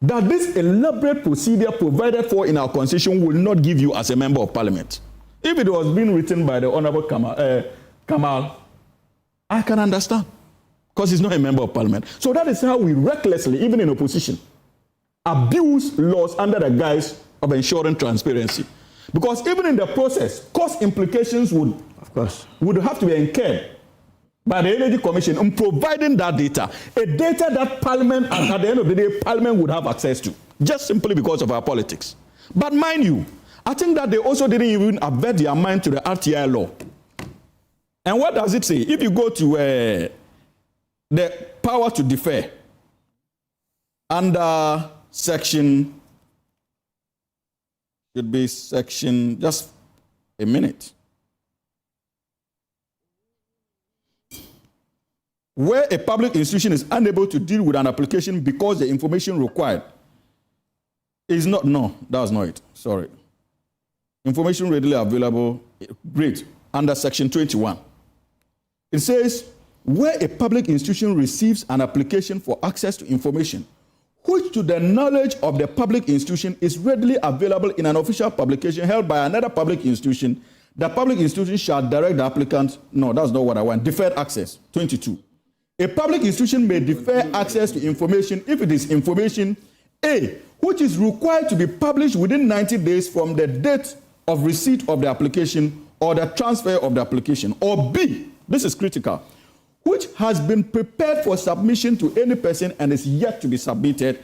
that this elaborate procedure provided for in our Constitution will not give you as a member of Parliament? If it was being written by the Honorable Kamal, I can understand, because he's not a member of Parliament. So that is how we recklessly, even in opposition, abuse laws under the guise of ensuring transparency. Because even in the process, cost implications would have to be incurred by the Energy Commission in providing that data, a data that Parliament, at the end of the day, Parliament would have access to, just simply because of our politics. But mind you, I think that they also didn't even avert their mind to the RTI law. And what does it say? If you go to the power to defer, under section, should be section, just a minute. Where a public institution is unable to deal with an application because the information required is not, no, that's not it, sorry. Information readily available, great, under section 21. It says, where a public institution receives an application for access to information, which to the knowledge of the public institution is readily available in an official publication held by another public institution, the public institution shall direct the applicant, no, that's not what I want, deferred access, 22. A public institution may defer access to information if it is information, A, which is required to be published within 90 days from the date of receipt of the application or the transfer of the application, or B, this is critical, which has been prepared for submission to any person and is yet to be submitted.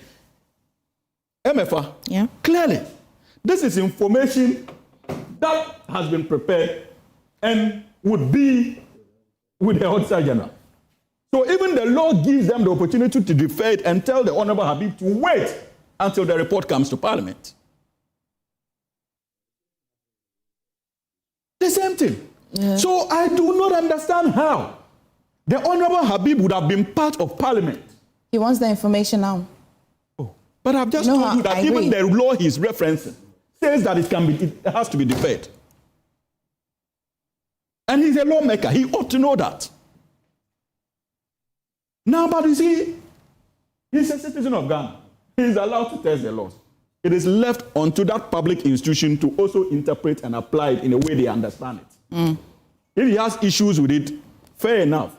Emefa, clearly, this is information that has been prepared and would be with the Auditor General. So even the law gives them the opportunity to defer it and tell the Honorable Habib to wait until the report comes to Parliament. The same thing. Yeah. So I do not understand how the Honorable Habib would have been part of Parliament. He wants the information now. Oh, but I've just told you that even the law he's referencing says that it has to be deferred. And he's a lawmaker. He ought to know that. Now, but you see, he's a citizen of Ghana. He's allowed to test the laws. It is left onto that public institution to also interpret and apply it in a way they understand it. Mm. If he has issues with it, fair enough.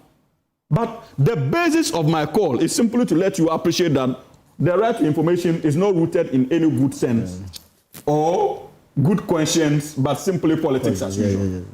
But the basis of my call is simply to let you appreciate that the right to information is not rooted in any good sense or good conscience, but simply politics as usual.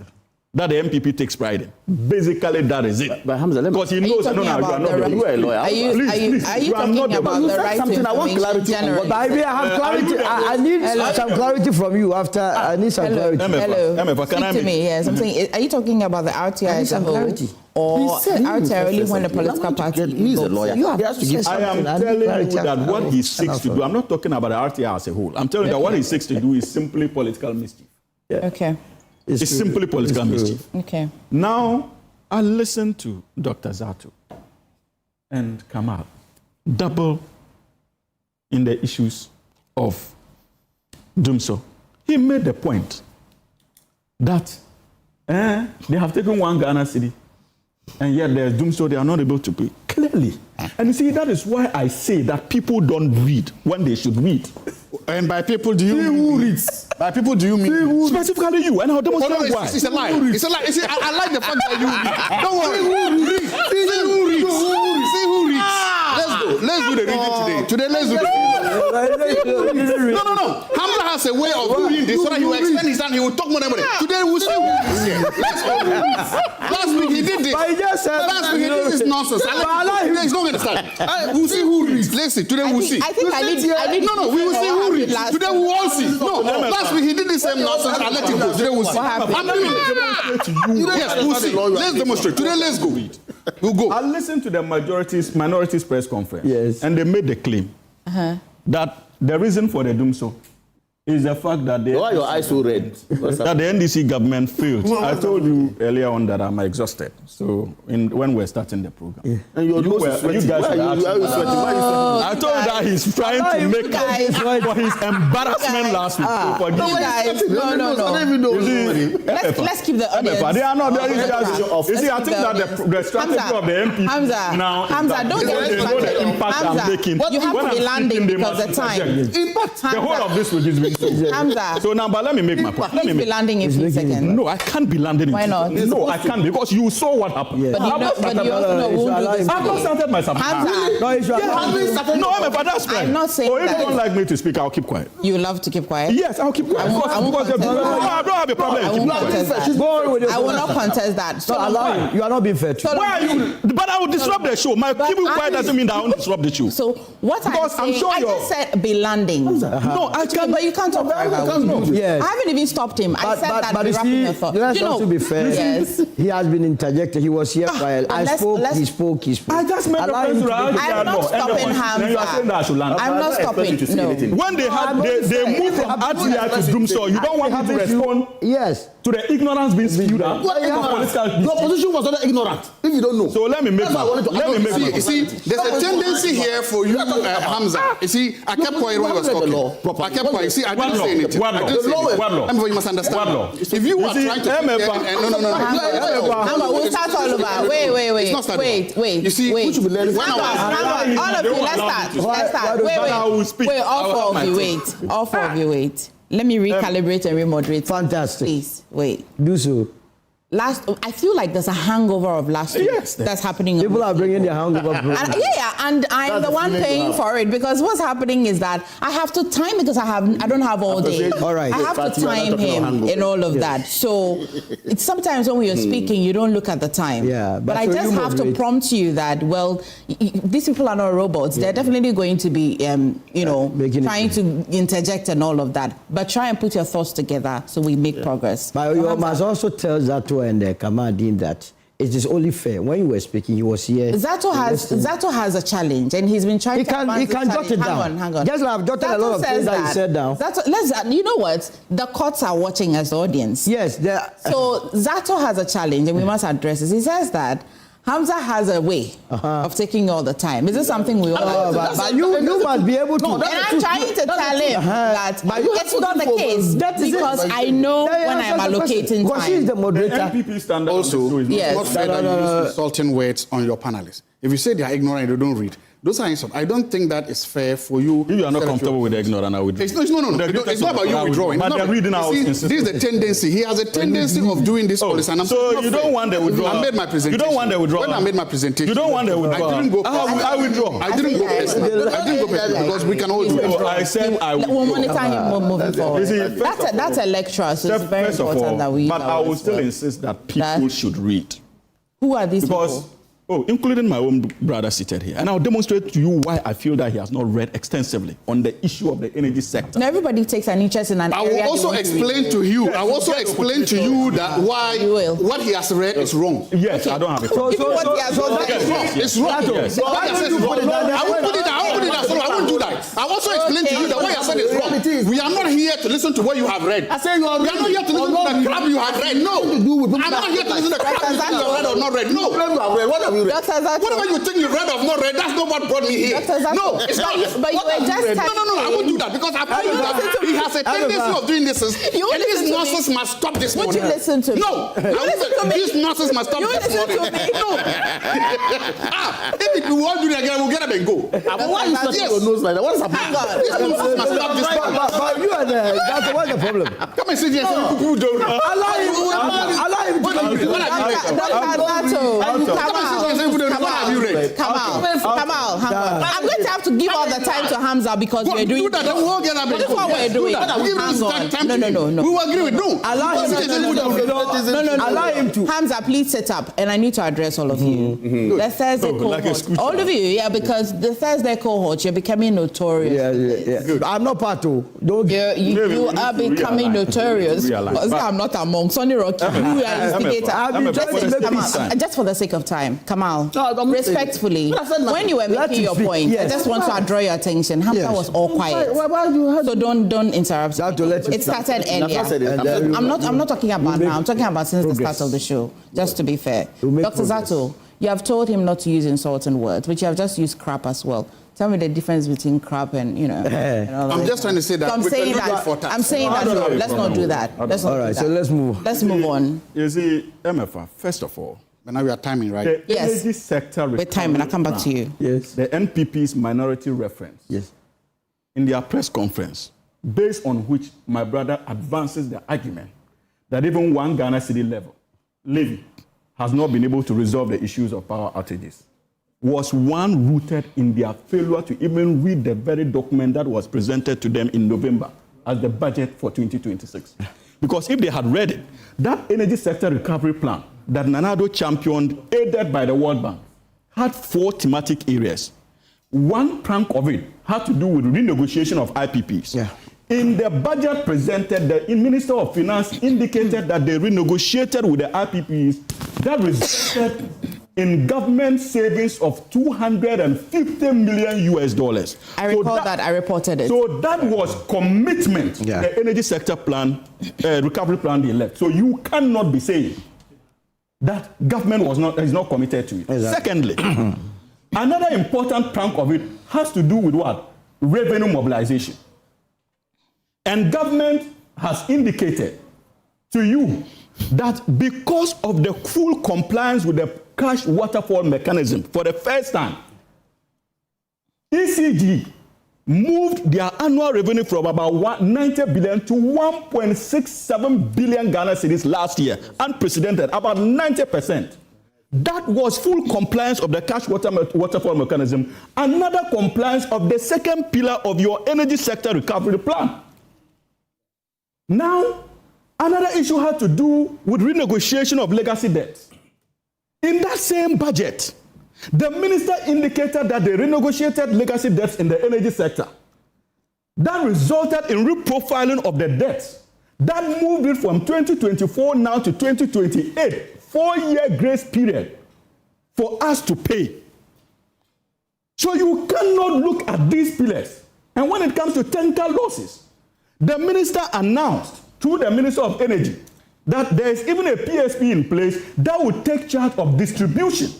That the MPP takes pride in. Basically, that is it. But Hamza, because he knows that you are not a lawyer. Are you talking about the right to information? I want clarity. But I have clarity. I need some clarity from you after. I need some clarity. Hello. Speak to me. Yes, I'm saying, are you talking about the RTI as a whole? Or RTI really when the political party? He's a lawyer. You have to give I am telling you that what he seeks to do, I'm not talking about the RTI as a whole. I'm telling you that what he seeks to do is simply political mischief. Okay. It's simply political mischief. Okay. Now, I listened to Dr. Zato and Kamal double in the issues of Dumso. He made the point that they have taken 1 Ghana cedi and yet there's Dumso they are not able to pay. Clearly. And you see, that is why I say that people don't read when they should read. And by people, do you mean who reads? By people, do you mean specifically you? And I'll demonstrate why. It's a lie. It's a lie. See, I like the fact that you read. Don't worry. Who reads? See who reads. See who reads. Let's go. Let's do the reading today. Today, let's do the reading. No. Hamza has a way of doing this so that he will extend his hand. He will talk more than Today, we'll see who reads here. Let's go. Last week he did this. But he just said last week he did this. nonsense. He's not going to start. We'll see who reads. Let's see. Today we'll see. I think I need. No, we will see who reads. Today we will all see. No, last week he did the same nonsense. I let him go. Today we'll see. I'm doing it. Yes, we'll see. Let's demonstrate. Today let's go. We'll go. I listened to the minorities press conference, and they made the claim that the reason for the doom so is the fact that why your eyes so red? That the NDC government failed. I told you earlier on that I'm exhausted. So when we're starting the program, and you guys were sweating. I told you that he's trying to make up for his embarrassment last week. Let's keep the audience. They are not. You see, I think that the strategy of the MP now. Hamza, don't get the impact I'm making. You have to be landing because the time. The whole of this week is being. Hamza. So now, but let me make my point. Let me be landing in 3 seconds. No, I can't be landing in 3 seconds. Why not? No, I can't because you saw what happened. Yes. But you also know who do this. I've not started myself. Hamza. No, but that's fine. I'm not saying that. If you don't like me to speak, I'll keep quiet. You love to keep quiet? Yes, I'll keep quiet. I don't have a problem. I will not contest that. So allow you. You are not being fair. Why are you? But I will disrupt the show. My keeping quiet doesn't mean that I won't disrupt the show. So what I'm saying, I just said be landing. No, I can't. But you can't talk forever. Yes. I haven't even stopped him. I said that but be wrapping your thought. Let's to be fair. Yes. He has been interjected. He was here while I spoke. He spoke. I just made reference to I'm not stopping Hamza. I'm not stopping. No. When they move from RTI to Doomsaw, you don't want me to respond. Yes. To the ignorance being spewed out. The opposition was not ignorant. If you don't know. So let me make You see, there's a tendency here for you, Hamza. You see, I kept quiet when I was talking. I kept quiet. You see, I didn't say anything. You must understand. If you are trying to no. We'll start all over. Wait. You see, all of you, let's start. Wait, all four of you wait. Let me recalibrate and remoderate. Fantastic. Please, wait. Do so. I feel like there's a hangover of last week that's happening. People are bringing their hangover. And I'm the one paying for it because what's happening is that I have to time because I don't have all day. All right. I have to time him in all of that. So it's sometimes when you're speaking, you don't look at the time. Yeah, but I just have to prompt you that these people are not robots. They're definitely going to be trying to interject and all of that. But try and put your thoughts together so we make progress. But you must also tell Zato and Kamadin that it is only fair. When you were speaking, he was here. Zato has a challenge, and he's been trying to. He can jot it down. Hang on. Just like I've jotted a lot of things that he said down. You know what? The courts are watching as the audience. Yes. So Zato has a challenge, and we must address it. He says that Hamza has a way of taking all the time. Is this something we all but you must be able to. And I'm trying to tell him that it's not the case because I know when I'm allocating time. Because she's the moderator. MPP standard also, yes. Not fair that you use insulting words on your panelists. If you say they are ignorant and they don't read, those are insults. I don't think that is fair for you. If you are not comfortable with the ignorant, I would. No. It's not about you withdrawing. But they're reading out. This is the tendency. He has a tendency of doing this all the time. So you don't want the withdrawal. I made my presentation. You don't want the withdrawal. When I made my presentation, you don't want the withdrawal. I didn't go. I withdraw. I didn't go personal. Because we can all do it. I said I will. We'll monitor him moving forward. That's a lecture, so it's very important that we. But I will still insist that people should read. Who are these people? Including my own brother seated here. And I'll demonstrate to you why I feel that he has not read extensively on the issue of the energy sector. Now everybody takes an interest in an area. I will also explain to you that why what he has read is wrong. Yes, I don't have it. It's wrong. Yes. I won't put it down. I won't do that. I also explain to you that what you have said is wrong. We are not here to listen to what you have read. I say we are not here to listen to the crap you have read. No. I'm not here to listen to the crap you have read or not read. No. Whatever you think you read or not read, that's not what brought me here. No, it's not. But you were just No, I won't do that because I told you that he has a tendency of doing this. And this nonsense must stop this morning. Would you listen to me? No. This nonsense must stop this morning. No. If we won't do it again, we'll get up and go. Why you touching your nose like that? What is happening? This nonsense must stop this morning. But you are there. What's the problem? Come and sit here. People don't. Allow him. Come on. Kamal, I'm going to have to give all the time to Hamza because we're doing this. This is what we're doing. Hang on. No. We will agree with no. Allow him to. Hamza, please sit up, and I need to address all of you. The Thursday cohort, all of you, because the Thursday cohort, you're becoming notorious. Yeah. I'm not part of. You are becoming notorious. I'm not among Sonny Rocky. You are instigator. Just for the sake of time, Kamal, respectfully, when you were making your point, I just want to draw your attention. Hamza was all quiet, so don't interrupt. It started earlier. I'm not talking about now. I'm talking about since the start of the show. Just to be fair, Dr. Zato, you have told him not to use insulting words, but you have just used crap as well. Tell me the difference between crap and, and all I'm just trying to say that. So I'm saying that. Let's not do that. All right, so let's move. Let's move on. You see, Emefa, first of all, but now we are timing, right? The energy sector. With time, and I'll come back to you. Yes. The NPP's minority reference. Yes. In their press conference, based on which my brother advances the argument that even one Ghana city levy has not been able to resolve the issues of power outages, was one rooted in their failure to even read the very document that was presented to them in November as the budget for 2026. Because if they had read it, that energy sector recovery plan that Nana Addo championed, aided by the World Bank, had 4 thematic areas. One plank of it had to do with renegotiation of IPPs. Yeah. In the budget presented, the Minister of Finance indicated that they renegotiated with the IPPs that resulted in government savings of $250 million. I recall that. I reported it. So that was commitment. The energy sector plan, recovery plan they left. So you cannot be saying that government is not committed to it. Exactly. Secondly, another important plank of it has to do with what? Revenue mobilization. And government has indicated to you that because of the full compliance with the cash waterfall mechanism, for the first time, ECG moved their annual revenue from about 90 billion to 1.67 billion Ghana cedis last year, unprecedented, about 90%. That was full compliance of the cash waterfall mechanism, another compliance of the second pillar of your energy sector recovery plan. Now, another issue had to do with renegotiation of legacy debts. In that same budget, the minister indicated that they renegotiated legacy debts in the energy sector. That resulted in reprofiling of the debts. That moved it from 2024 now to 2028, 4-year grace period for us to pay. So you cannot look at these pillars. And when it comes to technical losses, the minister announced through the Minister of Energy that there is even a PSP in place that will take charge of distribution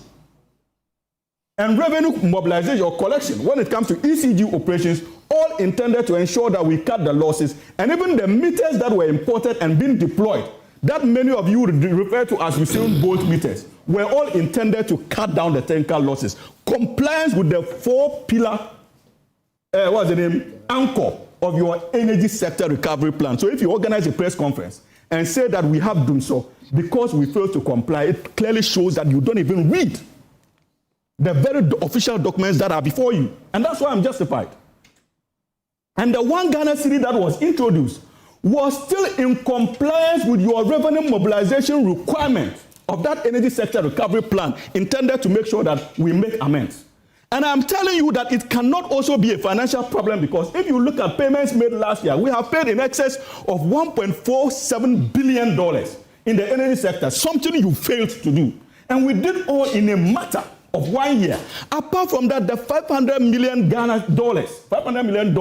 and revenue mobilization or collection when it comes to ECG operations, all intended to ensure that we cut the losses. And even the meters that were imported and being deployed, that many of you refer to as Usain Bolt meters, were all intended to cut down the technical losses. Compliance with the 4-pillar, anchor of your energy sector recovery plan. So if you organize a press conference and say that we have done so because we failed to comply, it clearly shows that you don't even read the very official documents that are before you. And that's why I'm justified. And the one Ghana city that was introduced was still in compliance with your revenue mobilization requirement of that energy sector recovery plan, intended to make sure that we make amends. And I'm telling you that it cannot also be a financial problem, because if you look at payments made last year, we have paid in excess of $1.47 billion in the energy sector, something you failed to do. And we did all in a matter of 1 year. Apart from that, the $500 million $500 million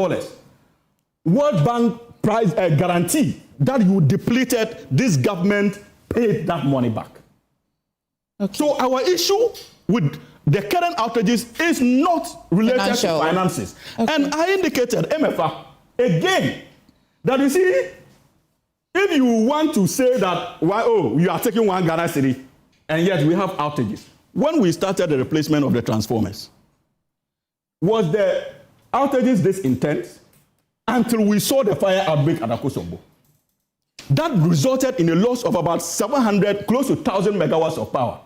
World Bank price guarantee that you depleted, this government paid that money back. Okay. So our issue with the current outages is not related to finances. Okay. And I indicated, Emefa, again, that you see, if you want to say that, you are taking one Ghana city, and yet we have outages. When we started the replacement of the transformers, was the outages this intense until we saw the fire outbreak at Akosua? That resulted in a loss of about 700, close to 1,000 megawatts of power.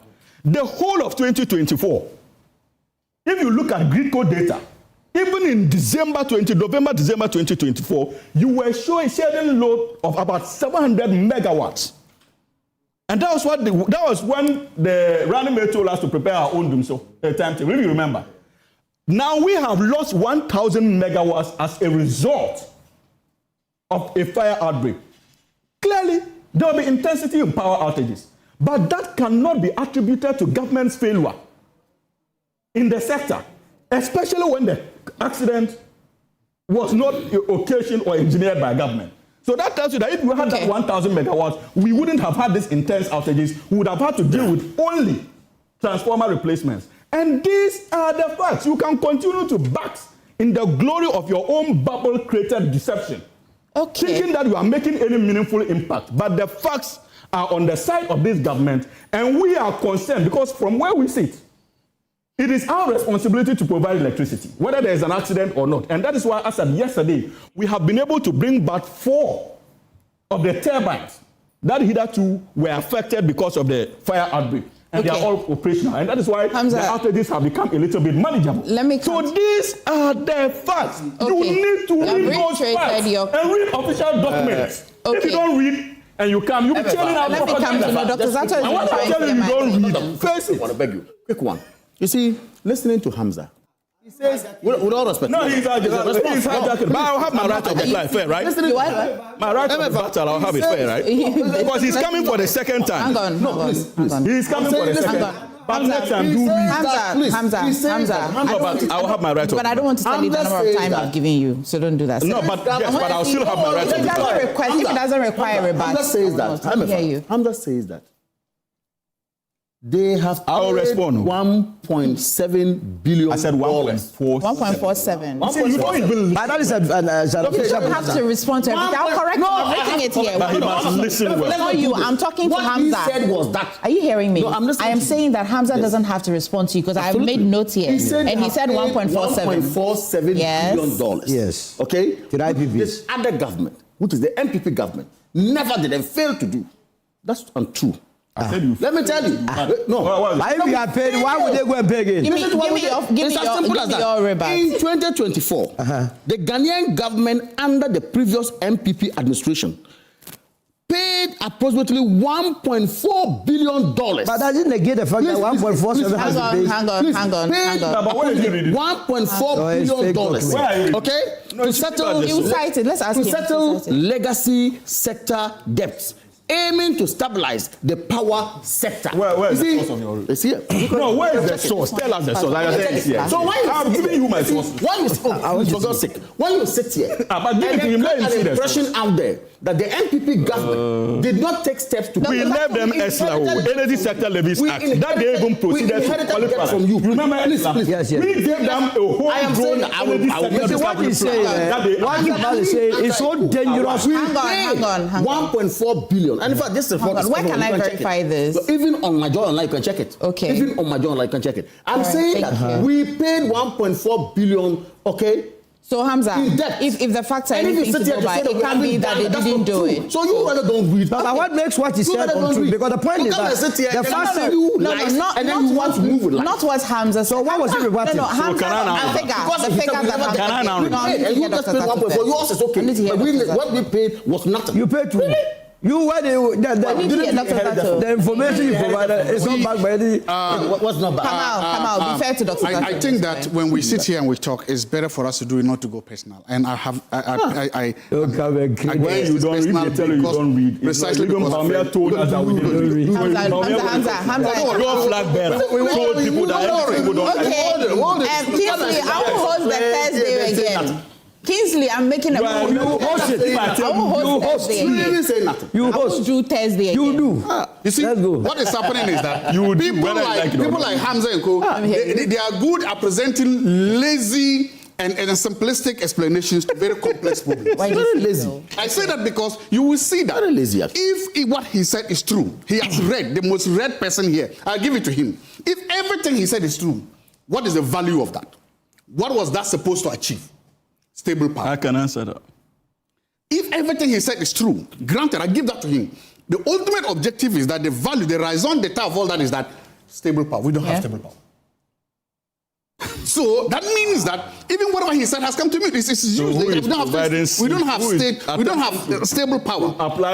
The whole of 2024, if you look at GRIDCO data, even in November 2024, you were sharing load of about 700 megawatts. And that was when the running mate told us to prepare our own timetable. Really remember. Now we have lost 1,000 megawatts as a result of a fire outbreak. Clearly, there will be intensity in power outages, but that cannot be attributed to government's failure in the sector, especially when the accident was not occasioned or engineered by government. So that tells you that if we had that 1,000 megawatts, we wouldn't have had these intense outages. We would have had to deal with only transformer replacements. And these are the facts. You can continue to bask in the glory of your own bubble-created deception, thinking that you are making any meaningful impact. But the facts are on the side of this government, and we are concerned because from where we sit, it is our responsibility to provide electricity, whether there is an accident or not. And that is why, as of yesterday, we have been able to bring back 4 of the turbines that hitherto were affected because of the fire outbreak. And they are all operational. And that is why the outages have become a little bit manageable. So these are the facts. You need to read those facts and read official documents. If you don't read, and you come, you'll be telling our propaganda. I want to tell you, you don't read. Face it. I beg you. Quick one. You see, listening to Hamza, he says, with all respect. No, he's hijacking. But I'll have my right to reply fair, right? My right to battle, I'll have it fair, right? Because he's coming for the second time. Hang on. He's coming for the second time. But next time, do Hamza. No, but I will have my right to. But I don't want to tell you the number of time I've given you, so don't do that. No, but yes, but I'll still have my right to. If it doesn't require a rebuttal. Hamza says that. Hamza says that. They have I will respond. $1.7 billion. I said 1.47. But that is you don't have to respond to everything. I'll correct you. I'm making it here. But he must listen well. No, you. I'm talking to Hamza. What he said was that. Are you hearing me? No, I'm listening. I am saying that Hamza doesn't have to respond to you because I've made notes here. He said 1.47 billion. Yes. Okay? To the IPP. This other government, which is the MPP government, never did and failed to do. That's untrue. Let me tell you. No. If we are paid, why would they go and pay again? Give me your rebuttal. In 2024, the Ghanaian government under the previous MPP administration paid approximately $1.4 billion. But that didn't negate the fact that 1.47 has been paid. Hang on. But where did you read it? $1.4 billion. Okay? To settle, you cited. Let's ask to settle legacy sector debts, aiming to stabilize the power sector. Where is the source of your... It's here. No, where is the source? Tell us the source. So why you I'm giving you my source. Why you for God's sake? Why you sit here but give it to him, let him see the impression out there that the MPP government did not take steps to... We left them ESLA, Energy Sector Levies Act. That they even proceeded to qualify. From you. Remember ESLA? Yes. We gave them a whole grown energy sector. What he's saying, what he's about to say is so dangerous. Hang on. $1.4 billion. And in fact, this is where can I verify this? So even on my joy online, you can check it. Okay. Even on my joy online, you can check it. I'm saying that we paid $1.4 billion, okay? So Hamza, if the facts are anything to go by, it can't be that they didn't do it. So you rather don't read. But what makes what he said untrue? Because the point is that the fact that not what Hamza said. So what was he rebutting? No, Hamza, the figure that Hamza you just paid 1.4. Yours is okay. But what we paid was nothing. You paid two. You were the information you provided is not backed by any. What's not backed? Come out. Be fair to Dr. I think that when we sit here and we talk, it's better for us to do it, not to go personal. And I don't come again. When you don't read, they tell you don't read. Precisely because Pamela told us that we didn't read. Hamza. Your flag bearer told people that people don't. Okay. Kingsley, I will host the Thursday again. Kingsley, I'm making a point. You host it. I will host Thursday. You didn't say nothing. You host. I will do Thursday again. You do. You see, what is happening is that people like Hamza and Co, they are good at presenting lazy and simplistic explanations to very complex problems. Why very lazy? I say that because you will see that if what he said is true, he has read, the most read person here, I'll give it to him. If everything he said is true, what is the value of that? What was that supposed to achieve? Stable power. I can answer that. If everything he said is true, granted, I give that to him. The ultimate objective is that the value, the raison d'etat of all that is that stable power. We don't have stable power. So that means that even whatever he said has come to me. This is usually we don't have stable power.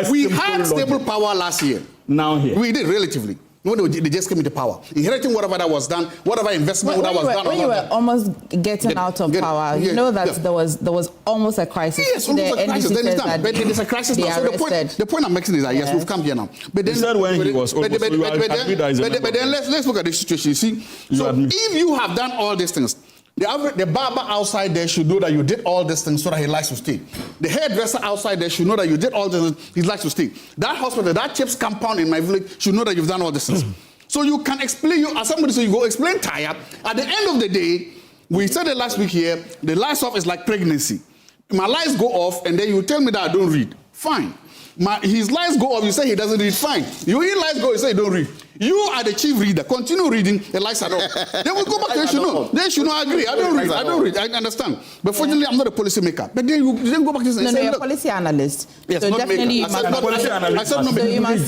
We had stable power last year. Now here. We did relatively. No, they just came into power. Inheriting whatever that was done, whatever investment that was done. When you were almost getting out of power, you know that there was almost a crisis. Yes, almost a crisis. Then it's done. But there's a crisis now. So the point I'm making is that yes, we've come here now. But then when he was almost, but then let's look at the situation. You see, so if you have done all these things, the barber outside there should know that you did all these things so that he likes to stay. The hairdresser outside there should know that you did all this, he likes to stay. That hospital, that chips compound in my village should know that you've done all these things. So you can explain, as somebody said, you go explain tired. At the end of the day, we said it last week here, the lights off is like pregnancy. My lights go off and then you tell me that I don't read. Fine. His lights go off, you say he doesn't read. Fine. Your lights go, you say you don't read. You are the chief reader. Continue reading, the lights are off. Then we go back to they should know. They should not agree. I don't read. I understand. But fortunately, I'm not a policy maker. But then you then go back to this and say, you're a policy analyst. Yes, so not definitely maker. you must Policy analyst. I said no maker. He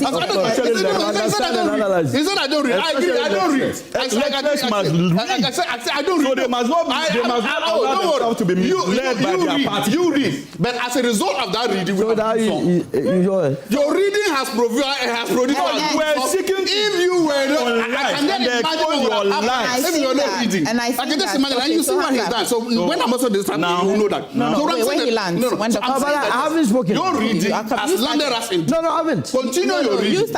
said I don't read. I agree, I don't read. I said I don't read. So they must not be led by their party. You read. But as a result of that reading, your reading has produced. If you were not, I can then imagine what would happen if you were not reading. And I can just imagine, and you see what he's done. So when I'm also this time, you will know that. When he lands. I haven't spoken. Your reading has landed us in. No, I haven't. Continue your reading.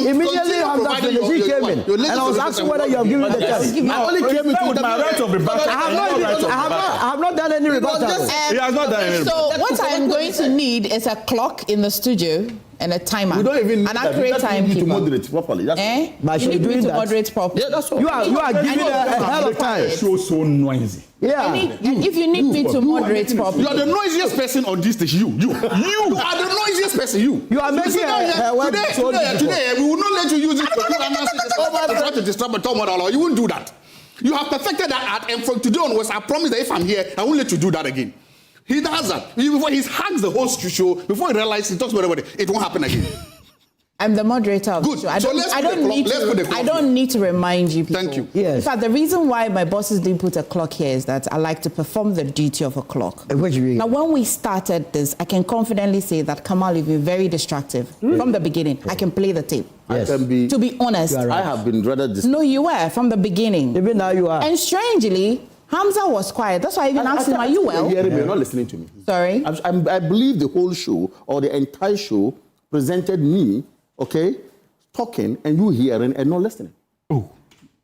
Immediately after he came in. And I was asking whether you have given the test. I only came into my right of rebuttal. I have not done any rebuttal. He has not done any rebuttal. So what I'm going to need is a clock in the studio and a timer. We don't even need an accurate timekeeper. to moderate properly. But you need me to moderate properly. Yeah, that's all. You are giving a hell of time. So noisy. Yeah. If you need me to moderate properly. You are the noisiest person on this station. You are the noisiest person. You are making today we will not let you use it to try to disturb the You won't do that. You have perfected that art, and from today onwards, I promise that if I'm here, I won't let you do that again. He does that. Before he hacks the whole show, before he realizes he talks about everybody, it won't happen again. I'm the moderator of the show. I don't need to remind you people. Thank you. Yes. In fact, the reason why my bosses didn't put a clock here is that I like to perform the duty of a clock. Now, when we started this, I can confidently say that Kamal, you've been very destructive from the beginning. I can play the tape. Yes. To be honest, right. I have been rather distracted. No, you were from the beginning. Even now you are. And strangely, Hamza was quiet. That's why I even asked him, are you well? You're not listening to me. Sorry? I believe the whole show or the entire show presented me, okay, talking and you hearing and not listening. Oh.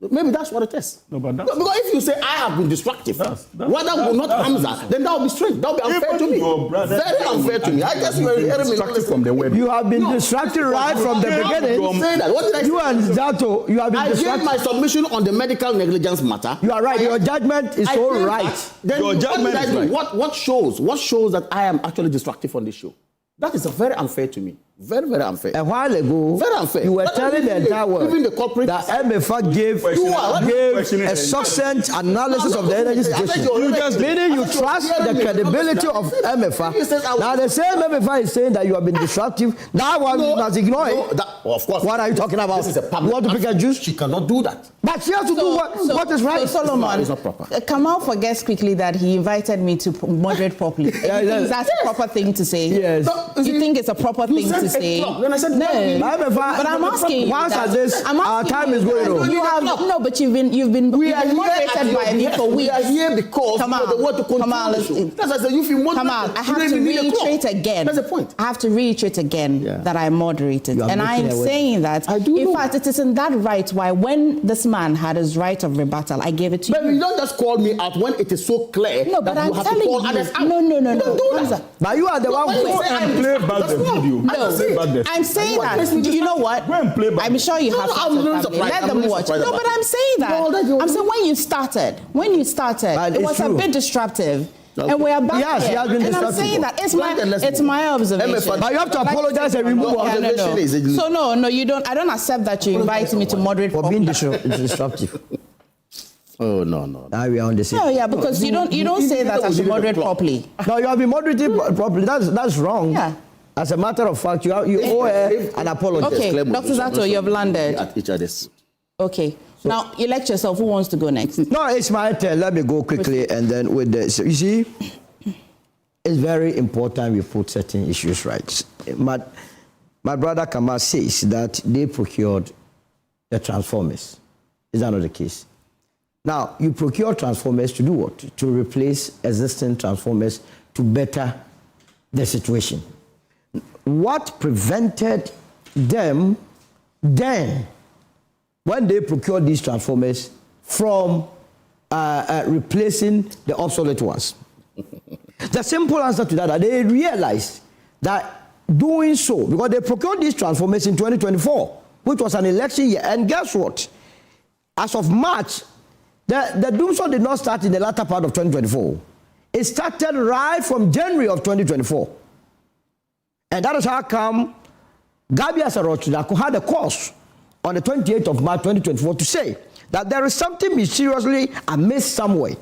Maybe that's what it is. No, but because if you say I have been destructive, whether or not Hamza, then that would be strange. That would be unfair to me. Very unfair to me. I guess you are hearing me not from the web. You have been distracted right from the beginning. Say that. What did I say? You and Zato, you have been distracted. I gave my submission on the medical negligence matter. You are right. Your judgment is so right. Then your judgment is right. What shows that I am actually destructive on this show? That is very unfair to me. Very, very unfair. A while ago, very unfair. You were telling the entire world even the corporate that Emefa gave a succinct analysis of the energy situation. Meaning you trust the credibility of Emefa. Now the same Emefa is saying that you have been disruptive. That one you must ignore it. Of course. What are you talking about? This is a public. You want to pick a juice? She cannot do that. But she has to do what is right. So Solomon, it's not proper. Kamal forgets quickly that he invited me to moderate properly. He thinks that's a proper thing to say. Yes. You think it's a proper thing to say? Then I said no. But I'm asking you. Once at this, our time is going on. You have no, but you've been moderated by me for weeks. We are here because Kamal, they want to continue. That's as if you Kamal, I have to reiterate again. That's the point. I have to reiterate again that I moderated, and I'm saying that. In fact, it isn't that right. Why, when this man had his right of rebuttal, I gave it to you. But you don't just call me out when it is so clear. No, but I'm telling you. No. But you are the one who play back the video. No, I'm saying that. Do you know what? I'm sure you have to let them watch. No, but I'm saying that. I'm saying when you started, it was a bit disruptive. Okay. And we are back here. And I'm saying that it's my observation. But you have to apologize and remove observation. So no, you don't. I don't accept that you invite me to moderate for being disruptive. Oh no! Now we are on the same. No, yeah, because you don't say that I should moderate properly. No, you have been moderating properly. That's wrong. Yeah. As a matter of fact, you owe her an apology. Okay, Dr. Zato, you have landed. At each other's. Okay, Now, elect yourself. Who wants to go next? No, it's my turn. Let me go quickly and then with this. You see, it's very important we put certain issues right. My brother Kamal says that they procured the transformers. Is that not the case? Now, you procure transformers to do what? To replace existing transformers to better the situation. What prevented them then, when they procured these transformers, from replacing the obsolete ones? The simple answer to that, they realized that doing so, because they procured these transformers in 2024, which was an election year, and guess what? As of March, the doomsday did not start in the latter part of 2024. It started right from January of 2024. And that is how come Gabi Asarot had a course on the 28th of March 2024 to say that there is something mysteriously amiss somewhere.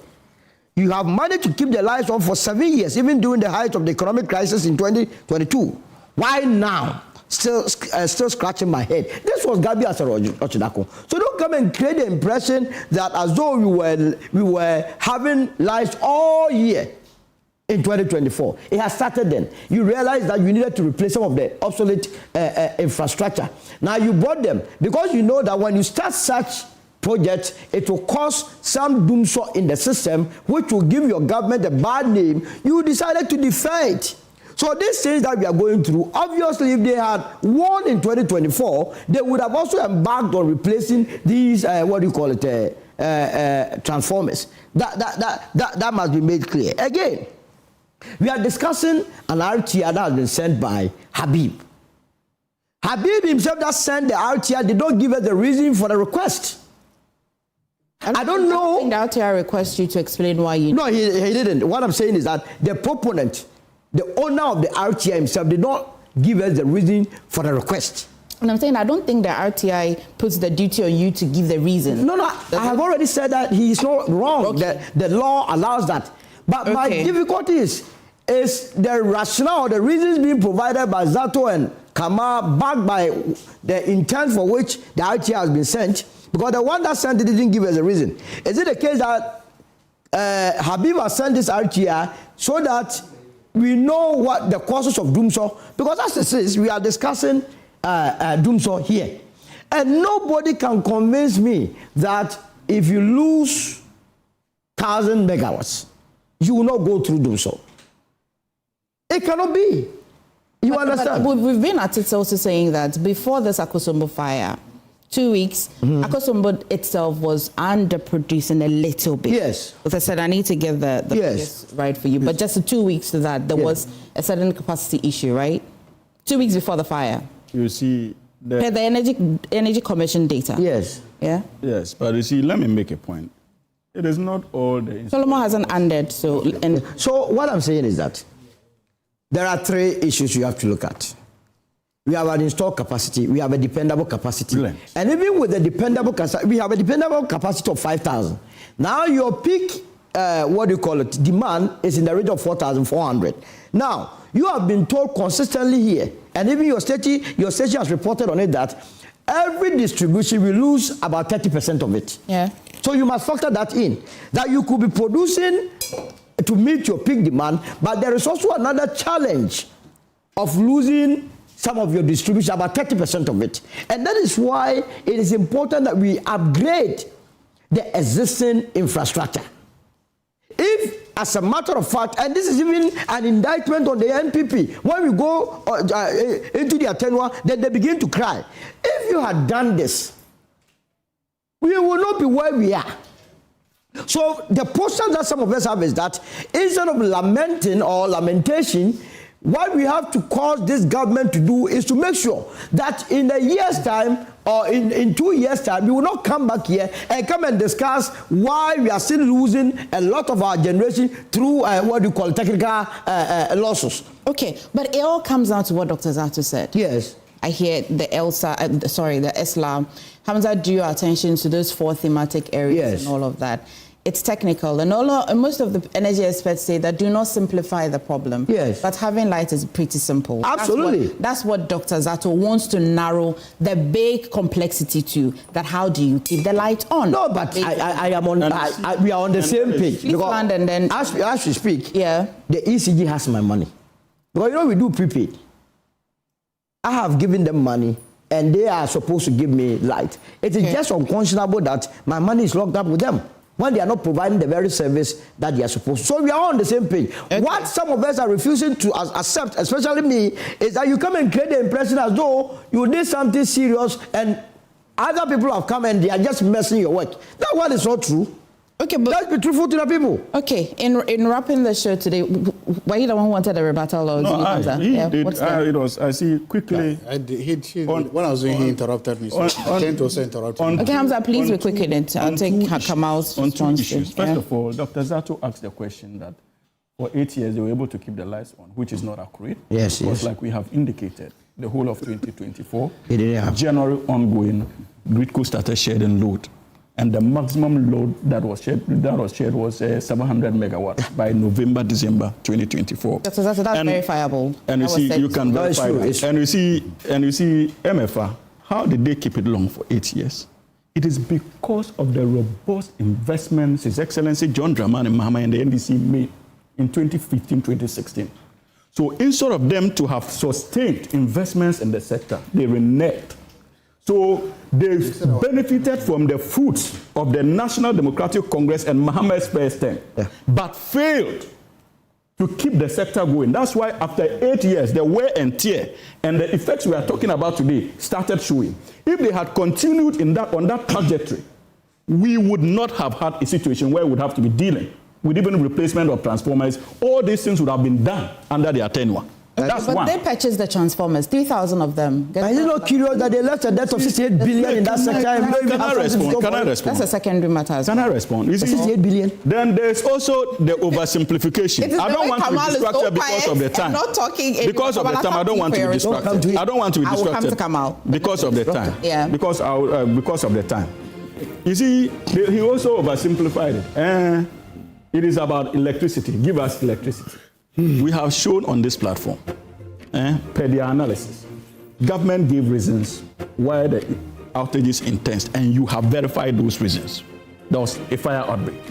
You have managed to keep the lights on for 7 years, even during the height of the economic crisis in 2022. Why now? Still scratching my head. This was Gabi Asarot. So don't come and create the impression that as though we were having lights all year in 2024. It has started then. You realize that you needed to replace some of the obsolete infrastructure. Now you bought them because you know that when you start such projects, it will cause some doomsday in the system, which will give your government a bad name. You decided to defer it. So these things that we are going through, obviously, if they had won in 2024, they would have also embarked on replacing these, transformers. That must be made clear. Again, we are discussing an RTR that has been sent by Habib. Habib himself that sent the RTR did not give us the reason for the request. I don't know. The RTR requests you to explain why you... No, he didn't. What I'm saying is that the proponent, the owner of the RTI himself, did not give us the reason for the request. And I'm saying I don't think the RTI puts the duty on you to give the reason. No, I have already said that he is not wrong. Okay. The law allows that. But my difficulty is the rationale, the reasons being provided by Zato and Kama, backed by the intent for which the RTI has been sent, because the one that sent it didn't give us a reason. Is it the case that Habib has sent this RTI so that we know what the causes of doomsday? Because as it is, we are discussing doomsday here. And nobody can convince me that if you lose 1,000 megawatts, you will not go through doomsday. It cannot be. You understand? But we've been at it also saying that before this Akosua fire, 2 weeks, Akosua itself was underproducing a little bit. Yes. As I said, I need to get the figures right for you. But just 2 weeks to that, there was a certain capacity issue, right? 2 weeks before the fire. You see... Per the Energy Commission data. Yes. Yeah? Yes, but you see, let me make a point. It is not all the... Solomon hasn't ended, so... So what I'm saying is that there are 3 issues you have to look at. We have an installed capacity, we have a dependable capacity. Brilliant. And even with the dependable capacity, we have a dependable capacity of 5,000. Now your peak, demand is in the range of 4,400. Now, you have been told consistently here, and even your station has reported on it, that every distribution will lose about 30% of it. Yeah. So you must factor that in, that you could be producing to meet your peak demand, but there is also another challenge of losing some of your distribution, about 30% of it. And that is why it is important that we upgrade the existing infrastructure. If, as a matter of fact, and this is even an indictment on the NPP, when we go into their tenure, then they begin to cry. If you had done this, we will not be where we are. So the posture that some of us have is that instead of lamenting or lamentation, what we have to cause this government to do is to make sure that in a year's time or in 2 years' time, we will not come back here and come and discuss why we are still losing a lot of our generation through technical losses. Okay, but it all comes down to what Dr. Zato said. Yes. I hear the ESLA, Hamza drew attention to those 4 thematic areas and all of that. it's technical, and most of the energy experts say that do not simplify the problem. Yes. But having light is pretty simple. Absolutely. That's what Dr. Zato wants to narrow the big complexity to. That how do you keep the light on? No, but I am on. We are on the same page. Because, and then as we speak, yeah, the ECG has my money. Because we do prepaid. I have given them money, and they are supposed to give me light. It is just unconscionable that my money is locked up with them when they are not providing the very service that they are supposed to. So we are all on the same page. Okay. What some of us are refusing to accept, especially me, is that you come and create the impression as though you did something serious and other people have come and they are just messing your work. That one is not true. Okay, but let's be truthful to the people. Okay, in wrapping the show today, were you the one who wanted a rebuttal or he did. It was. I see quickly. When I was doing, he interrupted me. So I tend to also interrupt him. Okay, Hamza, please be quick in it. I'll take Kamal's response. Issues. First of all, Dr. Zato asked the question that for 8 years they were able to keep the lights on, which is not accurate. Yes, because like we have indicated, the whole of 2024, January ongoing, GRIDCO started sharing load. And the maximum load that was shared was 700 megawatts by November, December 2024. That's verifiable. And you see, you can verify that. And you see, Emefa, how did they keep it long for 8 years? It is because of the robust investments His Excellency John Dramani Mahama and the NDC made in 2015, 2016. So instead of them to have sustained investments in the sector, they reneged. So they benefited from the fruits of the National Democratic Congress and Mohammed's first term, but failed to keep the sector going. That's why after 8 years, the wear and tear and the effects we are talking about today started showing. If they had continued on that trajectory, we would not have had a situation where we would have to be dealing with even replacement of transformers. All these things would have been done under their tenure. But they purchased the transformers, 3,000 of them. Are you not curious that they left a debt of 68 billion in that sector? Can I respond? That's a secondary matter. Can I respond? 68 billion. Then there's also the oversimplification. I don't want to be distracted because of the time. Not talking because of the time, I don't want to be distracted. I don't want to be distracted because of the time. Yeah. Because of the time. You see, he also oversimplified it. It is about electricity. Give us electricity. We have shown on this platform, per their analysis, government gave reasons why the outage is intense, and you have verified those reasons. There was a fire outbreak.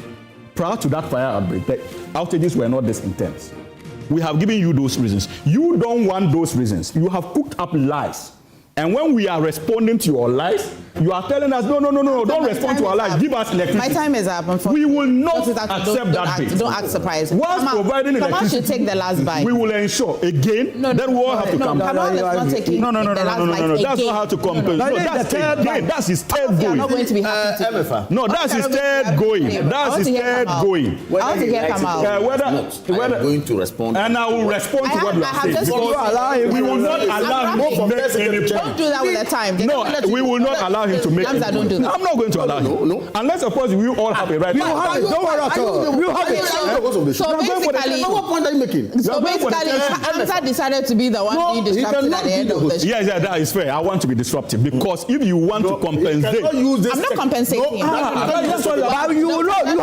Prior to that fire outbreak, the outages were not this intense. We have given you those reasons. You don't want those reasons. You have cooked up lies. And when we are responding to your lies, you are telling us, no, don't respond to our lies. Give us electricity. My time is up. We will not accept that bit. Don't act surprised. Once providing electricity, should take the last bite. We will ensure again that we all have to come. No. That's not how to compensate. No, that's third going. That's his third going. Not going to be happy to no, that's his third going. That's his third going. Whether I'm going to respond. And I will respond to what you are saying. We will not allow him to make any point. Don't do that with the time. No, we will not allow him to make any point. Don't do that. I'm not going to allow him. No. Unless, of course, we all have a right. We will have it. Don't worry at all. We will have it. So basically, what point are you making? So basically, Hamza decided to be the one being disrupted at the end of the show. Yes, that is fair. I want to be disruptive because if you want to compensate, I'm not compensating. That's what you know. You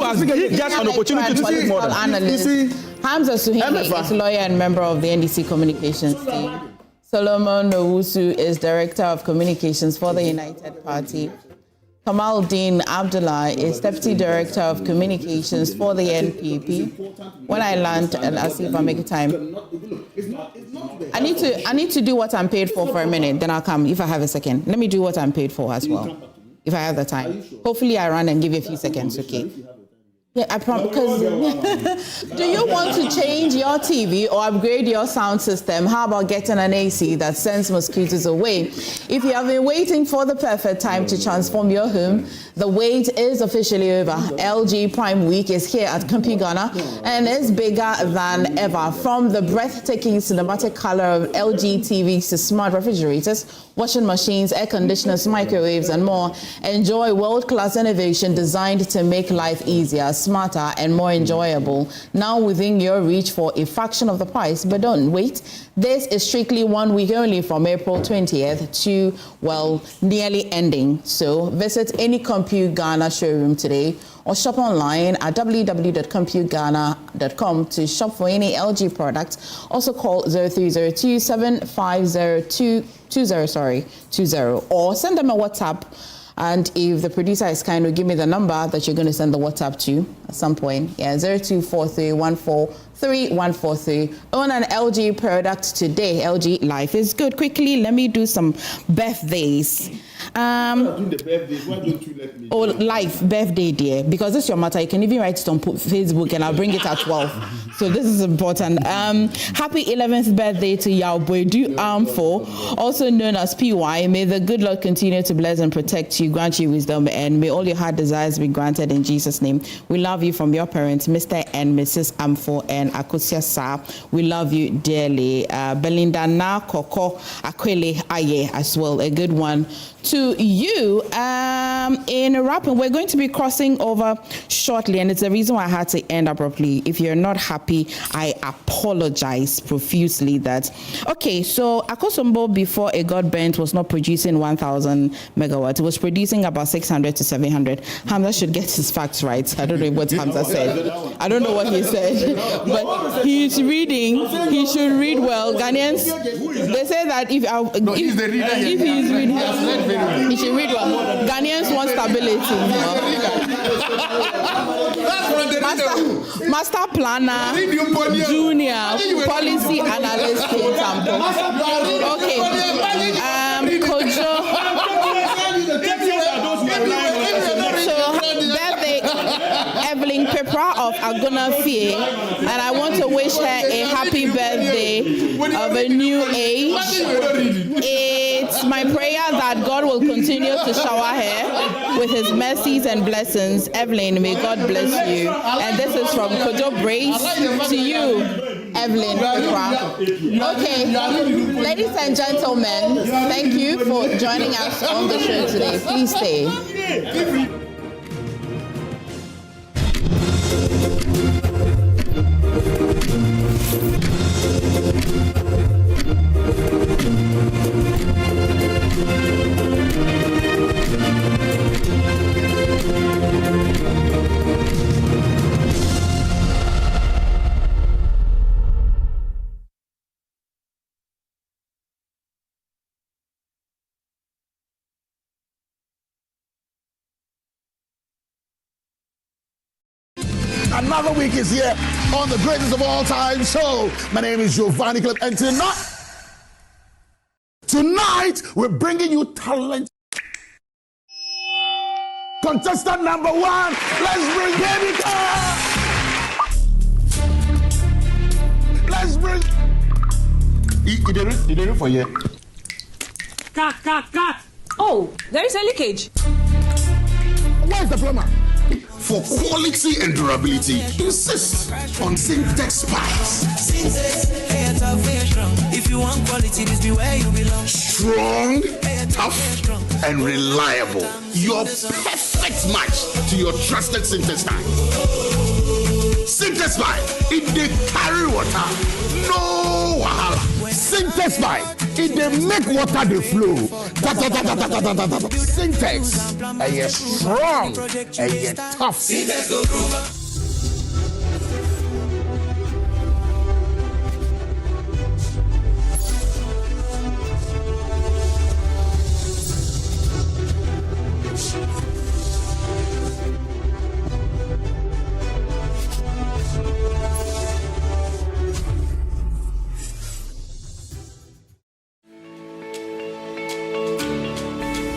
have he gets an opportunity to speak more than Hamza Suhini is a lawyer and member of the NDC communications team. Solomon Owusu is Director of Communications for the United Party. Kamaldeen Abdullah is Deputy Director of Communications for the NPP. When I land, and I'll see if I make a time. I need to do what I'm paid for a minute, then I'll come if I have a second. Let me do what I'm paid for as well, if I have the time. Hopefully I run and give you a few seconds, okay? Yeah, I promise. Because do you want to change your TV or upgrade your sound system? How about getting an AC that sends mosquitoes away? If you have been waiting for the perfect time to transform your home, the wait is officially over. LG Prime Week is here at Kampi Ghana and is bigger than ever. From the breathtaking cinematic color of LG TVs to smart refrigerators, washing machines, air conditioners, microwaves, and more, enjoy world-class innovation designed to make life easier, smarter, and more enjoyable. Now within your reach for a fraction of the price. But don't wait. This is strictly 1 week only from April 20th to, well, nearly ending. So visit any Compute Ghana showroom today or shop online at www.computghana.com to shop for any LG product. Also call 0302 750 20 or send them a WhatsApp. And if the producer is kind, will give me the number that you're going to send the WhatsApp to at some point. Yeah, 0243143143. Own an LG product today. LG Life is good. Quickly, let me do some birthdays. Why don't you let me? Oh, life birthday, dear. Because this is your matter. You can even write it on Facebook, and I'll bring it at 12. So this is important. Happy 11th birthday to Yaoboedu Amfo, also known as PY. May the good Lord continue to bless and protect you, grant you wisdom, and may all your heart desires be granted in Jesus' name. We love you from your parents, Mr. and Mrs. Amfo and Akosua Sa. We love you dearly. Belinda Na Koko Akwele Aye as well. A good one to you. In wrapping, we're going to be crossing over shortly, and it's the reason why I had to end abruptly. If you're not happy, I apologize profusely. Okay, so Akosombo, before it got burnt, was not producing 1,000 megawatts. It was producing about 600 to 700. Hamza should get his facts right. I don't know what Hamza said. I don't know what he said, but he's reading. He should read well. Ghanaians, they say that if he's reading, he should read well. Ghanaians want stability. Master planner, junior, policy analyst, okay. Kojo. So birthday, Evelyn Pepra of Agona Fie, and I want to wish her a happy birthday of a new age. It's my prayer that God will continue to shower her with his mercies and blessings. Evelyn, may God bless you. And this is from Kojo Brace to you, Evelyn. Okay, ladies and gentlemen, thank you for joining us on the show today. Please stay. Another week is here on the greatest of all time show. My name is Giovanni Clip, and tonight we're bringing you talent. Contestant number 1, let's bring Baby Car. Let's bring. He did it for you. Cut. Oh, there is a leakage. Where's the plumber? For quality and durability, insist on Syntex pipes. If you want quality, this be where you belong. Strong, tough, and reliable. Your perfect match to your trusted Syntex pipe. Syntex pipe, it dey carry water, no wahala. Syntex pipe, it dey make water dey flow. Syntex, and you're strong, and you're tough.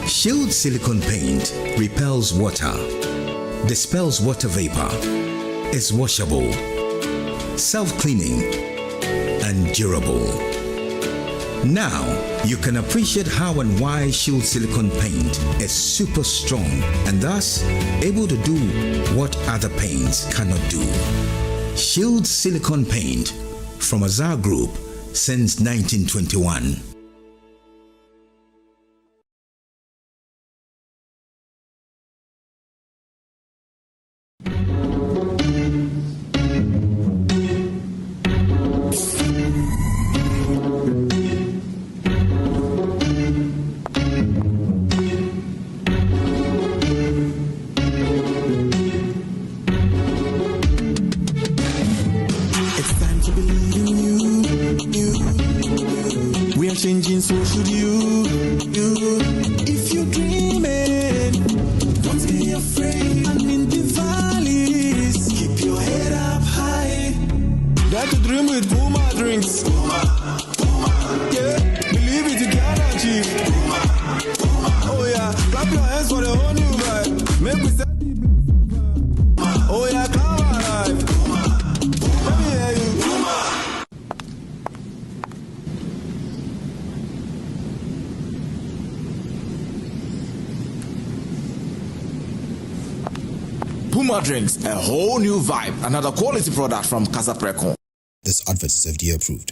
Shield silicone paint repels water, dispels water vapor, is washable, self-cleaning, and durable. Now, you can appreciate how and why Shield silicone paint is super strong and thus able to do what other paints cannot do. Shield silicone paint from Azar Group since 1921. are changing, so should you. If you're dreaming, don't be afraid. And in the valleys, keep your head up high. Dare to dream with Puma drinks. Yeah, believe it, you can achieve. Oh yeah, clap your hands for the whole new vibe. Make we set the vibe. Oh yeah, come alive. Let me hear you. Puma Drinks, a whole new vibe. Another quality product from Casa Precon. This advert is FDA approved.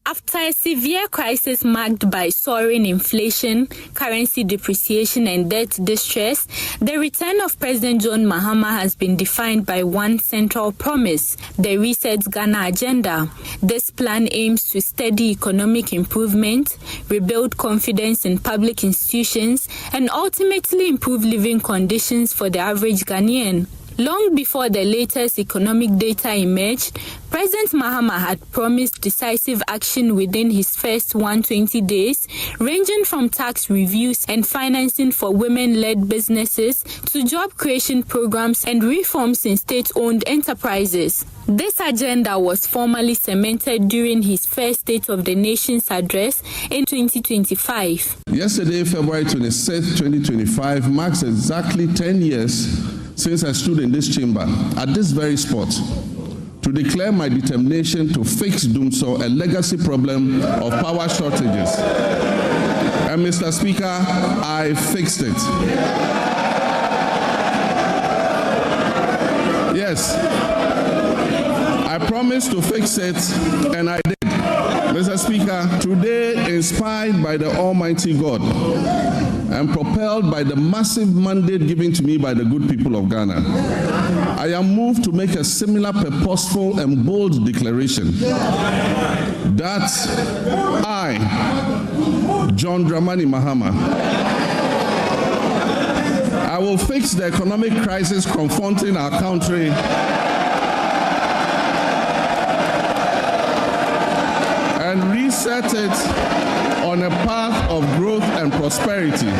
After a severe crisis marked by soaring inflation, currency depreciation, and debt distress, the return of President John Mahama has been defined by one central promise, the Reset Ghana agenda. This plan aims to steady economic improvement, rebuild confidence in public institutions, and ultimately improve living conditions for the average Ghanaian. Long before the latest economic data emerged, President Mahama had promised decisive action within his first 120 days, ranging from tax reviews and financing for women-led businesses to job creation programs and reforms in state-owned enterprises. This agenda was formally cemented during his first State of the Nation's address in 2025. Yesterday, February 26, 2025, marks exactly 10 years since I stood in this chamber at this very spot to declare my determination to fix Dumso, a legacy problem of power shortages. And Mr. Speaker, I fixed it. Yes, I promised to fix it, and I did. Mr. Speaker, today, inspired by the Almighty God and propelled by the massive mandate given to me by the good people of Ghana, I am moved to make a similar purposeful and bold declaration that I, John Dramani Mahama, I will fix the economic crisis confronting our country and reset it on a path of growth and prosperity.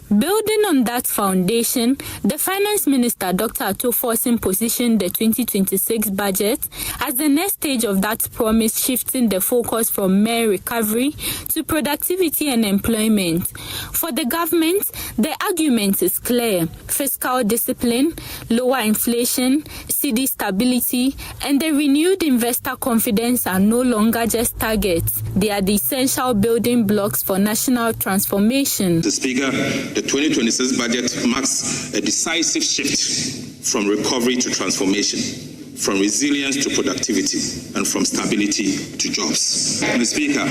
Building on that foundation, the Finance Minister, Dr. Atto-Forson, positioned the 2026 budget as the next stage of that promise, shifting the focus from mere recovery to productivity and employment. For the government, the argument is clear. Fiscal discipline, lower inflation, cedi stability, and the renewed investor confidence are no longer just targets. They are the essential building blocks for national transformation. Mr. Speaker, the 2026 budget marks a decisive shift from recovery to transformation, from resilience to productivity, and from stability to jobs. Mr. Speaker,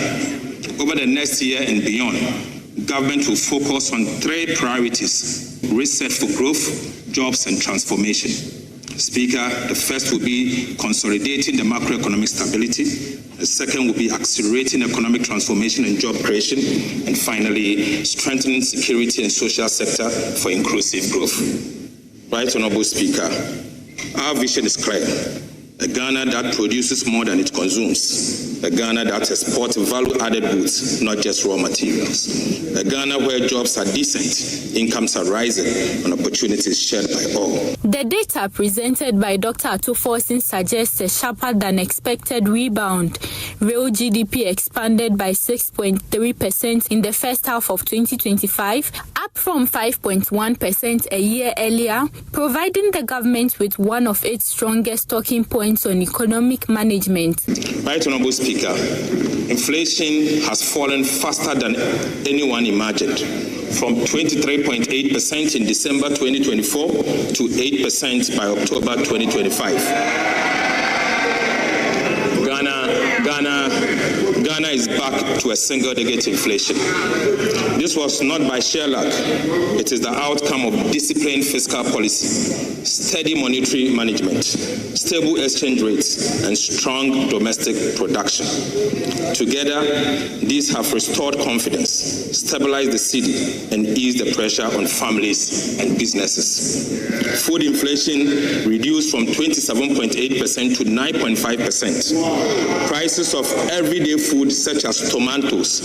Over the next year and beyond, government will focus on 3 priorities: reset for growth, jobs, and transformation. Speaker, the first will be consolidating the macroeconomic stability. The second will be accelerating economic transformation and job creation. And finally, strengthening security and social sector for inclusive growth. Right Honorable Speaker, our vision is clear. A Ghana that produces more than it consumes. A Ghana that exports value-added goods, not just raw materials. A Ghana where jobs are decent, incomes are rising, and opportunities shared by all. The data presented by Dr. Atufo suggests a sharper than expected rebound. Real GDP expanded by 6.3% in the first half of 2025, up from 5.1% a year earlier, providing the government with one of its strongest talking points on economic management. Right Honorable Speaker, inflation has fallen faster than anyone imagined, from 23.8% in December 2024 to 8% by October 2025. Ghana is back to a single-digit inflation. This was not by sheer luck. It is the outcome of disciplined fiscal policy, steady monetary management, stable exchange rates, and strong domestic production. Together, these have restored confidence, stabilized the cedi, and eased the pressure on families and businesses. Food inflation reduced from 27.8% to 9.5%. Prices of everyday food such as tomatoes,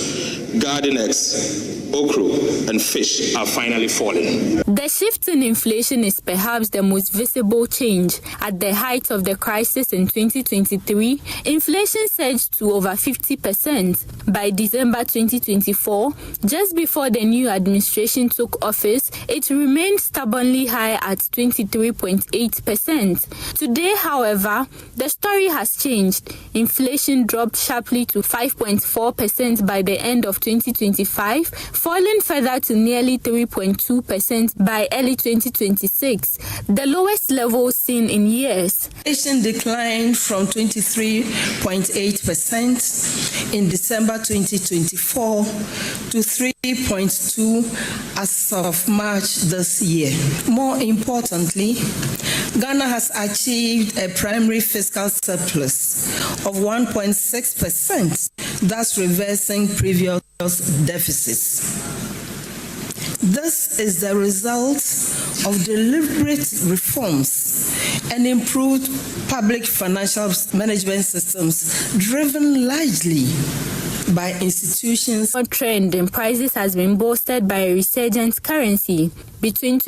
garden eggs, okra, and fish are finally falling. The shift in inflation is perhaps the most visible change. At the height of the crisis in 2023, inflation surged to over 50%. By December 2024, just before the new administration took office, it remained stubbornly high at 23.8%. Today, however, the story has changed. Inflation dropped sharply to 5.4% by the end of 2025, falling further to nearly 3.2% by early 2026, the lowest level seen in years. Inflation declined from 23.8% in December 2024 to 3.2% as of March this year. More importantly, Ghana has achieved a primary fiscal surplus of 1.6%, thus reversing previous deficits. This is the result of deliberate reforms and improved public financial management systems driven largely by institutions. A trend in prices has been bolstered by a resurgent currency. Between